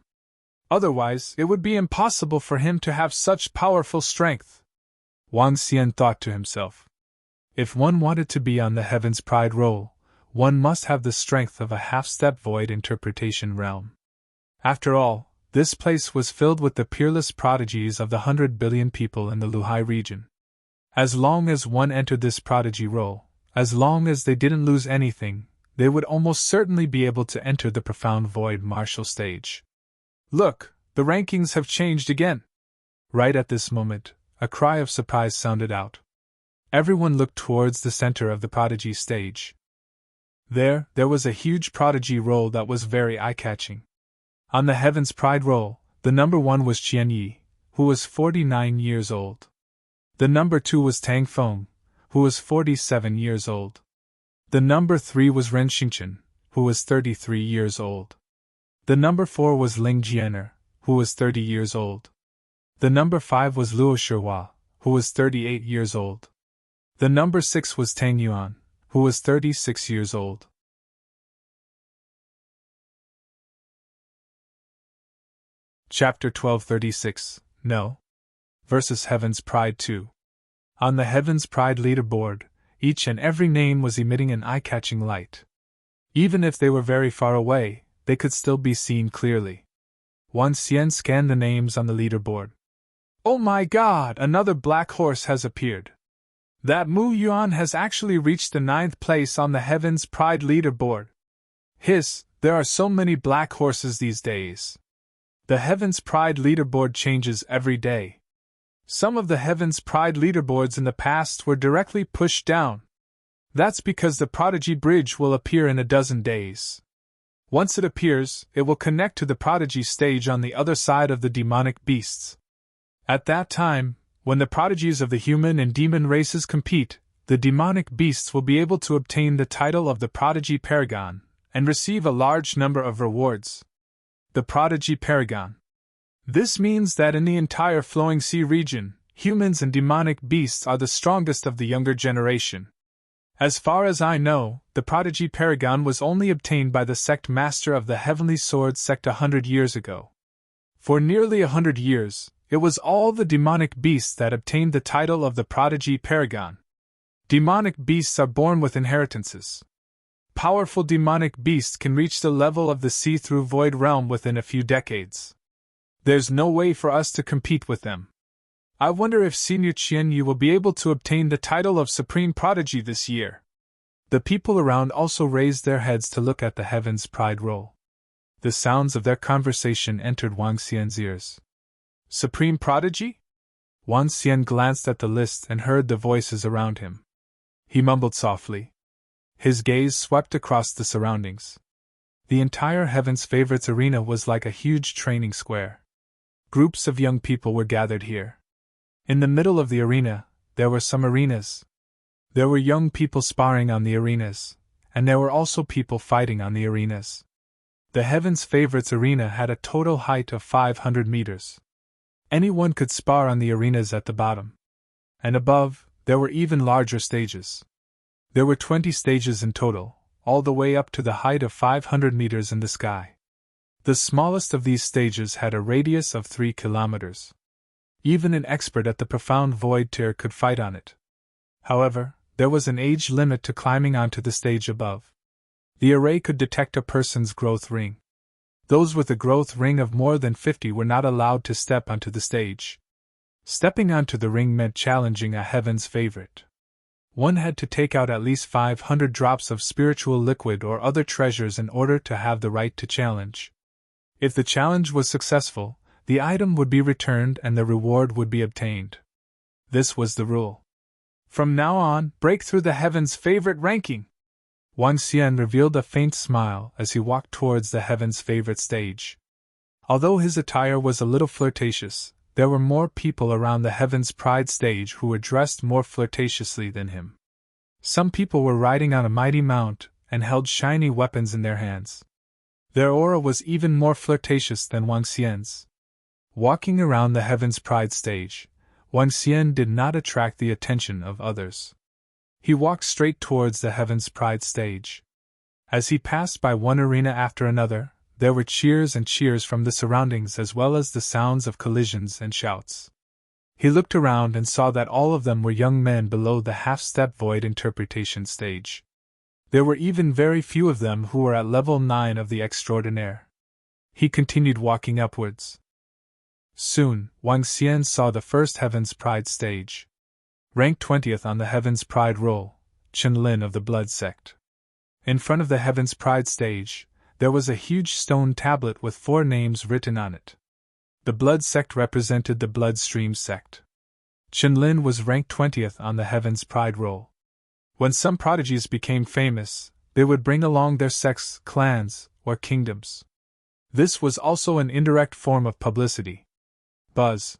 Speaker 1: Otherwise, it would be impossible for him to have such powerful strength. Wan Xian thought to himself. If one wanted to be on the Heaven's Pride roll, one must have the strength of a half-step void interpretation realm. After all, this place was filled with the peerless prodigies of the 100 billion people in the Luhai region. As long as one entered this prodigy roll, as long as they didn't lose anything, they would almost certainly be able to enter the profound void martial stage. Look, the rankings have changed again! Right at this moment, a cry of surprise sounded out. Everyone looked towards the center of the prodigy stage. There was a huge prodigy roll that was very eye-catching. On the Heaven's Pride roll, the number 1 was Qian Yi, who was 49 years old. The number 2 was Tang Feng, who was 47 years old. The number 3 was Ren Xingchen, who was 33 years old. The number 4 was Ling Jianer, who was 30 years old. The number 5 was Luo Shihua, who was 38 years old. The number 6 was Tang Yuan, who was 36 years old. Chapter 1236, No. Versus Heaven's Pride 2. On the Heaven's Pride leaderboard, each and every name was emitting an eye-catching light. Even if they were very far away, they could still be seen clearly. Wang Xian scanned the names on the leaderboard. Oh my god, another black horse has appeared. That Mu Yuan has actually reached the 9th place on the Heaven's Pride leaderboard. Hiss, there are so many black horses these days. The Heaven's Pride leaderboard changes every day. Some of the Heaven's Pride leaderboards in the past were directly pushed down. That's because the Prodigy Bridge will appear in a dozen days. Once it appears, it will connect to the Prodigy stage on the other side of the demonic beasts. At that time, when the prodigies of the human and demon races compete, the demonic beasts will be able to obtain the title of the Prodigy Paragon, and receive a large number of rewards. The Prodigy Paragon. This means that in the entire Flowing Sea region, humans and demonic beasts are the strongest of the younger generation. As far as I know, the Prodigy Paragon was only obtained by the sect master of the Heavenly Sword sect 100 years ago. For nearly 100 years, it was all the demonic beasts that obtained the title of the Prodigy Paragon. Demonic beasts are born with inheritances. Powerful demonic beasts can reach the level of the see-through void realm within a few decades. There's no way for us to compete with them. I wonder if Senior Qian Yu will be able to obtain the title of Supreme Prodigy this year. The people around also raised their heads to look at the Heaven's Pride roll. The sounds of their conversation entered Wang Xian's ears. Supreme Prodigy? Wang Xian glanced at the list and heard the voices around him. He mumbled softly. His gaze swept across the surroundings. The entire Heaven's Favorites arena was like a huge training square. Groups of young people were gathered here. In the middle of the arena, there were some arenas. There were young people sparring on the arenas, and there were also people fighting on the arenas. The Heaven's Favorites arena had a total height of 500 meters. Anyone could spar on the arenas at the bottom. And above, there were even larger stages. There were 20 stages in total, all the way up to the height of 500 meters in the sky. The smallest of these stages had a radius of 3 kilometers. Even an expert at the profound void tier could fight on it. However, there was an age limit to climbing onto the stage above. The array could detect a person's growth ring. Those with a growth ring of more than 50 were not allowed to step onto the stage. Stepping onto the ring meant challenging a Heaven's Favorite. One had to take out at least 500 drops of spiritual liquid or other treasures in order to have the right to challenge. If the challenge was successful, the item would be returned and the reward would be obtained. This was the rule. From now on, break through the Heaven's Favorite ranking! Wang Xian revealed a faint smile as he walked towards the Heaven's Favorite stage. Although his attire was a little flirtatious, there were more people around the Heaven's Pride stage who were dressed more flirtatiously than him. Some people were riding on a mighty mount and held shiny weapons in their hands. Their aura was even more flirtatious than Wang Xian's. Walking around the Heaven's Pride stage, Wang Xian did not attract the attention of others. He walked straight towards the Heaven's Pride stage. As he passed by one arena after another, there were cheers and cheers from the surroundings as well as the sounds of collisions and shouts. He looked around and saw that all of them were young men below the half-step void interpretation stage. There were even very few of them who were at level 9 of the extraordinaire. He continued walking upwards. Soon, Wang Xian saw the first Heaven's Pride stage. Ranked 20th on the Heaven's Pride roll, Chen Lin of the Blood Sect. In front of the Heaven's Pride stage, there was a huge stone tablet with 4 names written on it. The Blood sect represented the Bloodstream sect. Qianlin was ranked 20th on the Heaven's Pride roll. When some prodigies became famous, they would bring along their sects, clans, or kingdoms. This was also an indirect form of publicity. Buzz.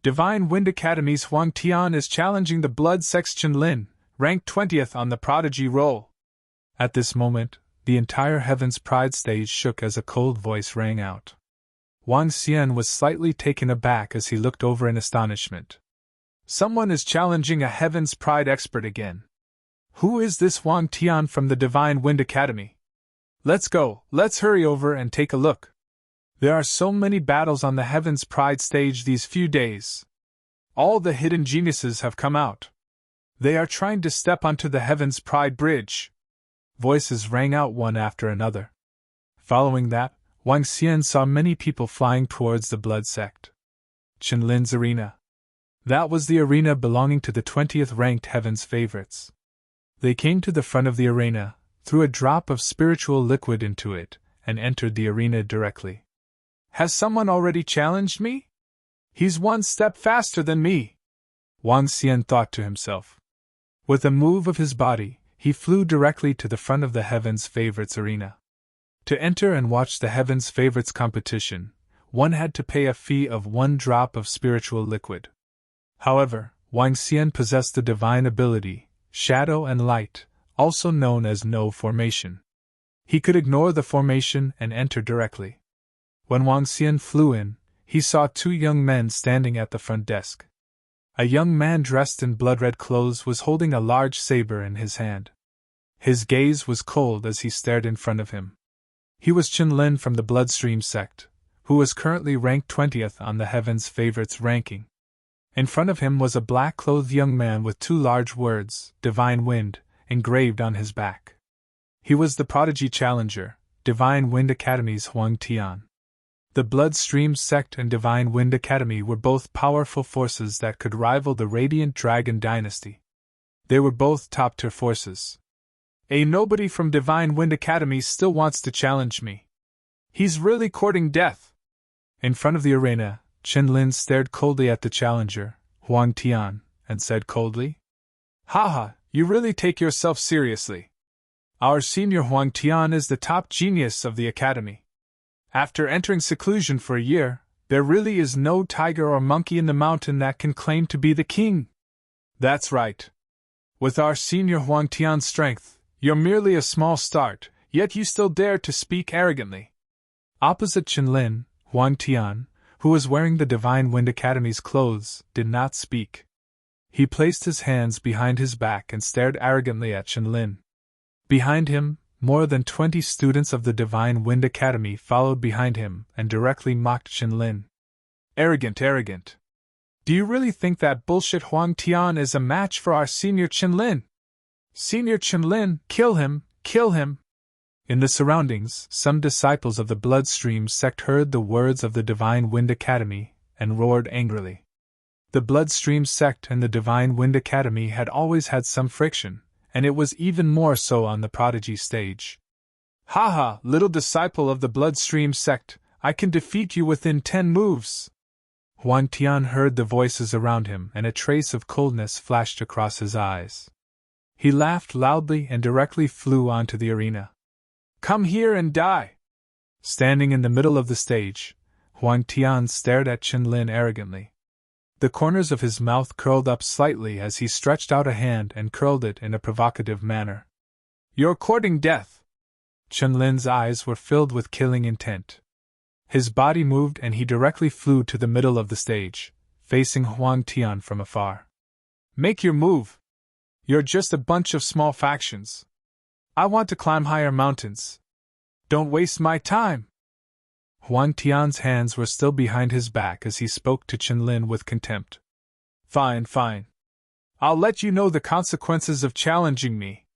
Speaker 1: Divine Wind Academy's Huang Tian is challenging the Blood sect's Qianlin, ranked 20th on the prodigy roll. At this moment, the entire Heaven's Pride stage shook as a cold voice rang out. Wang Xian was slightly taken aback as he looked over in astonishment. Someone is challenging a Heaven's Pride expert again. Who is this Huang Tian from the Divine Wind Academy? Let's go, let's hurry over and take a look. There are so many battles on the Heaven's Pride stage these few days. All the hidden geniuses have come out. They are trying to step onto the Heaven's Pride bridge. Voices rang out one after another. Following that, Wang Xian saw many people flying towards the Blood sect. Qianlin's arena. That was the arena belonging to the 20th ranked Heaven's favorites. They came to the front of the arena, threw a drop of spiritual liquid into it, and entered the arena directly. Has someone already challenged me? He's one step faster than me, Wang Xian thought to himself. With a move of his body, he flew directly to the front of the Heaven's Favorites arena. To enter and watch the Heaven's Favorites competition, one had to pay a fee of 1 drop of spiritual liquid. However, Wang Xian possessed the divine ability, Shadow and Light, also known as No Formation. He could ignore the formation and enter directly. When Wang Xian flew in, he saw 2 young men standing at the front desk. A young man dressed in blood-red clothes was holding a large saber in his hand. His gaze was cold as he stared in front of him. He was Qianlin from the Bloodstream sect, who was currently ranked 20th on the Heaven's Favorites ranking. In front of him was a black-clothed young man with 2 large words, Divine Wind, engraved on his back. He was the prodigy challenger, Divine Wind Academy's Huang Tian. The Bloodstream sect and Divine Wind Academy were both powerful forces that could rival the Radiant Dragon dynasty. They were both top-tier forces. Nobody from Divine Wind Academy still wants to challenge me. He's really courting death. In front of the arena, Qianlin stared coldly at the challenger, Huang Tian, and said coldly, Haha, you really take yourself seriously. Our senior Huang Tian is the top genius of the academy. After entering seclusion for a year, there really is no tiger or monkey in the mountain that can claim to be the king. That's right. With our senior Huang Tian's strength, you're merely a small start, yet you still dare to speak arrogantly. Opposite Qianlin, Huang Tian, who was wearing the Divine Wind Academy's clothes, did not speak. He placed his hands behind his back and stared arrogantly at Qianlin. Behind him, more than 20 students of the Divine Wind Academy followed behind him and directly mocked Qianlin. Arrogant, arrogant. Do you really think that bullshit Huang Tian is a match for our senior Qianlin? Senior Qianlin, kill him, kill him! In the surroundings, some disciples of the Bloodstream sect heard the words of the Divine Wind Academy and roared angrily. The Bloodstream sect and the Divine Wind Academy had always had some friction, and it was even more so on the prodigy stage. Haha, little disciple of the Bloodstream sect, I can defeat you within 10 moves! Huang Tian heard the voices around him and a trace of coldness flashed across his eyes. He laughed loudly and directly flew onto the arena. Come here and die! Standing in the middle of the stage, Huang Tian stared at Qianlin arrogantly. The corners of his mouth curled up slightly as he stretched out a hand and curled it in a provocative manner. You're courting death! Qianlin's eyes were filled with killing intent. His body moved and he directly flew to the middle of the stage, facing Huang Tian from afar. Make your move! You're just a bunch of small factions. I want to climb higher mountains. Don't waste my time! Huang Tian's hands were still behind his back as he spoke to Qianlin with contempt. Fine, fine. I'll let you know the consequences of challenging me.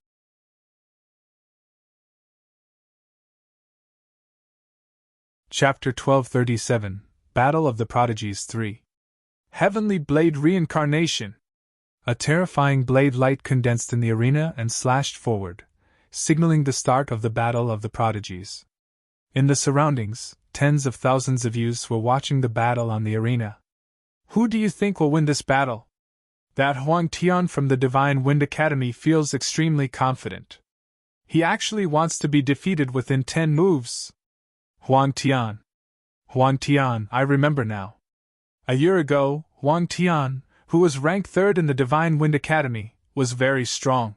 Speaker 1: Chapter 1237, Battle of the Prodigies 3. Heavenly Blade Reincarnation. A terrifying blade light condensed in the arena and slashed forward, signaling the start of the Battle of the Prodigies. In the surroundings, tens of thousands of youths were watching the battle on the arena. Who do you think will win this battle? That Huang Tian from the Divine Wind Academy feels extremely confident. He actually wants to be defeated within 10 moves. Huang Tian. Huang Tian, I remember now. A year ago, Huang Tian, who was ranked 3rd in the Divine Wind Academy, was very strong.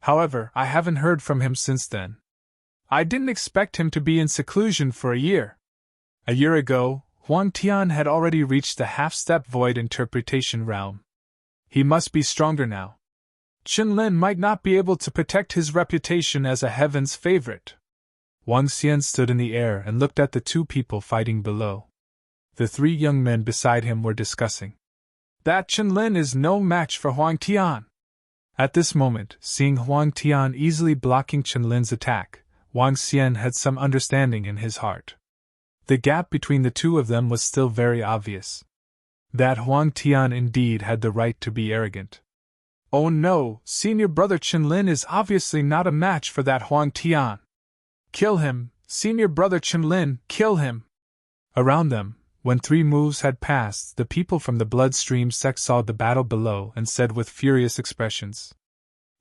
Speaker 1: However, I haven't heard from him since then. I didn't expect him to be in seclusion for a year. A year ago, Huang Tian had already reached the half-step void interpretation realm. He must be stronger now. Qinlin might not be able to protect his reputation as a heaven's favorite. Wang Xian stood in the air and looked at the two people fighting below. The 3 young men beside him were discussing. That Qinlin is no match for Huang Tian. At this moment, seeing Huang Tian easily blocking Qinlin's attack, Wang Xian had some understanding in his heart. The gap between the two of them was still very obvious. That Huang Tian indeed had the right to be arrogant. Oh no, senior brother Qinlin is obviously not a match for that Huang Tian. Kill him, senior brother Qinlin, kill him! Around them, when 3 moves had passed, the people from the Bloodstream sect saw the battle below and said with furious expressions.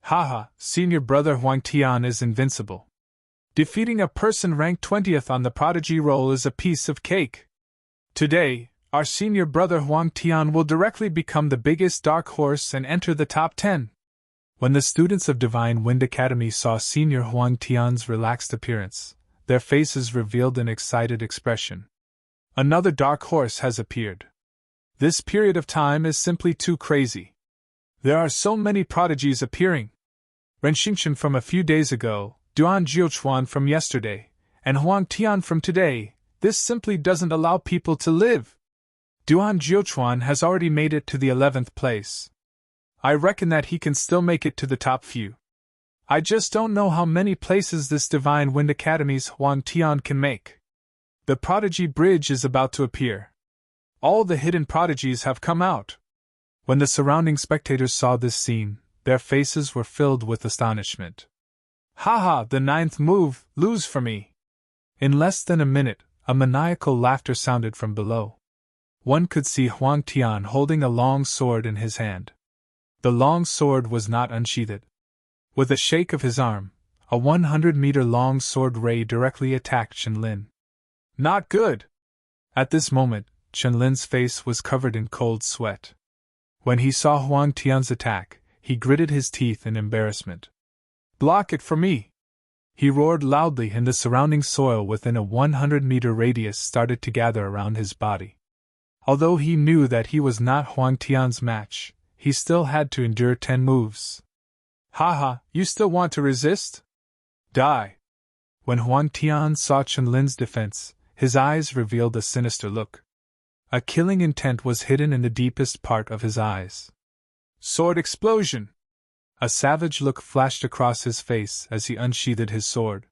Speaker 1: Haha, senior brother Huang Tian is invincible. Defeating a person ranked 20th on the prodigy roll is a piece of cake. Today, our senior brother Huang Tian will directly become the biggest dark horse and enter the top 10. When the students of Divine Wind Academy saw senior Huang Tian's relaxed appearance, their faces revealed an excited expression. Another dark horse has appeared. This period of time is simply too crazy. There are so many prodigies appearing. Ren Xingchen from a few days ago, Duan Jiuchuan from yesterday, and Huang Tian from today. This simply doesn't allow people to live. Duan Jiuchuan has already made it to the 11th place. I reckon that he can still make it to the top few. I just don't know how many places this Divine Wind Academy's Huang Tian can make. The Prodigy Bridge is about to appear. All the hidden prodigies have come out. When the surrounding spectators saw this scene, their faces were filled with astonishment. Haha, the 9th move, lose for me. In less than a minute, a maniacal laughter sounded from below. One could see Huang Tian holding a long sword in his hand. The long sword was not unsheathed. With a shake of his arm, a 100-meter-long sword ray directly attacked Qinlin. Not good! At this moment, Qinlin's face was covered in cold sweat. When he saw Huang Tian's attack, he gritted his teeth in embarrassment. Block it for me! He roared loudly, and the surrounding soil within a 100-meter radius started to gather around his body. Although he knew that he was not Huang Tian's match, he still had to endure 10 moves. Haha, you still want to resist? Die! When Huang Tian saw Qinlin's defense, his eyes revealed a sinister look. A killing intent was hidden in the deepest part of his eyes. Sword explosion! A savage look flashed across his face as he unsheathed his sword.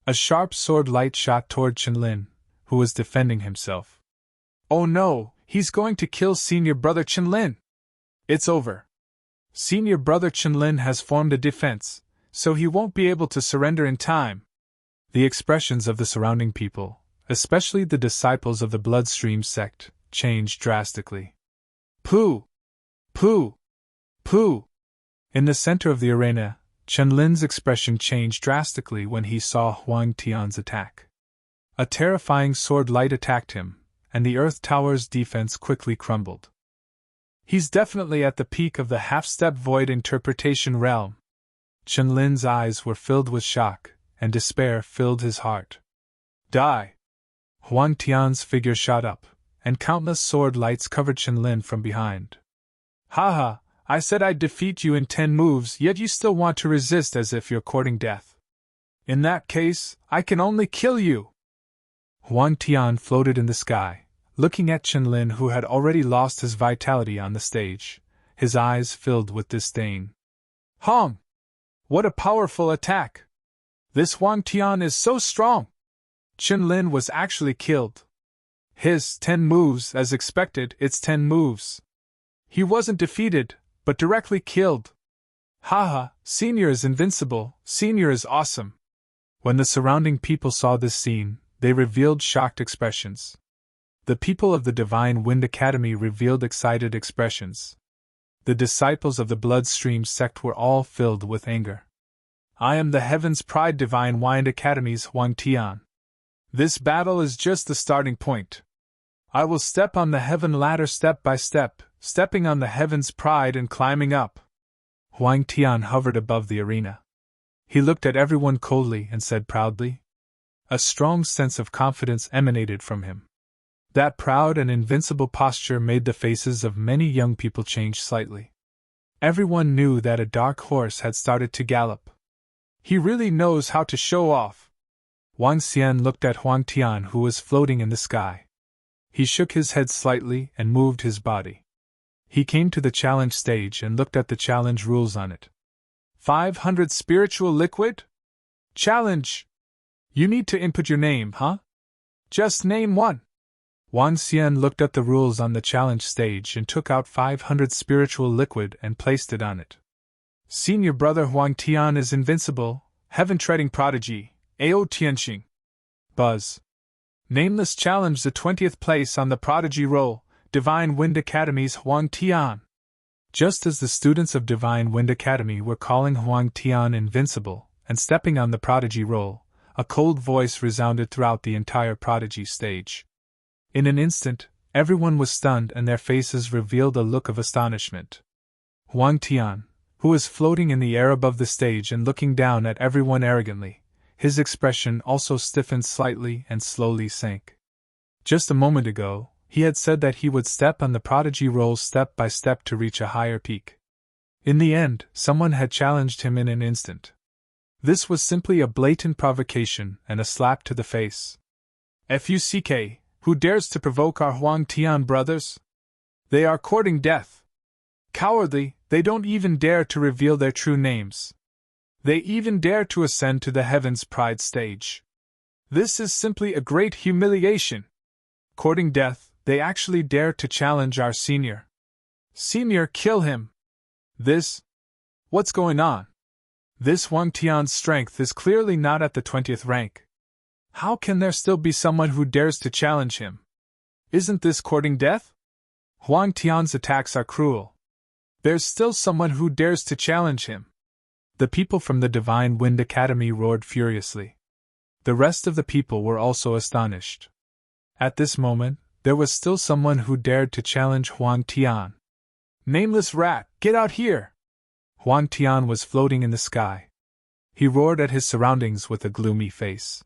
Speaker 1: A sharp sword light shot toward Qinlin, who was defending himself. Oh no, he's going to kill senior brother Qinlin! It's over. Senior brother Qinlin has formed a defense, so he won't be able to surrender in time. The expressions of the surrounding people, especially the disciples of the Bloodstream sect, changed drastically. Pooh! Pooh! Pooh! In the center of the arena, Qinlin's expression changed drastically when he saw Huang Tian's attack. A terrifying sword light attacked him, and the Earth Tower's defense quickly crumbled. He's definitely at the peak of the half-step void interpretation realm. Qinlin's eyes were filled with shock, and despair filled his heart. Die! Huang Tian's figure shot up, and countless sword lights covered Qinlin from behind. Haha, I said I'd defeat you in 10 moves, yet you still want to resist as if you're courting death. In that case, I can only kill you! Huang Tian floated in the sky, looking at Qinlin, who had already lost his vitality on the stage, his eyes filled with disdain. Hong! What a powerful attack! This Huang Tian is so strong! Qinlin was actually killed. His 10 moves, as expected, it's 10 moves. He wasn't defeated, but directly killed. Haha, Senior is invincible, Senior is awesome. When the surrounding people saw this scene, they revealed shocked expressions. The people of the Divine Wind Academy revealed excited expressions. The disciples of the Bloodstream sect were all filled with anger. I am the Heaven's Pride Divine Wind Academy's Huang Tian. This battle is just the starting point. I will step on the heaven ladder step by step, stepping on the Heaven's Pride and climbing up. Huang Tian hovered above the arena. He looked at everyone coldly and said proudly. A strong sense of confidence emanated from him. That proud and invincible posture made the faces of many young people change slightly. Everyone knew that a dark horse had started to gallop. He really knows how to show off. Wang Xian looked at Huang Tian, who was floating in the sky. He shook his head slightly and moved his body. He came to the challenge stage and looked at the challenge rules on it. 500 spiritual liquid? Challenge! You need to input your name, huh? Just name one. Wang Xian looked at the rules on the challenge stage and took out 500 spiritual liquid and placed it on it. Senior brother Huang Tian is invincible, heaven-treading prodigy, Ao Tianxing. Buzz. Nameless challenge the 20th place on the prodigy roll, Divine Wind Academy's Huang Tian. Just as the students of Divine Wind Academy were calling Huang Tian invincible and stepping on the prodigy roll, a cold voice resounded throughout the entire prodigy stage. In an instant, everyone was stunned and their faces revealed a look of astonishment. Huang Tian, who was floating in the air above the stage and looking down at everyone arrogantly, his expression also stiffened slightly and slowly sank. Just a moment ago, he had said that he would step on the prodigy roll step by step to reach a higher peak. In the end, someone had challenged him in an instant. This was simply a blatant provocation and a slap to the face. FUCK, who dares to provoke our Huang Tian brothers? They are courting death. Cowardly, they don't even dare to reveal their true names. They even dare to ascend to the Heaven's Pride stage. This is simply a great humiliation. Courting death, they actually dare to challenge our senior. Senior, kill him. What's going on? This Huang Tian's strength is clearly not at the 20th rank. How can there still be someone who dares to challenge him? Isn't this courting death? Huang Tian's attacks are cruel. There's still someone who dares to challenge him. The people from the Divine Wind Academy roared furiously. The rest of the people were also astonished. At this moment, there was still someone who dared to challenge Huang Tian. Nameless rat, get out here! Huang Tian was floating in the sky. He roared at his surroundings with a gloomy face.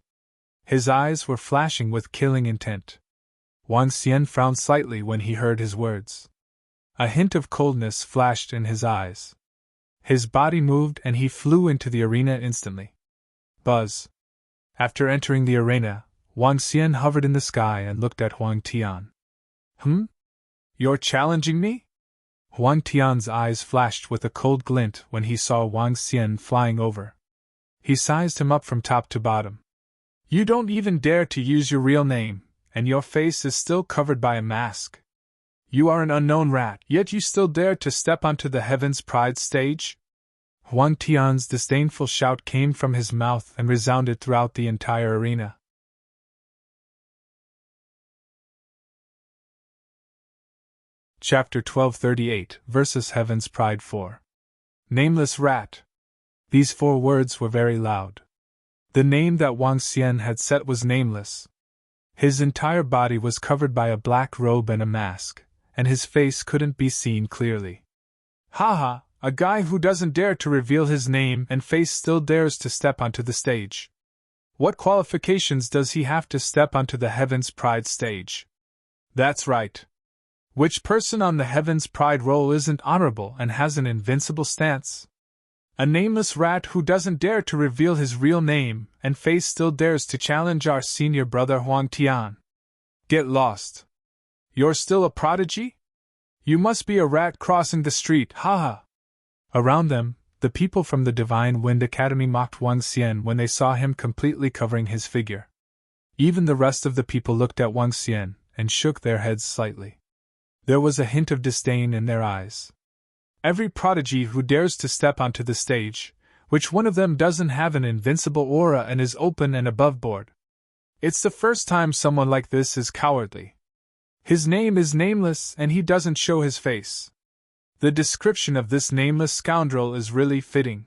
Speaker 1: His eyes were flashing with killing intent. Wang Xian frowned slightly when he heard his words. A hint of coldness flashed in his eyes. His body moved and he flew into the arena instantly. Buzz. After entering the arena, Wang Xian hovered in the sky and looked at Huang Tian. You're challenging me? Huang Tian's eyes flashed with a cold glint when he saw Wang Xian flying over. He sized him up from top to bottom. You don't even dare to use your real name, and your face is still covered by a mask. You are an unknown rat, yet you still dare to step onto the Heaven's Pride stage? Huang Tian's disdainful shout came from his mouth and resounded throughout the entire arena. Chapter 1238 versus Heaven's Pride 4. Nameless rat. These 4 words were very loud. The name that Wang Xian had set was nameless. His entire body was covered by a black robe and a mask, and his face couldn't be seen clearly. Haha, a guy who doesn't dare to reveal his name and face still dares to step onto the stage. What qualifications does he have to step onto the Heaven's Pride stage? That's right. Which person on the Heaven's Pride roll isn't honorable and has an invincible stance? A nameless rat who doesn't dare to reveal his real name and face still dares to challenge our senior brother Huang Tian. Get lost. You're still a prodigy? You must be a rat crossing the street, haha. Around them, the people from the Divine Wind Academy mocked Wang Xian when they saw him completely covering his figure. Even the rest of the people looked at Wang Xian and shook their heads slightly. There was a hint of disdain in their eyes. Every prodigy who dares to step onto the stage, which one of them doesn't have an invincible aura and is open and above board? It's the first time someone like this is cowardly. His name is nameless and he doesn't show his face. The description of this nameless scoundrel is really fitting.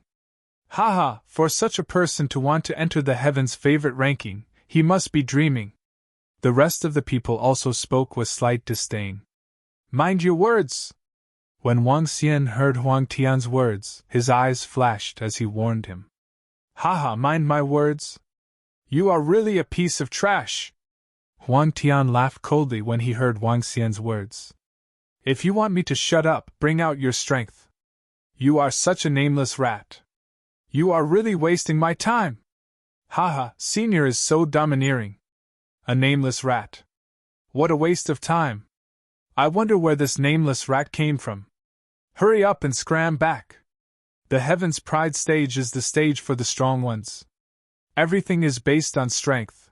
Speaker 1: Haha, for such a person to want to enter the heavens' favorite ranking, he must be dreaming. The rest of the people also spoke with slight disdain. Mind your words! When Wang Xian heard Huang Tian's words, his eyes flashed as he warned him. Haha, mind my words? You are really a piece of trash! Huang Tian laughed coldly when he heard Wang Xian's words. If you want me to shut up, bring out your strength. You are such a nameless rat. You are really wasting my time. Haha, Senior is so domineering. A nameless rat. What a waste of time. I wonder where this nameless rat came from. Hurry up and scram back. The Heaven's Pride stage is the stage for the strong ones. Everything is based on strength.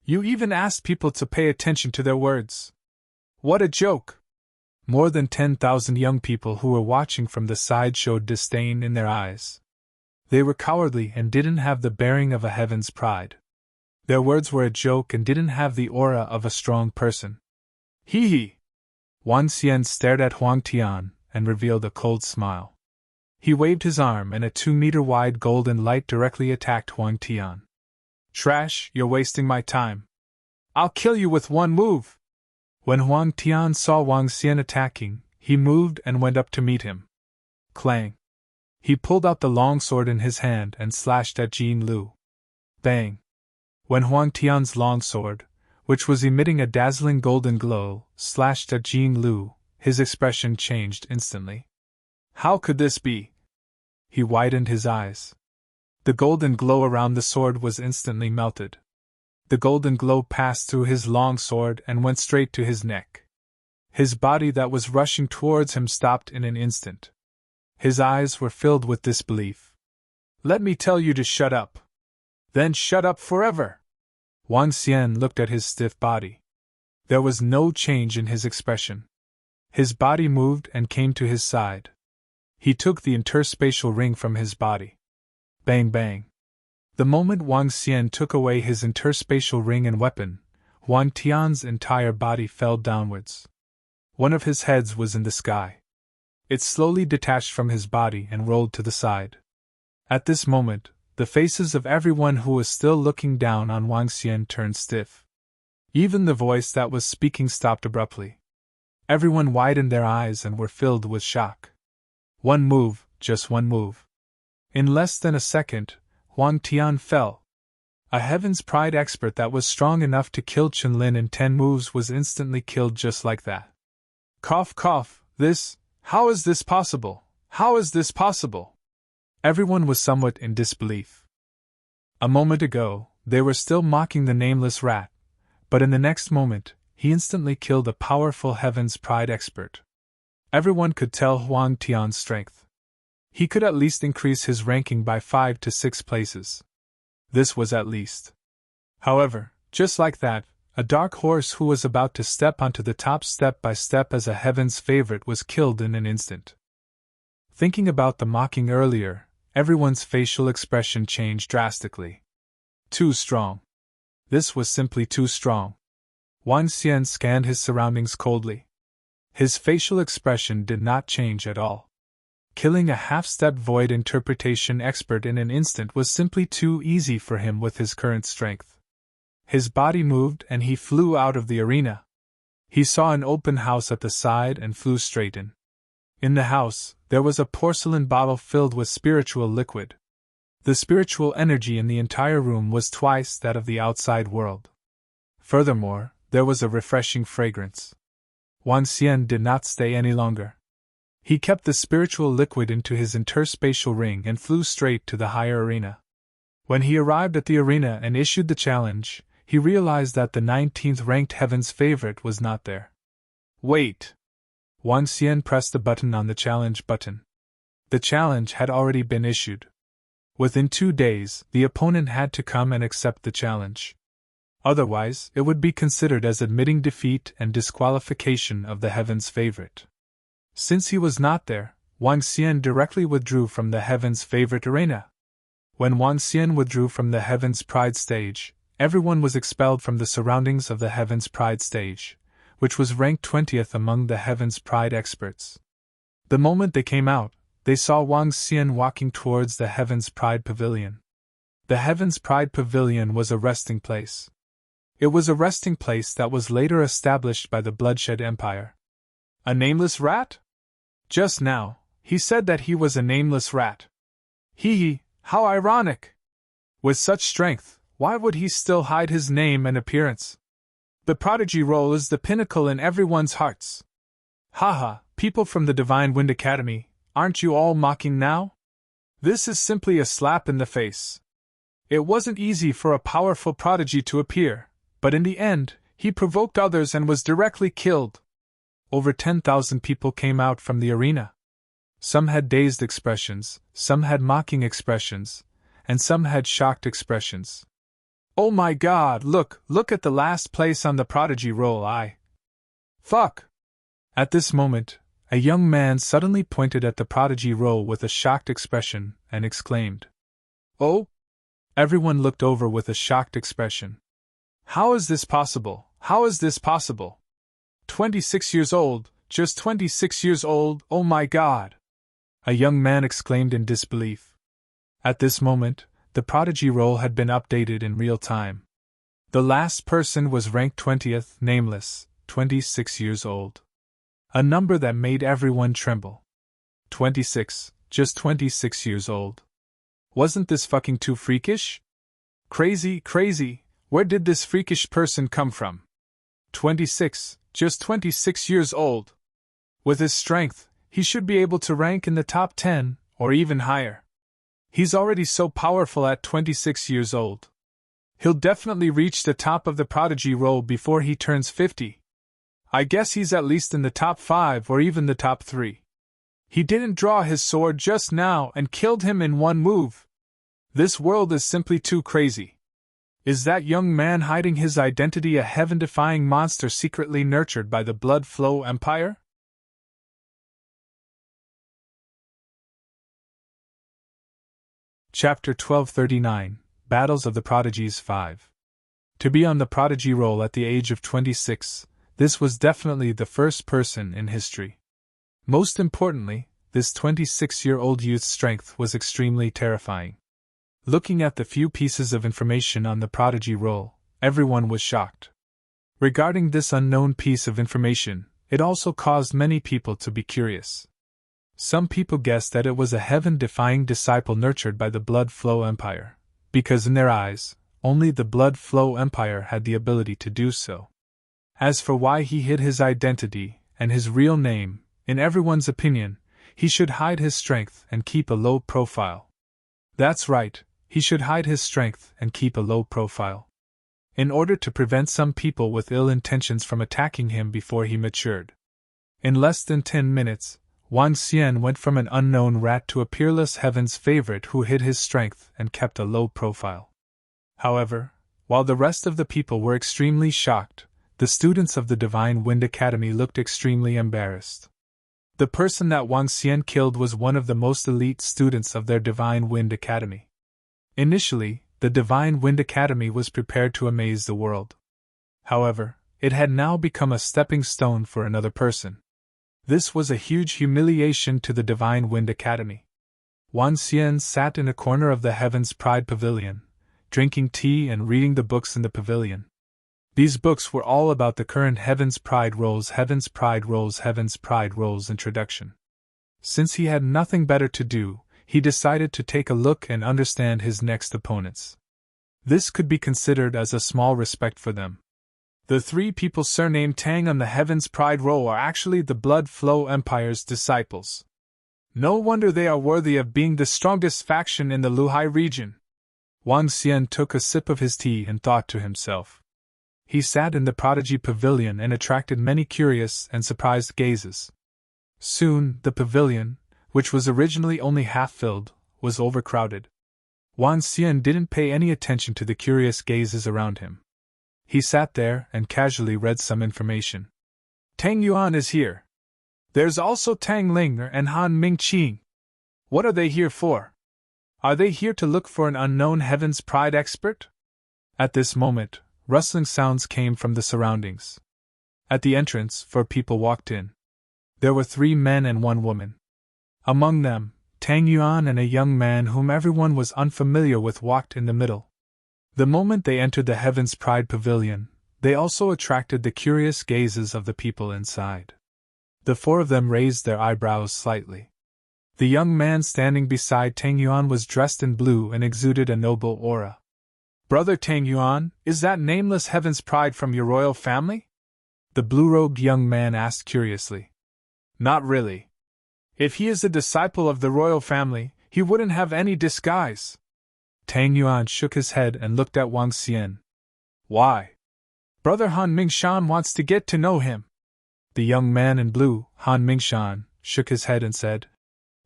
Speaker 1: You even asked people to pay attention to their words. What a joke! More than 10,000 young people who were watching from the side showed disdain in their eyes. They were cowardly and didn't have the bearing of a Heaven's Pride. Their words were a joke and didn't have the aura of a strong person. Hee hee! Wang Xian stared at Huang Tian and revealed a cold smile. He waved his arm and a 2-meter-wide golden light directly attacked Huang Tian. Trash, you're wasting my time. I'll kill you with one move! When Huang Tian saw Wang Xian attacking, he moved and went up to meet him. Clang! He pulled out the long sword in his hand and slashed at Jin Lu. Bang! When Huang Tian's long sword, which was emitting a dazzling golden glow, slashed at Jin Lu, his expression changed instantly. How could this be? He widened his eyes. The golden glow around the sword was instantly melted. The golden glow passed through his long sword and went straight to his neck. His body that was rushing towards him stopped in an instant. His eyes were filled with disbelief. Let me tell you to shut up. Then shut up forever. Wang Xian looked at his stiff body. There was no change in his expression. His body moved and came to his side. He took the interspatial ring from his body. Bang bang. The moment Wang Xian took away his interspatial ring and weapon, Huang Tian's entire body fell downwards. One of his heads was in the sky. It slowly detached from his body and rolled to the side. At this moment, the faces of everyone who was still looking down on Wang Xian turned stiff. Even the voice that was speaking stopped abruptly. Everyone widened their eyes and were filled with shock. One move, just one move. In less than a second, Huang Tian fell. A Heaven's Pride expert that was strong enough to kill Chen-Lin in 10 moves was instantly killed just like that. Cough cough, how is this possible? How is this possible? Everyone was somewhat in disbelief. A moment ago, they were still mocking the nameless rat, but in the next moment, he instantly killed a powerful Heaven's Pride expert. Everyone could tell Huang Tian's strength. He could at least increase his ranking by 5 to 6 places. This was at least. However, just like that, a dark horse who was about to step onto the top step by step as a Heaven's favorite was killed in an instant. Thinking about the mocking earlier, everyone's facial expression changed drastically. Too strong. This was simply too strong. Wang Xian scanned his surroundings coldly. His facial expression did not change at all. Killing a half-step void interpretation expert in an instant was simply too easy for him with his current strength. His body moved and he flew out of the arena. He saw an open house at the side and flew straight in. In the house, there was a porcelain bottle filled with spiritual liquid. The spiritual energy in the entire room was twice that of the outside world. Furthermore, there was a refreshing fragrance. Wang Xian did not stay any longer. He kept the spiritual liquid into his interspatial ring and flew straight to the higher arena. When he arrived at the arena and issued the challenge, he realized that the 19th ranked Heaven's favorite was not there. Wait! Wang Xian pressed the button on the challenge button. The challenge had already been issued. Within 2 days, the opponent had to come and accept the challenge. Otherwise, it would be considered as admitting defeat and disqualification of the Heaven's favorite. Since he was not there, Wang Xian directly withdrew from the Heaven's favorite arena. When Wang Xian withdrew from the Heaven's Pride stage, everyone was expelled from the surroundings of the Heaven's Pride stage, which was ranked 20th among the Heaven's Pride experts. The moment they came out, they saw Wang Xian walking towards the Heaven's Pride Pavilion. The Heaven's Pride Pavilion was a resting place. It was a resting place that was later established by the Bloodshed Empire. A nameless rat? Just now, he said that he was a nameless rat. Hee, how ironic! With such strength, why would he still hide his name and appearance? The prodigy role is the pinnacle in everyone's hearts. Haha, people from the Divine Wind Academy, aren't you all mocking now? This is simply a slap in the face. It wasn't easy for a powerful prodigy to appear, but in the end, he provoked others and was directly killed. Over 10,000 people came out from the arena. Some had dazed expressions, some had mocking expressions, and some had shocked expressions. Oh my god, look at the last place on the prodigy roll, Fuck! At this moment, a young man suddenly pointed at the prodigy roll with a shocked expression and exclaimed, "Oh!" Everyone looked over with a shocked expression. How is this possible? How is this possible? 26 years old, just 26 years old, oh my god! A young man exclaimed in disbelief. At this moment, the prodigy roll had been updated in real time. The last person was ranked 20th, nameless, 26 years old. A number that made everyone tremble. 26, just 26 years old. Wasn't this fucking too freakish? Crazy, where did this freakish person come from? 26, just 26 years old. With his strength, he should be able to rank in the top 10, or even higher. He's already so powerful at 26 years old. He'll definitely reach the top of the prodigy roll before he turns 50. I guess he's at least in the top 5 or even the top 3. He didn't draw his sword just now and killed him in one move. This world is simply too crazy. Is that young man hiding his identity a heaven-defying monster secretly nurtured by the Blood Flow Empire? Chapter 1239, Battles of the Prodigies 5. To be on the prodigy roll at the age of 26, this was definitely the first person in history. Most importantly, this 26-year-old youth's strength was extremely terrifying. Looking at the few pieces of information on the prodigy roll, everyone was shocked. Regarding this unknown piece of information, it also caused many people to be curious. Some people guessed that it was a heaven-defying disciple nurtured by the Blood Flow Empire, because in their eyes, only the Blood Flow Empire had the ability to do so. As for why he hid his identity and his real name, in everyone's opinion, he should hide his strength and keep a low profile. That's right, he should hide his strength and keep a low profile. In order to prevent some people with ill intentions from attacking him before he matured. In less than 10 minutes, Wang Xian went from an unknown rat to a peerless heaven's favorite who hid his strength and kept a low profile. However, while the rest of the people were extremely shocked, the students of the Divine Wind Academy looked extremely embarrassed. The person that Wang Xian killed was one of the most elite students of their Divine Wind Academy. Initially, the Divine Wind Academy was prepared to amaze the world. However, it had now become a stepping stone for another person. This was a huge humiliation to the Divine Wind Academy. Wang Xian sat in a corner of the Heaven's Pride Pavilion, drinking tea and reading the books in the pavilion. These books were all about the current Heaven's Pride Rolls introduction. Since he had nothing better to do, he decided to take a look and understand his next opponents. This could be considered as a small respect for them. The 3 people surnamed Tang on the Heaven's Pride roll are actually the Blood Flow Empire's disciples. No wonder they are worthy of being the strongest faction in the Luhai region. Wang Xian took a sip of his tea and thought to himself. He sat in the Prodigy Pavilion and attracted many curious and surprised gazes. Soon, the pavilion, which was originally only half filled, was overcrowded. Wang Xian didn't pay any attention to the curious gazes around him. He sat there and casually read some information. Tang Yuan is here. There's also Tang Ling'er and Han Mingqing. What are they here for? Are they here to look for an unknown Heaven's Pride expert? At this moment, rustling sounds came from the surroundings. At the entrance, 4 people walked in. There were 3 men and 1 woman. Among them, Tang Yuan and a young man whom everyone was unfamiliar with walked in the middle. The moment they entered the Heaven's Pride Pavilion, they also attracted the curious gazes of the people inside. The 4 of them raised their eyebrows slightly. The young man standing beside Tang Yuan was dressed in blue and exuded a noble aura. Brother Tang Yuan, is that nameless Heaven's Pride from your royal family? The blue-robed young man asked curiously. Not really. If he is a disciple of the royal family, he wouldn't have any disguise. Tang Yuan shook his head and looked at Wang Xian. Why? Brother Han Mingshan wants to get to know him. The young man in blue, Han Mingshan, shook his head and said,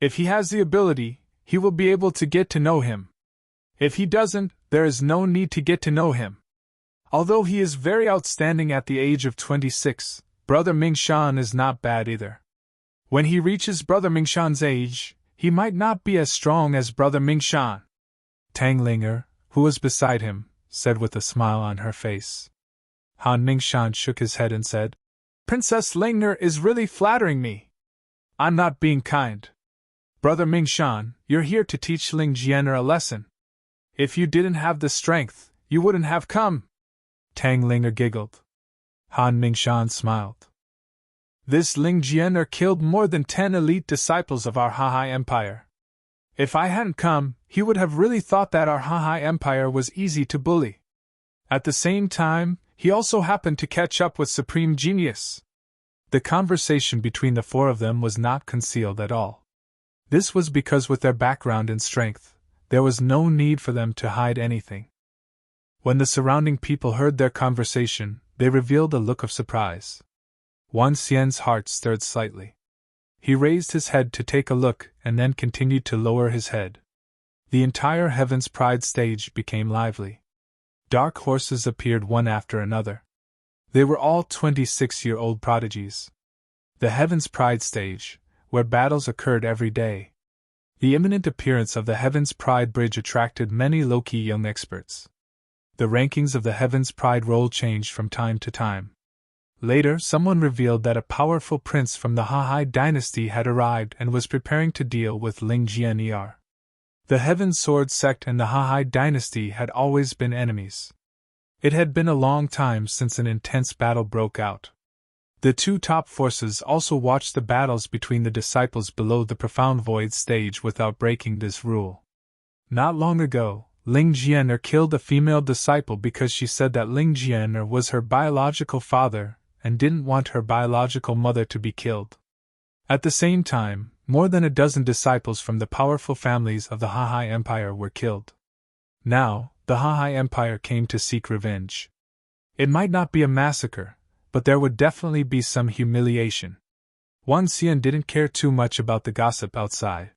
Speaker 1: If he has the ability, he will be able to get to know him. If he doesn't, there is no need to get to know him. Although he is very outstanding at the age of 26, Brother Mingshan is not bad either. When he reaches Brother Mingshan's age, he might not be as strong as Brother Mingshan. Tang Ling'er, who was beside him, said with a smile on her face. Han Mingshan shook his head and said, Princess Ling'er is really flattering me. I'm not being kind. Brother Mingshan, you're here to teach Ling Jianer a lesson. If you didn't have the strength, you wouldn't have come. Tang Ling'er giggled. Han Mingshan smiled. This Ling Jianer killed more than 10 elite disciples of our Hahai Empire. If I hadn't come, he would have really thought that our Hahai Empire was easy to bully. At the same time, he also happened to catch up with Supreme Genius. The conversation between the 4 of them was not concealed at all. This was because with their background and strength, there was no need for them to hide anything. When the surrounding people heard their conversation, they revealed a look of surprise. Wang Xian's heart stirred slightly. He raised his head to take a look and then continued to lower his head. The entire Heaven's Pride stage became lively. Dark horses appeared one after another. They were all 26-year-old prodigies. The Heaven's Pride stage, where battles occurred every day. The imminent appearance of the Heaven's Pride Bridge attracted many low-key young experts. The rankings of the Heaven's Pride roll changed from time to time. Later, someone revealed that a powerful prince from the Hahai dynasty had arrived and was preparing to deal with Ling Jianer. The Heaven Sword sect and the Hahai dynasty had always been enemies. It had been a long time since an intense battle broke out. The 2 top forces also watched the battles between the disciples below the Profound Void stage without breaking this rule. Not long ago, Ling Jianer killed a female disciple because she said that Ling Jianer was her biological father and didn't want her biological mother to be killed. At the same time, more than a dozen disciples from the powerful families of the Hahai Empire were killed. Now, the Hahai Empire came to seek revenge. It might not be a massacre, but there would definitely be some humiliation. Wang Xian didn't care too much about the gossip outside.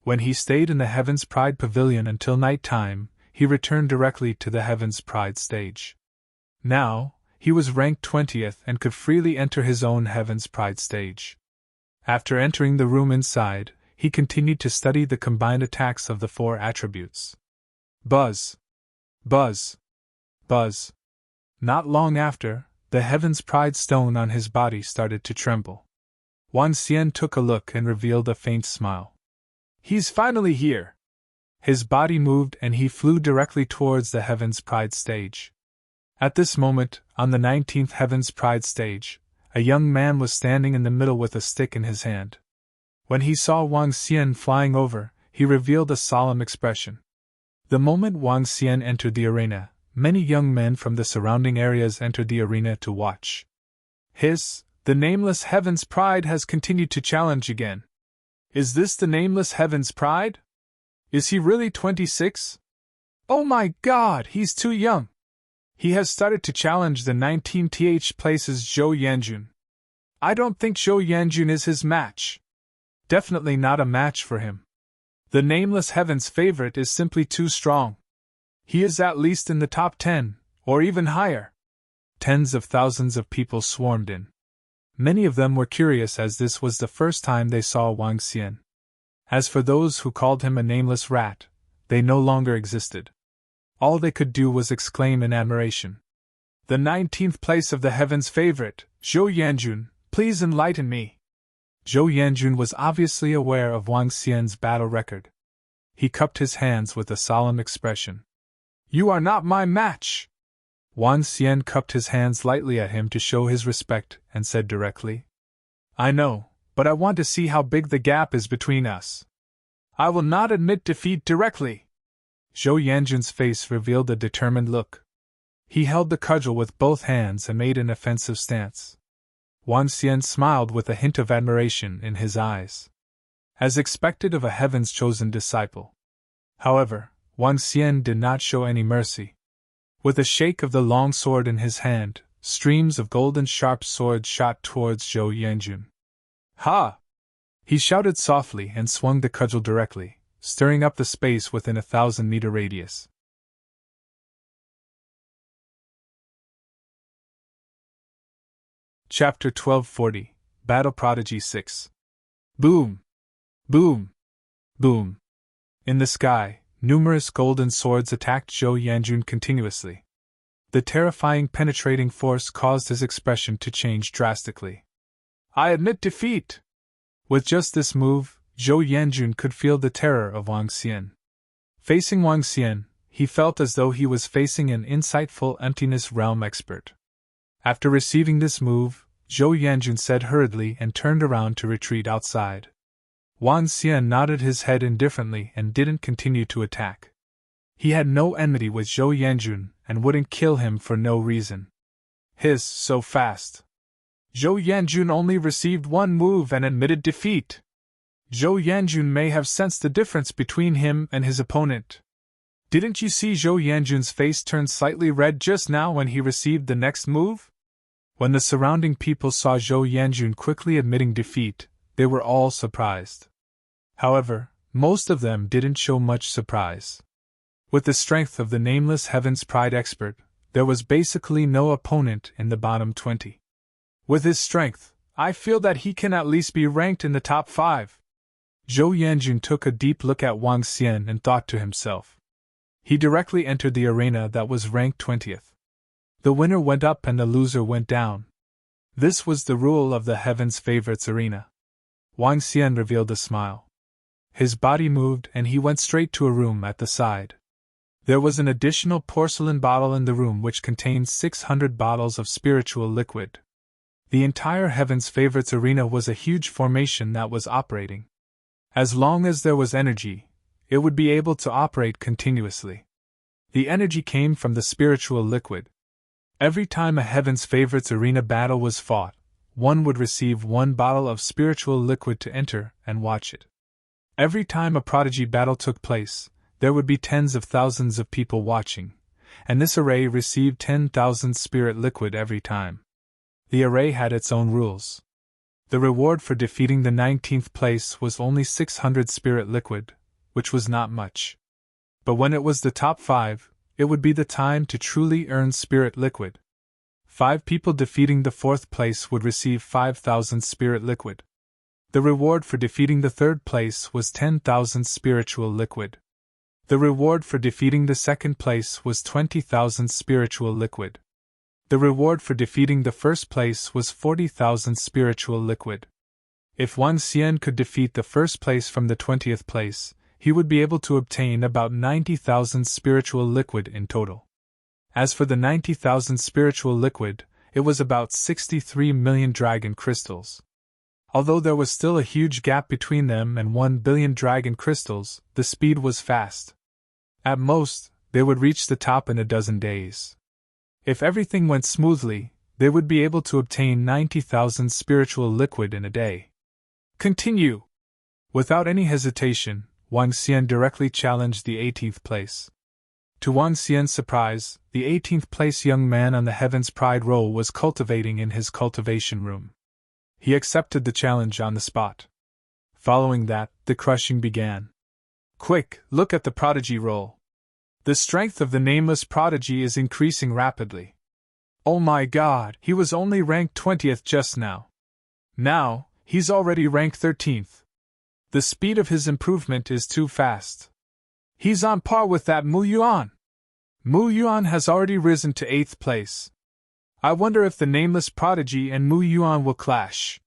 Speaker 1: When he stayed in the Heaven's Pride Pavilion until night time, he returned directly to the Heaven's Pride stage. Now, he was ranked 20th and could freely enter his own Heaven's Pride stage. After entering the room inside, he continued to study the combined attacks of the 4 attributes. Buzz. Buzz. Buzz. Not long after, the Heaven's Pride stone on his body started to tremble. Wang Xian took a look and revealed a faint smile. He's finally here! His body moved and he flew directly towards the Heaven's Pride stage. At this moment, on the 19th Heaven's Pride stage, a young man was standing in the middle with a stick in his hand. When he saw Wang Xian flying over, he revealed a solemn expression. The moment Wang Xian entered the arena, many young men from the surrounding areas entered the arena to watch. The nameless Heaven's Pride has continued to challenge again. Is this the nameless Heaven's Pride? Is he really 26? Oh my God, he's too young! He has started to challenge the 19th place's Zhou Yanjun. I don't think Zhou Yanjun is his match. Definitely not a match for him. The nameless Heaven's favorite is simply too strong. He is at least in the top 10, or even higher. Tens of thousands of people swarmed in. Many of them were curious as this was the first time they saw Wang Xian. As for those who called him a nameless rat, they no longer existed. All they could do was exclaim in admiration. The 19th place of the heavens favorite, Zhou Yanjun, please enlighten me. Zhou Yanjun was obviously aware of Wang Xian's battle record. He cupped his hands with a solemn expression. You are not my match! Wang Xian cupped his hands lightly at him to show his respect and said directly. I know, but I want to see how big the gap is between us. I will not admit defeat directly. Zhou Yanjun's face revealed a determined look. He held the cudgel with both hands and made an offensive stance. Wang Xian smiled with a hint of admiration in his eyes, as expected of a heaven's chosen disciple. However, Wang Xian did not show any mercy. With a shake of the long sword in his hand, streams of golden sharp swords shot towards Zhou Yanjun. Ha! He shouted softly and swung the cudgel directly, stirring up the space within a 1,000-meter radius. Chapter 1240, Battle Prodigy 6. Boom! Boom! Boom! In the sky, numerous golden swords attacked Zhou Yanjun continuously. The terrifying penetrating force caused his expression to change drastically. I admit defeat! With just this move, Zhou Yanjun could feel the terror of Wang Xian. Facing Wang Xian, he felt as though he was facing an insightful emptiness realm expert. After receiving this move, Zhou Yanjun said hurriedly and turned around to retreat outside. Wang Xian nodded his head indifferently and didn't continue to attack. He had no enmity with Zhou Yanjun and wouldn't kill him for no reason. So fast. Zhou Yanjun only received one move and admitted defeat. Zhou Yanjun may have sensed the difference between him and his opponent. Didn't you see Zhou Yanjun's face turn slightly red just now when he received the next move? When the surrounding people saw Zhou Yanjun quickly admitting defeat, they were all surprised. However, most of them didn't show much surprise. With the strength of the nameless Heaven's Pride expert, there was basically no opponent in the bottom 20. With his strength, I feel that he can at least be ranked in the top 5. Zhou Yanjun took a deep look at Wang Xian and thought to himself. He directly entered the arena that was ranked 20th. The winner went up and the loser went down. This was the rule of the Heaven's Favorites arena. Wang Xian revealed a smile. His body moved and he went straight to a room at the side. There was an additional porcelain bottle in the room which contained 600 bottles of spiritual liquid. The entire Heaven's Favorites arena was a huge formation that was operating. As long as there was energy, it would be able to operate continuously. The energy came from the spiritual liquid. Every time a Heaven's Favorites arena battle was fought, one would receive one bottle of spiritual liquid to enter and watch it. Every time a prodigy battle took place, there would be tens of thousands of people watching, and this array received 10,000 spirit liquid every time. The array had its own rules. The reward for defeating the 19th place was only 600 spirit liquid, which was not much. But when it was the top 5, it would be the time to truly earn spirit liquid. 5 people defeating the 4th place would receive 5,000 spirit liquid. The reward for defeating the 3rd place was 10,000 spiritual liquid. The reward for defeating the 2nd place was 20,000 spiritual liquid. The reward for defeating the 1st place was 40,000 spiritual liquid. If Wang Xian could defeat the 1st place from the 20th place, he would be able to obtain about 90,000 spiritual liquid in total. As for the 90,000 spiritual liquid, it was about 63 million dragon crystals. Although there was still a huge gap between them and 1 billion dragon crystals, the speed was fast. At most, they would reach the top in a dozen days. If everything went smoothly, they would be able to obtain 90,000 spiritual liquid in a day. Continue! Without any hesitation, Wang Xian directly challenged the 18th place. To Wang Xian's surprise, the 18th place young man on the Heaven's Pride roll was cultivating in his cultivation room. He accepted the challenge on the spot. Following that, the crushing began. Quick, look at the prodigy roll. The strength of the nameless prodigy is increasing rapidly. Oh my god, he was only ranked 20th just now. Now, he's already ranked 13th. The speed of his improvement is too fast. He's on par with that Mu Yuan. Mu Yuan has already risen to 8th place. I wonder if the nameless prodigy and Mu Yuan will clash.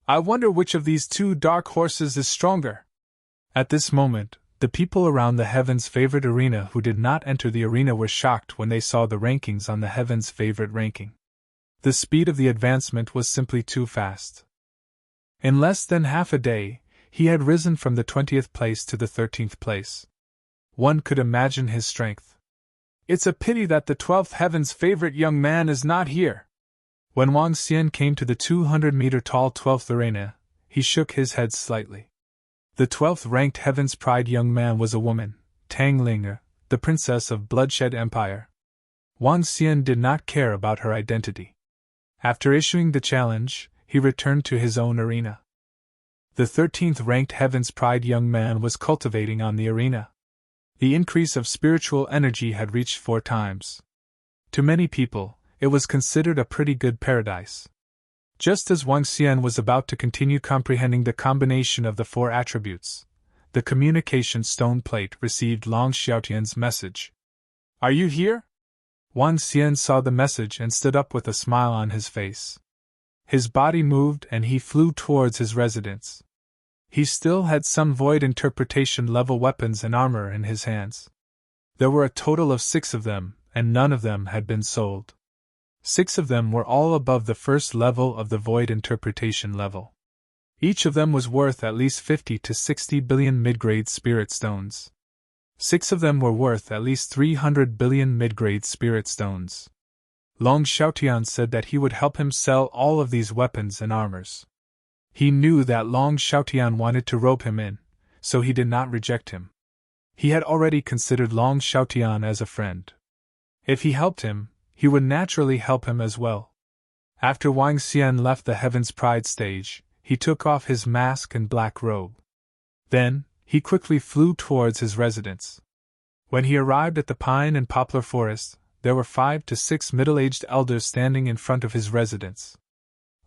Speaker 1: I wonder which of these two dark horses is stronger. At this moment, the people around the Heaven's favorite arena who did not enter the arena were shocked when they saw the rankings on the Heaven's favorite ranking. The speed of the advancement was simply too fast. In less than half a day, he had risen from the 20th place to the 13th place. One could imagine his strength. It's a pity that the 12th Heaven's favorite young man is not here. When Wang Xian came to the 200-meter-tall 12th arena, he shook his head slightly. The 12th ranked Heaven's Pride young man was a woman, Tang Linge, the princess of Bloodshed Empire. Wang Xian did not care about her identity. After issuing the challenge, he returned to his own arena. The 13th ranked Heaven's Pride young man was cultivating on the arena. The increase of spiritual energy had reached 4 times. To many people, it was considered a pretty good paradise. Just as Wang Xian was about to continue comprehending the combination of the 4 attributes, the communication stone plate received Long Xiaotian's message. Are you here? Wang Xian saw the message and stood up with a smile on his face. His body moved and he flew towards his residence. He still had some void interpretation level weapons and armor in his hands. There were a total of 6 of them, and none of them had been sold. 6 of them were all above the first level of the void interpretation level. Each of them was worth at least 50 to 60 billion mid-grade spirit stones. 6 of them were worth at least 300 billion mid-grade spirit stones. Long Xiaotian said that he would help him sell all of these weapons and armors. He knew that Long Xiaotian wanted to rope him in, so he did not reject him. He had already considered Long Xiaotian as a friend. If he helped him, he would naturally help him as well. After Wang Xian left the Heaven's Pride stage, he took off his mask and black robe. Then, he quickly flew towards his residence. When he arrived at the pine and poplar forest, there were 5 to 6 middle-aged elders standing in front of his residence.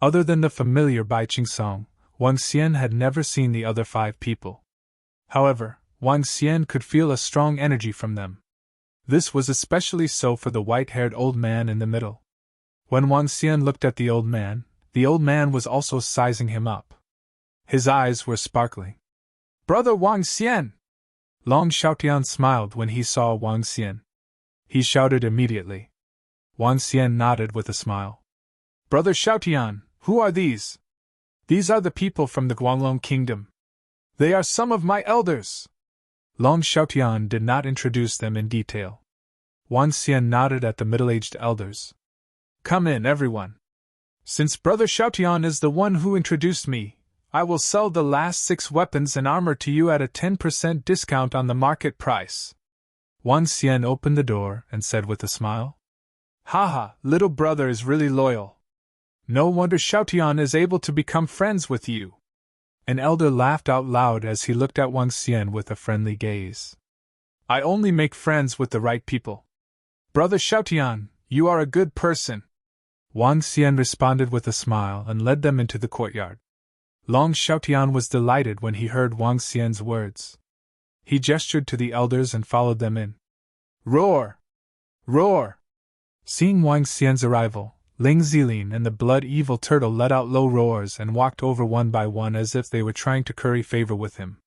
Speaker 1: Other than the familiar Bai Qingsong, Wang Xian had never seen the other 5 people. However, Wang Xian could feel a strong energy from them. This was especially so for the white-haired old man in the middle. When Wang Xian looked at the old man was also sizing him up. His eyes were sparkling. "Brother Wang Xian!" Long Xiaotian smiled when he saw Wang Xian. He shouted immediately. Wang Xian nodded with a smile. "Brother Xiaotian, who are these?" "These are the people from the Guanglong Kingdom. They are some of my elders." Long Xiaotian did not introduce them in detail. Wang Xian nodded at the middle-aged elders. "Come in, everyone. Since Brother Xiaotian is the one who introduced me, I will sell the last 6 weapons and armor to you at a 10% discount on the market price." Wang Xian opened the door and said with a smile, "Haha, little brother is really loyal. No wonder Xiaotian is able to become friends with you." An elder laughed out loud as he looked at Wang Xian with a friendly gaze. "I only make friends with the right people. Brother Xiaotian, you are a good person." Wang Xian responded with a smile and led them into the courtyard. Long Xiaotian was delighted when he heard Wang Xian's words. He gestured to the elders and followed them in. "Roar! Roar!" Seeing Wang Xian's arrival, Ling Zilin and the blood-evil turtle let out low roars and walked over one by one as if they were trying to curry favor with him.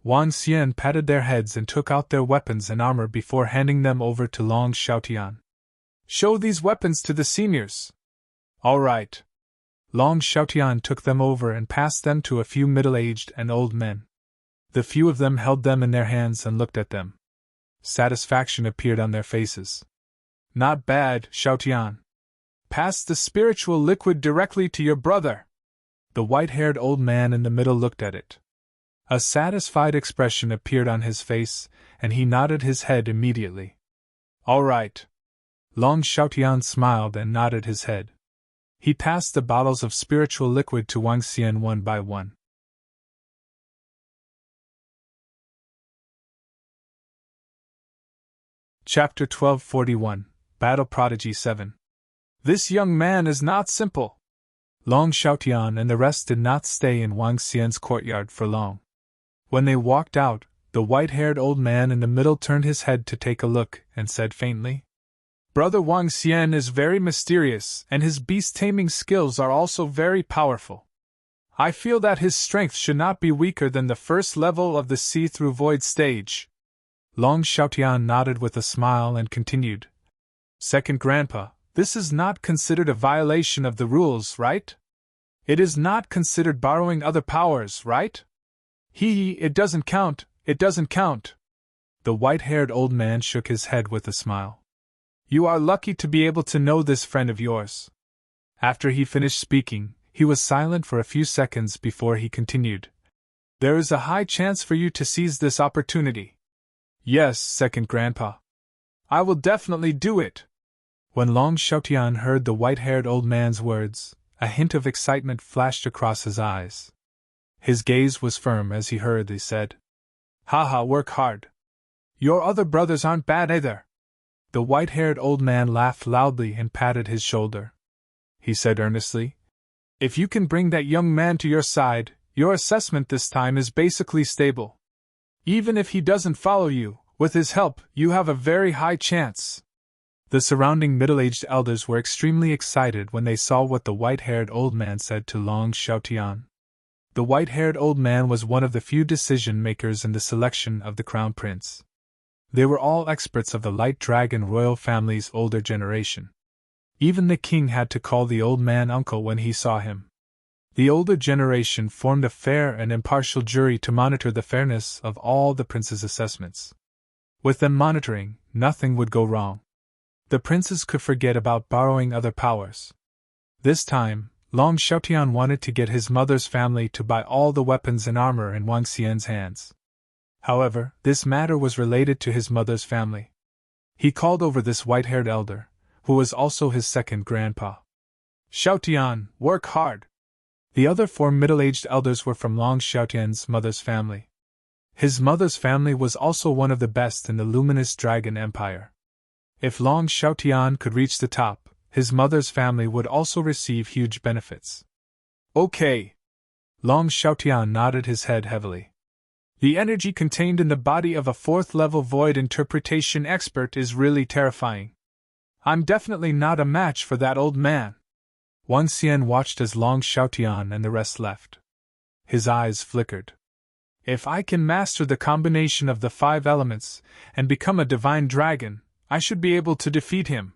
Speaker 1: Wang Xian patted their heads and took out their weapons and armor before handing them over to Long Xiaotian. "Show these weapons to the seniors." "All right." Long Xiaotian took them over and passed them to a few middle-aged and old men. The few of them held them in their hands and looked at them. Satisfaction appeared on their faces. "Not bad, Xiaotian. Pass the spiritual liquid directly to your brother." The white-haired old man in the middle looked at it. A satisfied expression appeared on his face, and he nodded his head immediately. "All right." Long Xiaotian smiled and nodded his head. He passed the bottles of spiritual liquid to Wang Xian one by one. Chapter 1241, Battle Prodigy 7. This young man is not simple. Long Xiaotian and the rest did not stay in Wang Xian's courtyard for long. When they walked out, the white-haired old man in the middle turned his head to take a look and said faintly, "Brother Wang Xian is very mysterious, and his beast-taming skills are also very powerful. I feel that his strength should not be weaker than the first level of the see-through void stage." Long Xiaotian nodded with a smile and continued, "Second Grandpa, this is not considered a violation of the rules, right? It is not considered borrowing other powers, right? It doesn't count, it doesn't count." The white-haired old man shook his head with a smile. "You are lucky to be able to know this friend of yours." After he finished speaking, he was silent for a few seconds before he continued, "There is a high chance for you to seize this opportunity." "Yes, Second Grandpa. I will definitely do it." When Long Xiaotian heard the white-haired old man's words, a hint of excitement flashed across his eyes. His gaze was firm as he hurriedly said, "Haha, work hard. Your other brothers aren't bad either." The white-haired old man laughed loudly and patted his shoulder. He said earnestly, "If you can bring that young man to your side, your assessment this time is basically stable. Even if he doesn't follow you, with his help, you have a very high chance." The surrounding middle-aged elders were extremely excited when they saw what the white-haired old man said to Long Xiaotian. The white-haired old man was one of the few decision-makers in the selection of the crown prince. They were all experts of the Light Dragon royal family's older generation. Even the king had to call the old man uncle when he saw him. The older generation formed a fair and impartial jury to monitor the fairness of all the prince's assessments. With them monitoring, nothing would go wrong. The princes could forget about borrowing other powers. This time, Long Xiaotian wanted to get his mother's family to buy all the weapons and armor in Wang Xian's hands. However, this matter was related to his mother's family. He called over this white-haired elder, who was also his second grandpa. "Xiaotian, work hard." The other four middle-aged elders were from Long Xiaotian's mother's family. His mother's family was also one of the best in the Luminous Dragon Empire. If Long Xiaotian could reach the top, his mother's family would also receive huge benefits. "Okay." Long Xiaotian nodded his head heavily. "The energy contained in the body of a fourth-level void interpretation expert is really terrifying. I'm definitely not a match for that old man." Wang Xian watched as Long Xiaotian and the rest left. His eyes flickered. "If I can master the combination of the 5 elements and become a divine dragon, I should be able to defeat him."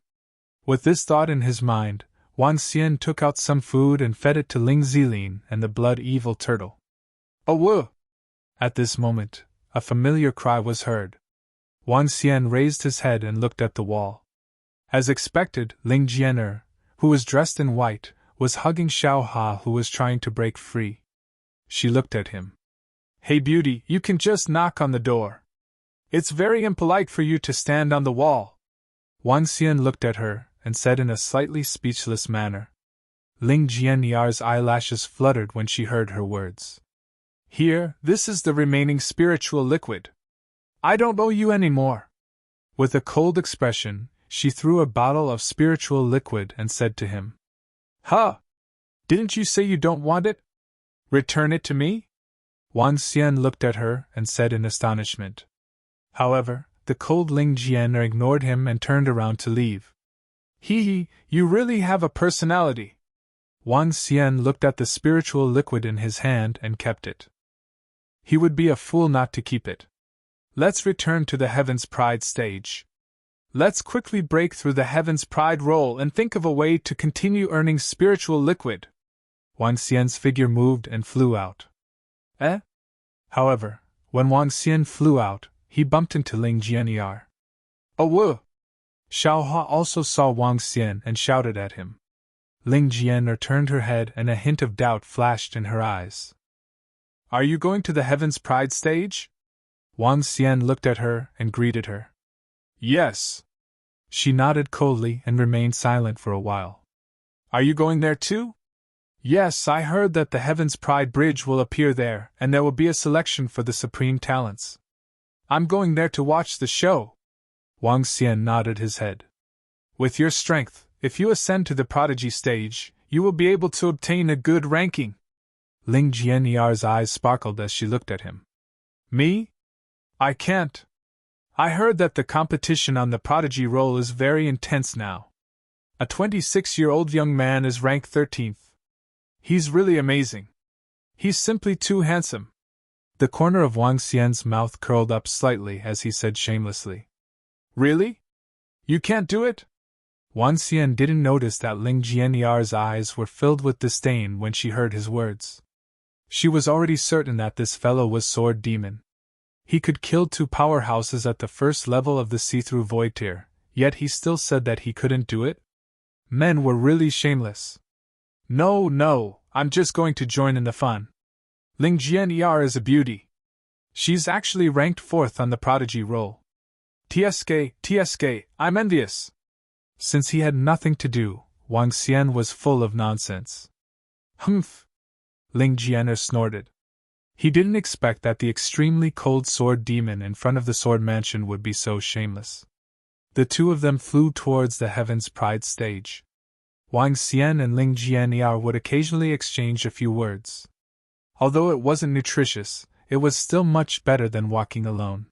Speaker 1: With this thought in his mind, Wang Xian took out some food and fed it to Ling Zilin and the blood-evil turtle. "Oh, whoa!" At this moment, a familiar cry was heard. Wang Xian raised his head and looked at the wall. As expected, Ling Jianer, who was dressed in white, was hugging Xiao Ha, who was trying to break free. She looked at him. "Hey beauty, you can just knock on the door. It's very impolite for you to stand on the wall." Wang Xian looked at her and said in a slightly speechless manner. Ling Jianyar's eyelashes fluttered when she heard her words. "Here, this is the remaining spiritual liquid. I don't owe you any more." With a cold expression, she threw a bottle of spiritual liquid and said to him, "Huh! Didn't you say you don't want it? Return it to me?" Wang Xian looked at her and said in astonishment. However, the cold Ling Jian ignored him and turned around to leave. You really have a personality." Wang Xian looked at the spiritual liquid in his hand and kept it. He would be a fool not to keep it. Let's return to the Heaven's Pride stage. Let's quickly break through the Heaven's Pride roll and think of a way to continue earning spiritual liquid. Wang Xian's figure moved and flew out. However, when Wang Xian flew out, he bumped into Ling Jianyar. "Oh, whoa!" Xiao Ha also saw Wang Xian and shouted at him. Ling Jianyar turned her head and a hint of doubt flashed in her eyes. "Are you going to the Heaven's Pride stage?" Wang Xian looked at her and greeted her. "Yes." She nodded coldly and remained silent for a while. "Are you going there too?" "Yes, I heard that the Heaven's Pride Bridge will appear there and there will be a selection for the supreme talents. I'm going there to watch the show." Wang Xian nodded his head. "With your strength, if you ascend to the prodigy stage, you will be able to obtain a good ranking. Ling Jianyar's eyes sparkled as she looked at him. Me? I can't. I heard that the competition on the prodigy roll is very intense now. A 26-year-old young man is ranked 13th. He's really amazing. He's simply too handsome. The corner of Wang Xian's mouth curled up slightly as he said shamelessly. Really? You can't do it? Wang Xian didn't notice that Ling Jianyar's eyes were filled with disdain when she heard his words. She was already certain that this fellow was Sword Demon. He could kill 2 powerhouses at the first level of the see-through void tier, yet he still said that he couldn't do it? Men were really shameless. No, I'm just going to join in the fun. Ling Jianyar is a beauty. She's actually ranked 4th on the prodigy roll. TSK, I'm envious. Since he had nothing to do, Wang Xian was full of nonsense. Humph! Ling Jianer snorted. He didn't expect that the extremely cold sword demon in front of the sword mansion would be so shameless. The two of them flew towards the Heaven's Pride stage. Wang Xian and Ling Jianyar would occasionally exchange a few words. Although it wasn't nutritious, it was still much better than walking alone.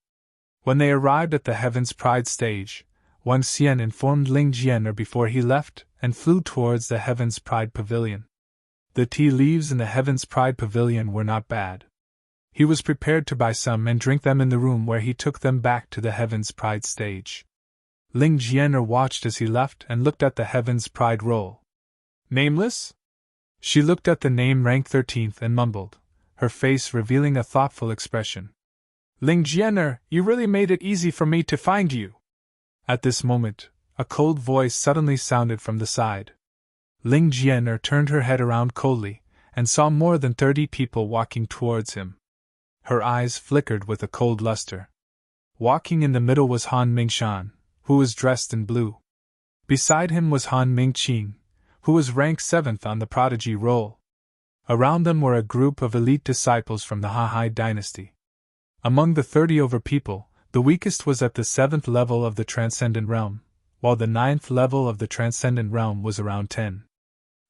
Speaker 1: When they arrived at the Heaven's Pride stage, Wang Xian informed Ling Jianer before he left and flew towards the Heaven's Pride pavilion. The tea leaves in the Heaven's Pride pavilion were not bad. He was prepared to buy some and drink them in the room where he took them back to the Heaven's Pride stage. Ling Jianer watched as he left and looked at the Heaven's Pride roll. Nameless? She looked at the name ranked 13th and mumbled, her face revealing a thoughtful expression. Ling Jianer, you really made it easy for me to find you. At this moment, a cold voice suddenly sounded from the side. Ling Jianer turned her head around coldly and saw more than 30 people walking towards him. Her eyes flickered with a cold luster. Walking in the middle was Han Mingshan, who was dressed in blue. Beside him was Han Mingqing, who was ranked 7th on the prodigy roll. Around them were a group of elite disciples from the Hahai dynasty. Among the 30 over people, the weakest was at the 7th level of the Transcendent Realm, while the 9th level of the Transcendent Realm was around 10.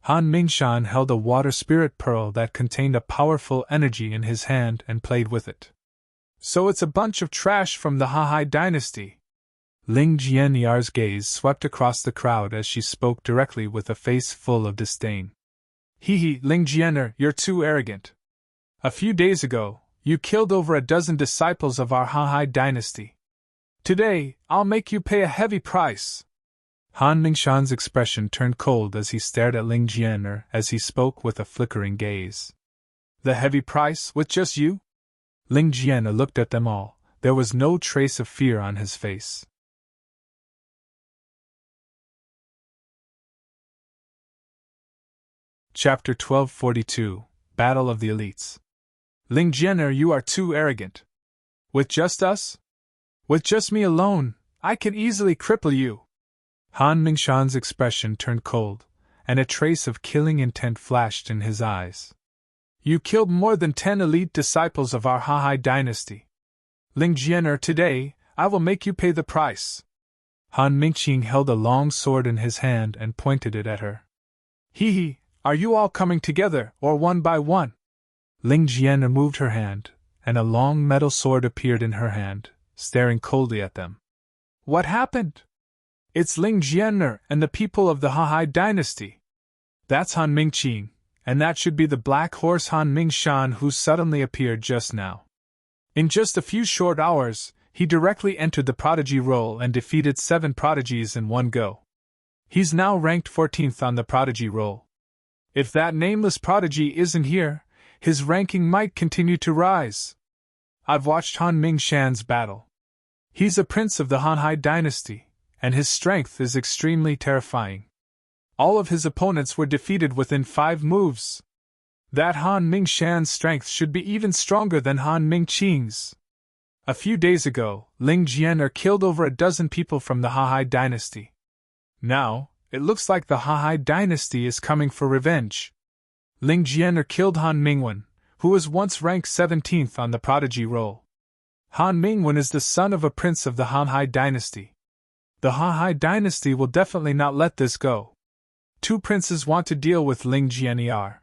Speaker 1: Han Mingshan held a water spirit pearl that contained a powerful energy in his hand and played with it. So it's a bunch of trash from the Hahai dynasty. Ling Jianyar's gaze swept across the crowd as she spoke directly with a face full of disdain. Hee, Ling Jianer, you're too arrogant. A few days ago, you killed over a dozen disciples of our Hahai dynasty. Today, I'll make you pay a heavy price. Han Mingshan's expression turned cold as he stared at Ling Jianer as he spoke with a flickering gaze. The heavy price with just you? Ling Jianer looked at them all. There was no trace of fear on his face. Chapter 1242, Battle of the Elites. Ling Jianer, you are too arrogant. With just us? With just me alone, I can easily cripple you. Han Mingshan's expression turned cold, and a trace of killing intent flashed in his eyes. You killed more than 10 elite disciples of our Hahai dynasty. Ling Jianer, today, I will make you pay the price. Han Mingqing held a long sword in his hand and pointed it at her. Hee, are you all coming together, or one by one? Ling Jianer moved her hand, and a long metal sword appeared in her hand, staring coldly at them. What happened? It's Ling Jianer and the people of the Hahai dynasty. That's Han Mingqing, and that should be the black horse Han Mingshan who suddenly appeared just now. In just a few short hours, he directly entered the prodigy roll and defeated 7 prodigies in one go. He's now ranked 14th on the prodigy roll. If that nameless prodigy isn't here, his ranking might continue to rise. I've watched Han Mingshan's battle. He's a prince of the Hahai dynasty, and his strength is extremely terrifying. All of his opponents were defeated within 5 moves. That Han Mingshan's strength should be even stronger than Han Mingqing's. A few days ago, Ling Jianer killed over a dozen people from the Hahai dynasty. Now, it looks like the Hahai dynasty is coming for revenge. Ling Jianer killed Han Mingwen, who was once ranked 17th on the prodigy roll. Han Mingwen is the son of a prince of the Hahai dynasty. The Hahai dynasty will definitely not let this go. two princes want to deal with Ling Jian'er.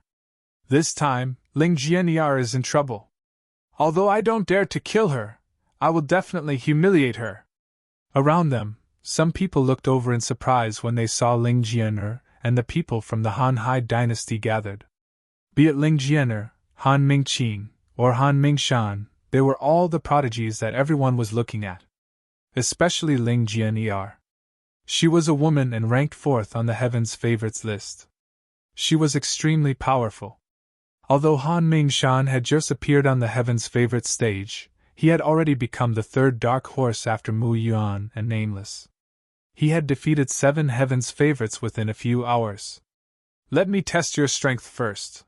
Speaker 1: This time, Ling Jian'er is in trouble. Although I don't dare to kill her, I will definitely humiliate her." Around them, some people looked over in surprise when they saw Ling Jian'er and the people from the Han Hai dynasty gathered. Be it Ling Jian'er, Han Mingqing, or Han Mingshan, they were all the prodigies that everyone was looking at. Especially Ling Jian'er. She was a woman and ranked 4th on the Heaven's Favorites list. She was extremely powerful. Although Han Mingshan had just appeared on the Heaven's Favorites stage, he had already become the 3rd dark horse after Mu Yuan and Nameless. He had defeated 7 Heaven's Favorites within a few hours. "Let me test your strength first.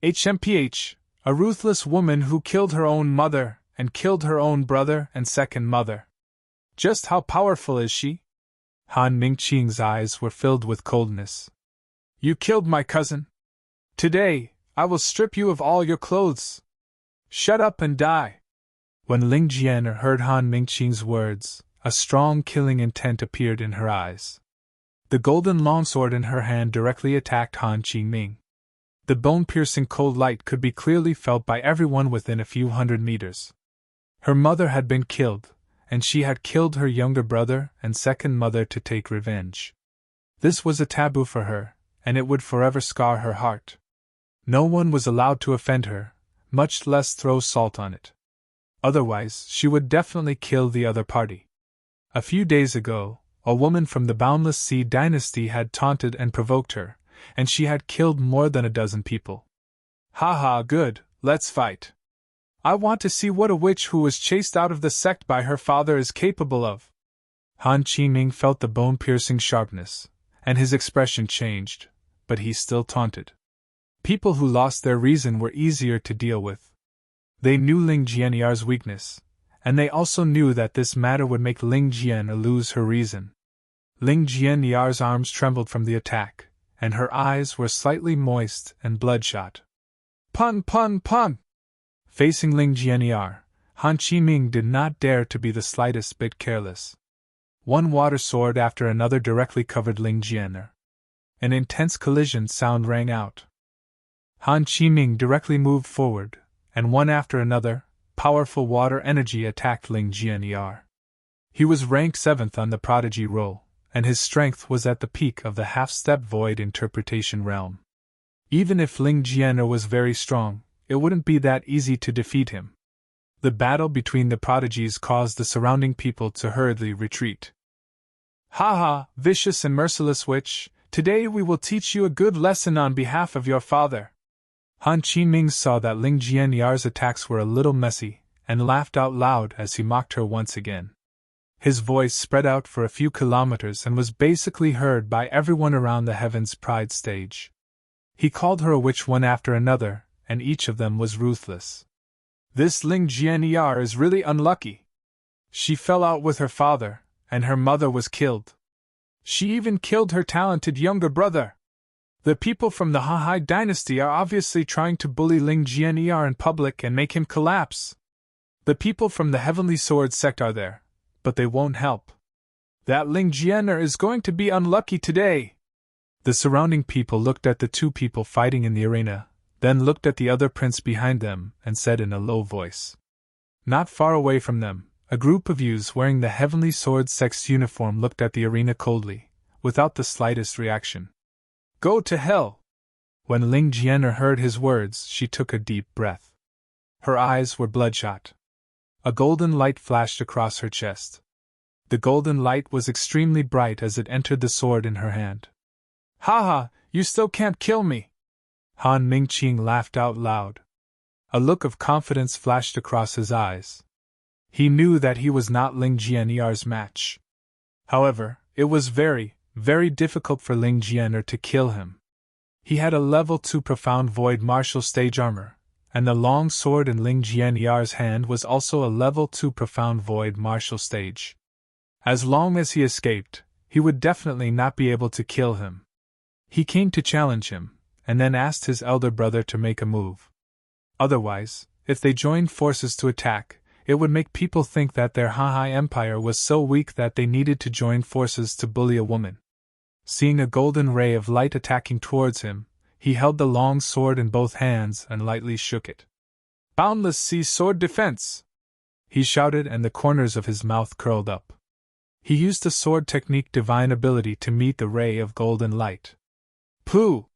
Speaker 1: HMPH, a ruthless woman who killed her own mother and killed her own brother and second mother. Just how powerful is she?" Han Mingqing's eyes were filled with coldness. "You killed my cousin. Today, I will strip you of all your clothes. Shut up and die." When Ling Jian'er heard Han Mingqing's words, a strong killing intent appeared in her eyes. The golden longsword in her hand directly attacked Han Qingming. The bone-piercing cold light could be clearly felt by everyone within a few hundred meters. Her mother had been killed, and she had killed her younger brother and second mother to take revenge. This was a taboo for her, and it would forever scar her heart. No one was allowed to offend her, much less throw salt on it. Otherwise, she would definitely kill the other party. A few days ago, a woman from the Boundless Sea dynasty had taunted and provoked her, and she had killed more than a dozen people. "Haha, good, let's fight. I want to see what a witch who was chased out of the sect by her father is capable of." Han Qingming felt the bone-piercing sharpness, and his expression changed, but he still taunted. People who lost their reason were easier to deal with. They knew Ling Jian'er's weakness, and they also knew that this matter would make Ling Jian'er lose her reason. Ling Jian'er's arms trembled from the attack, and her eyes were slightly moist and bloodshot. "Pun pun pun!" Facing Ling Jian'er, Han Qingming did not dare to be the slightest bit careless. One water sword after another directly covered Ling Jian'er. An intense collision sound rang out. Han Qingming directly moved forward, and one after another, powerful water energy attacked Ling Jian'er. He was ranked 7th on the prodigy roll, and his strength was at the peak of the half-step void interpretation realm. Even if Ling Jian'er was very strong, it wouldn't be that easy to defeat him. The battle between the prodigies caused the surrounding people to hurriedly retreat. "Ha, vicious and merciless witch, today we will teach you a good lesson on behalf of your father." Han Qingming saw that Ling Jian'er's attacks were a little messy, and laughed out loud as he mocked her once again. His voice spread out for a few kilometers and was basically heard by everyone around the Heaven's Pride stage. He called her a witch one after another, and each of them was ruthless. "This Ling Jian'er is really unlucky. She fell out with her father, and her mother was killed. She even killed her talented younger brother. The people from the Han Hai dynasty are obviously trying to bully Ling Jian'er in public and make him collapse. The people from the Heavenly Sword sect are there, but they won't help. That Ling Jian'er is going to be unlucky today." The surrounding people looked at the two people fighting in the arena, then looked at the other prince behind them and said in a low voice. Not far away from them, a group of youths wearing the Heavenly Sword sect's uniform looked at the arena coldly, without the slightest reaction. "Go to hell!" When Ling Jian'er heard his words, she took a deep breath. Her eyes were bloodshot. A golden light flashed across her chest. The golden light was extremely bright as it entered the sword in her hand. "Haha, you still can't kill me!" Han Mingqing laughed out loud. A look of confidence flashed across his eyes. He knew that he was not Ling Jian'er's match. However, it was very, very difficult for Ling Jian'er to kill him. He had a level 2 profound void martial stage armor, and the long sword in Ling Jian'er's hand was also a level 2 profound void martial stage. As long as he escaped, he would definitely not be able to kill him. He came to challenge him, and then asked his elder brother to make a move. Otherwise, if they joined forces to attack, it would make people think that their Han Hai Empire was so weak that they needed to join forces to bully a woman. Seeing a golden ray of light attacking towards him, he held the long sword in both hands and lightly shook it. "Boundless sea sword defense!" he shouted, and the corners of his mouth curled up. He used the sword technique divine ability to meet the ray of golden light. Pooh!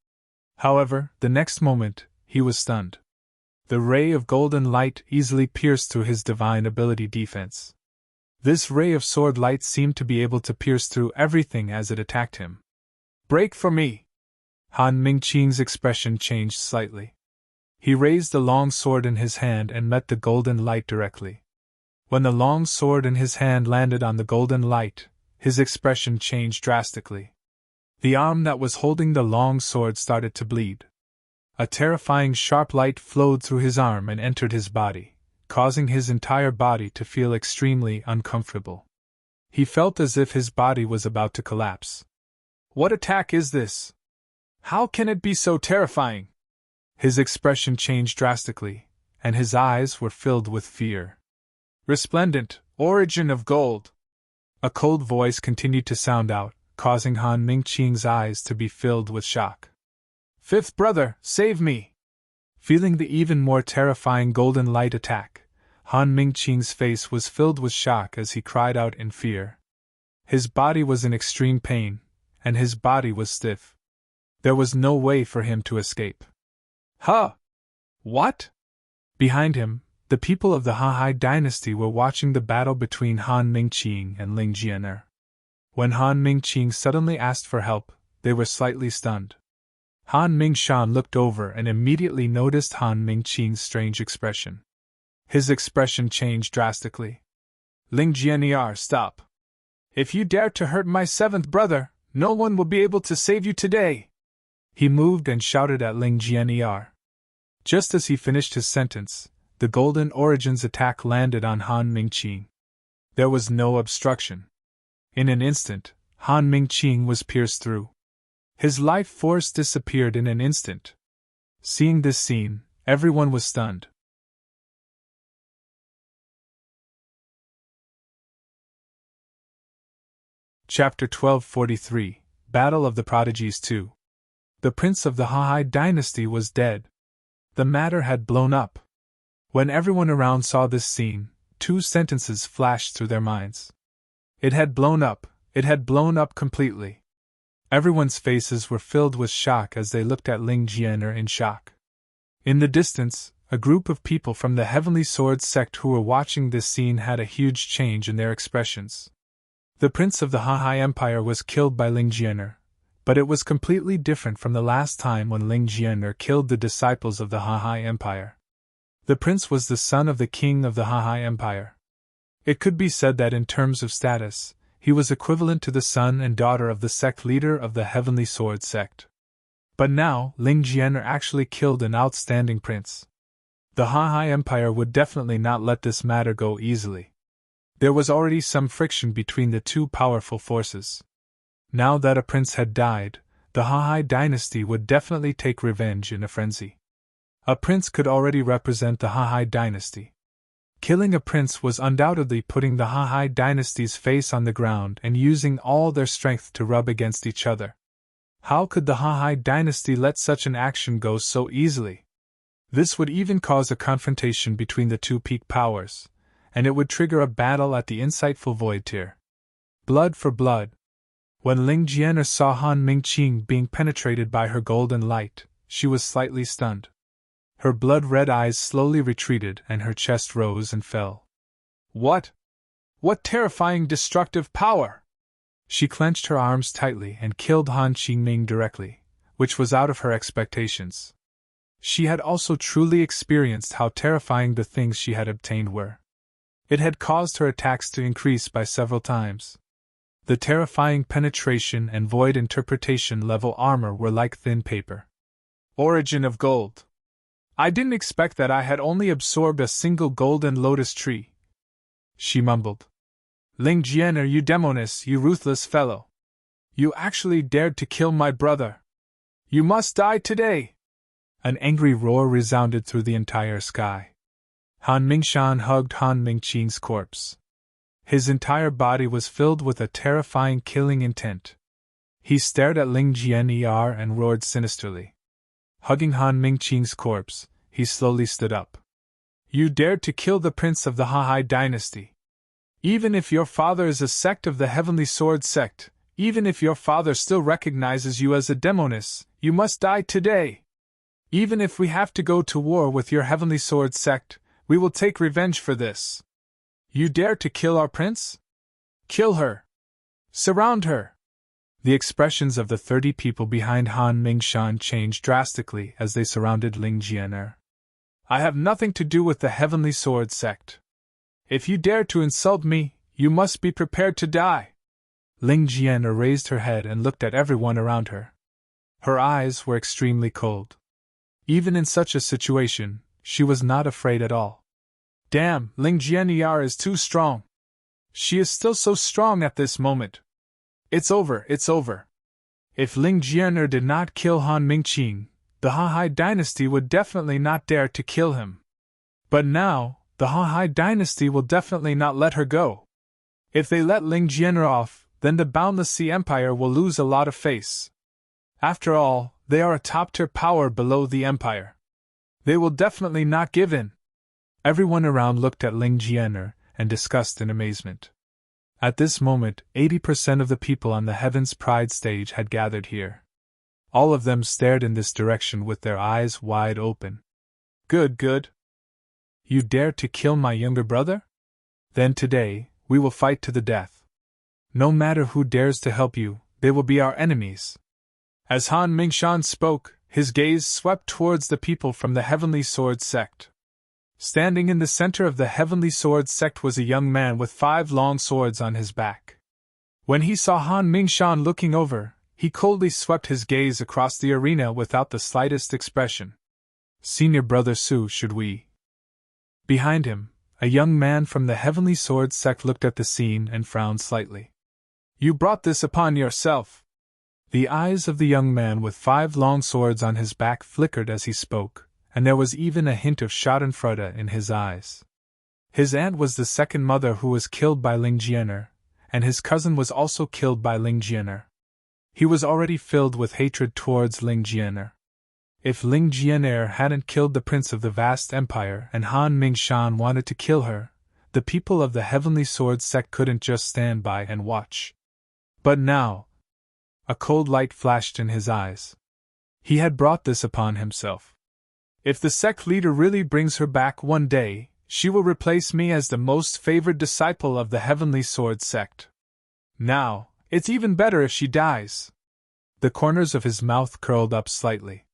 Speaker 1: However, the next moment, he was stunned. The ray of golden light easily pierced through his divine ability defense. This ray of sword light seemed to be able to pierce through everything as it attacked him. "Break for me!" Han Mingqing's expression changed slightly. He raised the long sword in his hand and met the golden light directly. When the long sword in his hand landed on the golden light, his expression changed drastically. The arm that was holding the long sword started to bleed. A terrifying sharp light flowed through his arm and entered his body, causing his entire body to feel extremely uncomfortable. He felt as if his body was about to collapse. "What attack is this? How can it be so terrifying?" His expression changed drastically, and his eyes were filled with fear. "Resplendent, origin of gold!" A cold voice continued to sound out, causing Han Mingqing's eyes to be filled with shock. "Fifth brother, save me!" Feeling the even more terrifying golden light attack, Han Mingqing's face was filled with shock as he cried out in fear. His body was in extreme pain, and his body was stiff. There was no way for him to escape. "Huh! What?" Behind him, the people of the Hahai dynasty were watching the battle between Han Mingqing and Ling Jianer. When Han Mingqing suddenly asked for help, they were slightly stunned. Han Mingshan looked over and immediately noticed Han Mingqing's strange expression. His expression changed drastically. "Ling Jianer, stop! If you dare to hurt my seventh brother, no one will be able to save you today!" He moved and shouted at Ling Jianer. Just as he finished his sentence, the Golden Origins attack landed on Han Mingqing. There was no obstruction. In an instant, Han Mingqing was pierced through. His life force disappeared in an instant. Seeing this scene, everyone was stunned. Chapter 1243, Battle of the Prodigies 2. The prince of the Hahai dynasty was dead. The matter had blown up. When everyone around saw this scene, two sentences flashed through their minds. It had blown up completely. Everyone's faces were filled with shock as they looked at Ling Jianer in shock. In the distance, a group of people from the Heavenly Sword sect who were watching this scene had a huge change in their expressions. The prince of the Hahai Empire was killed by Ling Jianer, but it was completely different from the last time when Ling Jianer killed the disciples of the Hahai Empire. The prince was the son of the king of the Hahai Empire. It could be said that in terms of status, he was equivalent to the son and daughter of the sect leader of the Heavenly Sword sect. But now, Ling Jianer actually killed an outstanding prince. The Hahai Empire would definitely not let this matter go easily. There was already some friction between the two powerful forces. Now that a prince had died, the Hahai dynasty would definitely take revenge in a frenzy. A prince could already represent the Hahai dynasty. Killing a prince was undoubtedly putting the Hahai dynasty's face on the ground and using all their strength to rub against each other. How could the Hahai dynasty let such an action go so easily? This would even cause a confrontation between the two peak powers, and it would trigger a battle at the insightful void tier. Blood for blood. When Ling Jianer saw Han Mingqing being penetrated by her golden light, she was slightly stunned. Her blood-red eyes slowly retreated and her chest rose and fell. What? What terrifying destructive power! She clenched her arms tightly and killed Han Qingming directly, which was out of her expectations. She had also truly experienced how terrifying the things she had obtained were. It had caused her attacks to increase by several times. The terrifying penetration and void interpretation level armor were like thin paper. Origin of gold. I didn't expect that. I had only absorbed a single golden lotus tree, she mumbled. Ling Jianer, you demoness, you ruthless fellow. You actually dared to kill my brother. You must die today. An angry roar resounded through the entire sky. Han Mingshan hugged Han Mingqing's corpse. His entire body was filled with a terrifying killing intent. He stared at Ling Jianer and roared sinisterly. Hugging Han Mingqing's corpse, he slowly stood up. You dared to kill the prince of the Hahai dynasty. Even if your father is a sect of the Heavenly Sword sect, even if your father still recognizes you as a demoness, you must die today. Even if we have to go to war with your Heavenly Sword sect, we will take revenge for this. You dare to kill our prince? Kill her. Surround her. The expressions of the 30 people behind Han Mingshan changed drastically as they surrounded Ling Jianer. I have nothing to do with the Heavenly Sword sect. If you dare to insult me, you must be prepared to die. Ling Jianer raised her head and looked at everyone around her. Her eyes were extremely cold. Even in such a situation, she was not afraid at all. Damn, Ling Jianer is too strong. She is still so strong at this moment. It's over, it's over. If Ling Jianer did not kill Han Mingqing, the Hahai dynasty would definitely not dare to kill him. But now, the Hahai dynasty will definitely not let her go. If they let Ling Jianer off, then the Boundless Sea Empire will lose a lot of face. After all, they are a top-tier power below the Empire. They will definitely not give in. Everyone around looked at Ling Jianer and discussed in amazement. At this moment, 80% of the people on the Heaven's Pride stage had gathered here. All of them stared in this direction with their eyes wide open. Good. You dare to kill my younger brother? Then today, we will fight to the death. No matter who dares to help you, they will be our enemies. As Han Mingshan spoke, his gaze swept towards the people from the Heavenly Sword sect. Standing in the center of the Heavenly Sword sect was a young man with 5 long swords on his back. When he saw Han Mingshan looking over, he coldly swept his gaze across the arena without the slightest expression. Senior Brother Su, should we? Behind him, a young man from the Heavenly Sword sect looked at the scene and frowned slightly. You brought this upon yourself. The eyes of the young man with 5 long swords on his back flickered as he spoke, and there was even a hint of schadenfreude in his eyes. His aunt was the second mother who was killed by Ling Jianer, and his cousin was also killed by Ling Jianer. He was already filled with hatred towards Ling Jianer. If Ling Jianer hadn't killed the prince of the vast empire and Han Mingshan wanted to kill her, the people of the Heavenly Sword sect couldn't just stand by and watch. But now, a cold light flashed in his eyes. He had brought this upon himself. If the sect leader really brings her back one day, she will replace me as the most favored disciple of the Heavenly Sword sect. Now, it's even better if she dies. The corners of his mouth curled up slightly.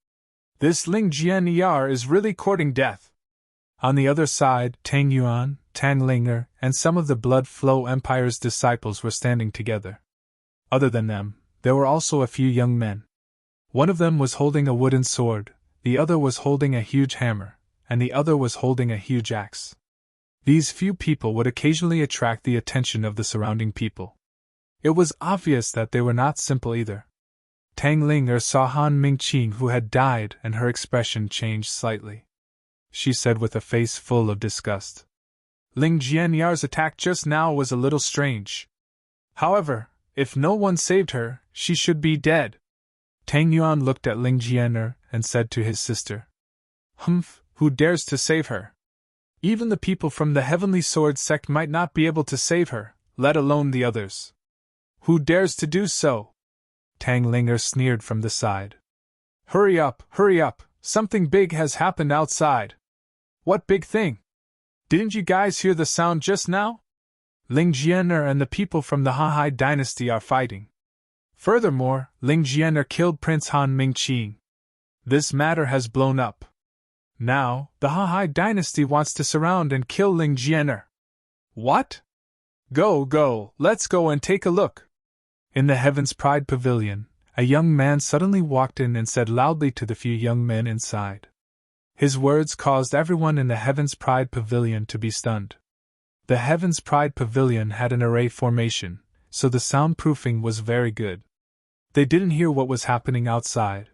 Speaker 1: This Ling Jianer is really courting death. On the other side, Tang Yuan, Tang Linger, and some of the Blood Flow Empire's disciples were standing together. Other than them, there were also a few young men. One of them was holding a wooden sword, the other was holding a huge hammer, and the other was holding a huge axe. These few people would occasionally attract the attention of the surrounding people. It was obvious that they were not simple either. Tang Linger saw Han Mingqing who had died and her expression changed slightly. She said with a face full of disgust. Ling Jianer's attack just now was a little strange. However, if no one saved her, she should be dead. Tang Yuan looked at Ling Jianer and said to his sister. Humph, who dares to save her? Even the people from the Heavenly Sword sect might not be able to save her, let alone the others. Who dares to do so? Tang Linger sneered from the side. Hurry up, something big has happened outside. What big thing? Didn't you guys hear the sound just now? Ling Jianer and the people from the Hahai dynasty are fighting. Furthermore, Ling Jianer killed Prince Han Mingqing. This matter has blown up. Now, the Hahai dynasty wants to surround and kill Ling Jianer. What? Go, let's go and take a look. In the Heaven's Pride Pavilion, a young man suddenly walked in and said loudly to the few young men inside. His words caused everyone in the Heaven's Pride Pavilion to be stunned. The Heaven's Pride Pavilion had an array formation, so the soundproofing was very good. They didn't hear what was happening outside.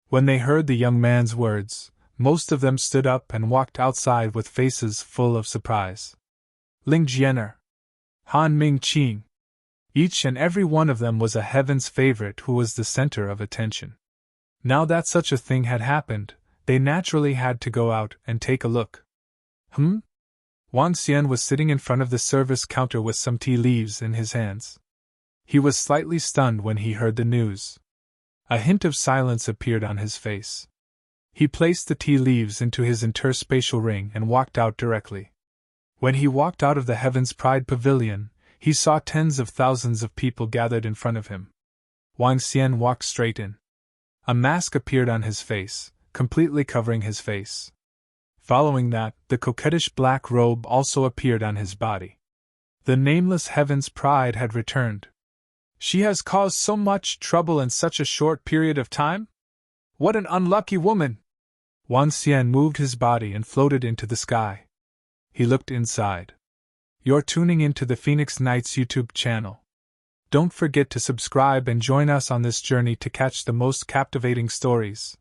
Speaker 1: When they heard the young man's words, most of them stood up and walked outside with faces full of surprise. Ling Jianer. Han Mingqing. Each and every one of them was a heaven's favorite who was the center of attention. Now that such a thing had happened, they naturally had to go out and take a look. Wang Xian was sitting in front of the service counter with some tea leaves in his hands. He was slightly stunned when he heard the news. A hint of silence appeared on his face. He placed the tea leaves into his interspatial ring and walked out directly. When he walked out of the Heaven's Pride Pavilion, he saw tens of thousands of people gathered in front of him. Wang Xian walked straight in. A mask appeared on his face, completely covering his face. Following that, the coquettish black robe also appeared on his body. The nameless Heaven's Pride had returned. She has caused so much trouble in such a short period of time? What an unlucky woman! Wang Xian moved his body and floated into the sky. He looked inside. You're tuning into the Phoenix Nights YouTube channel. Don't forget to subscribe and join us on this journey to catch the most captivating stories.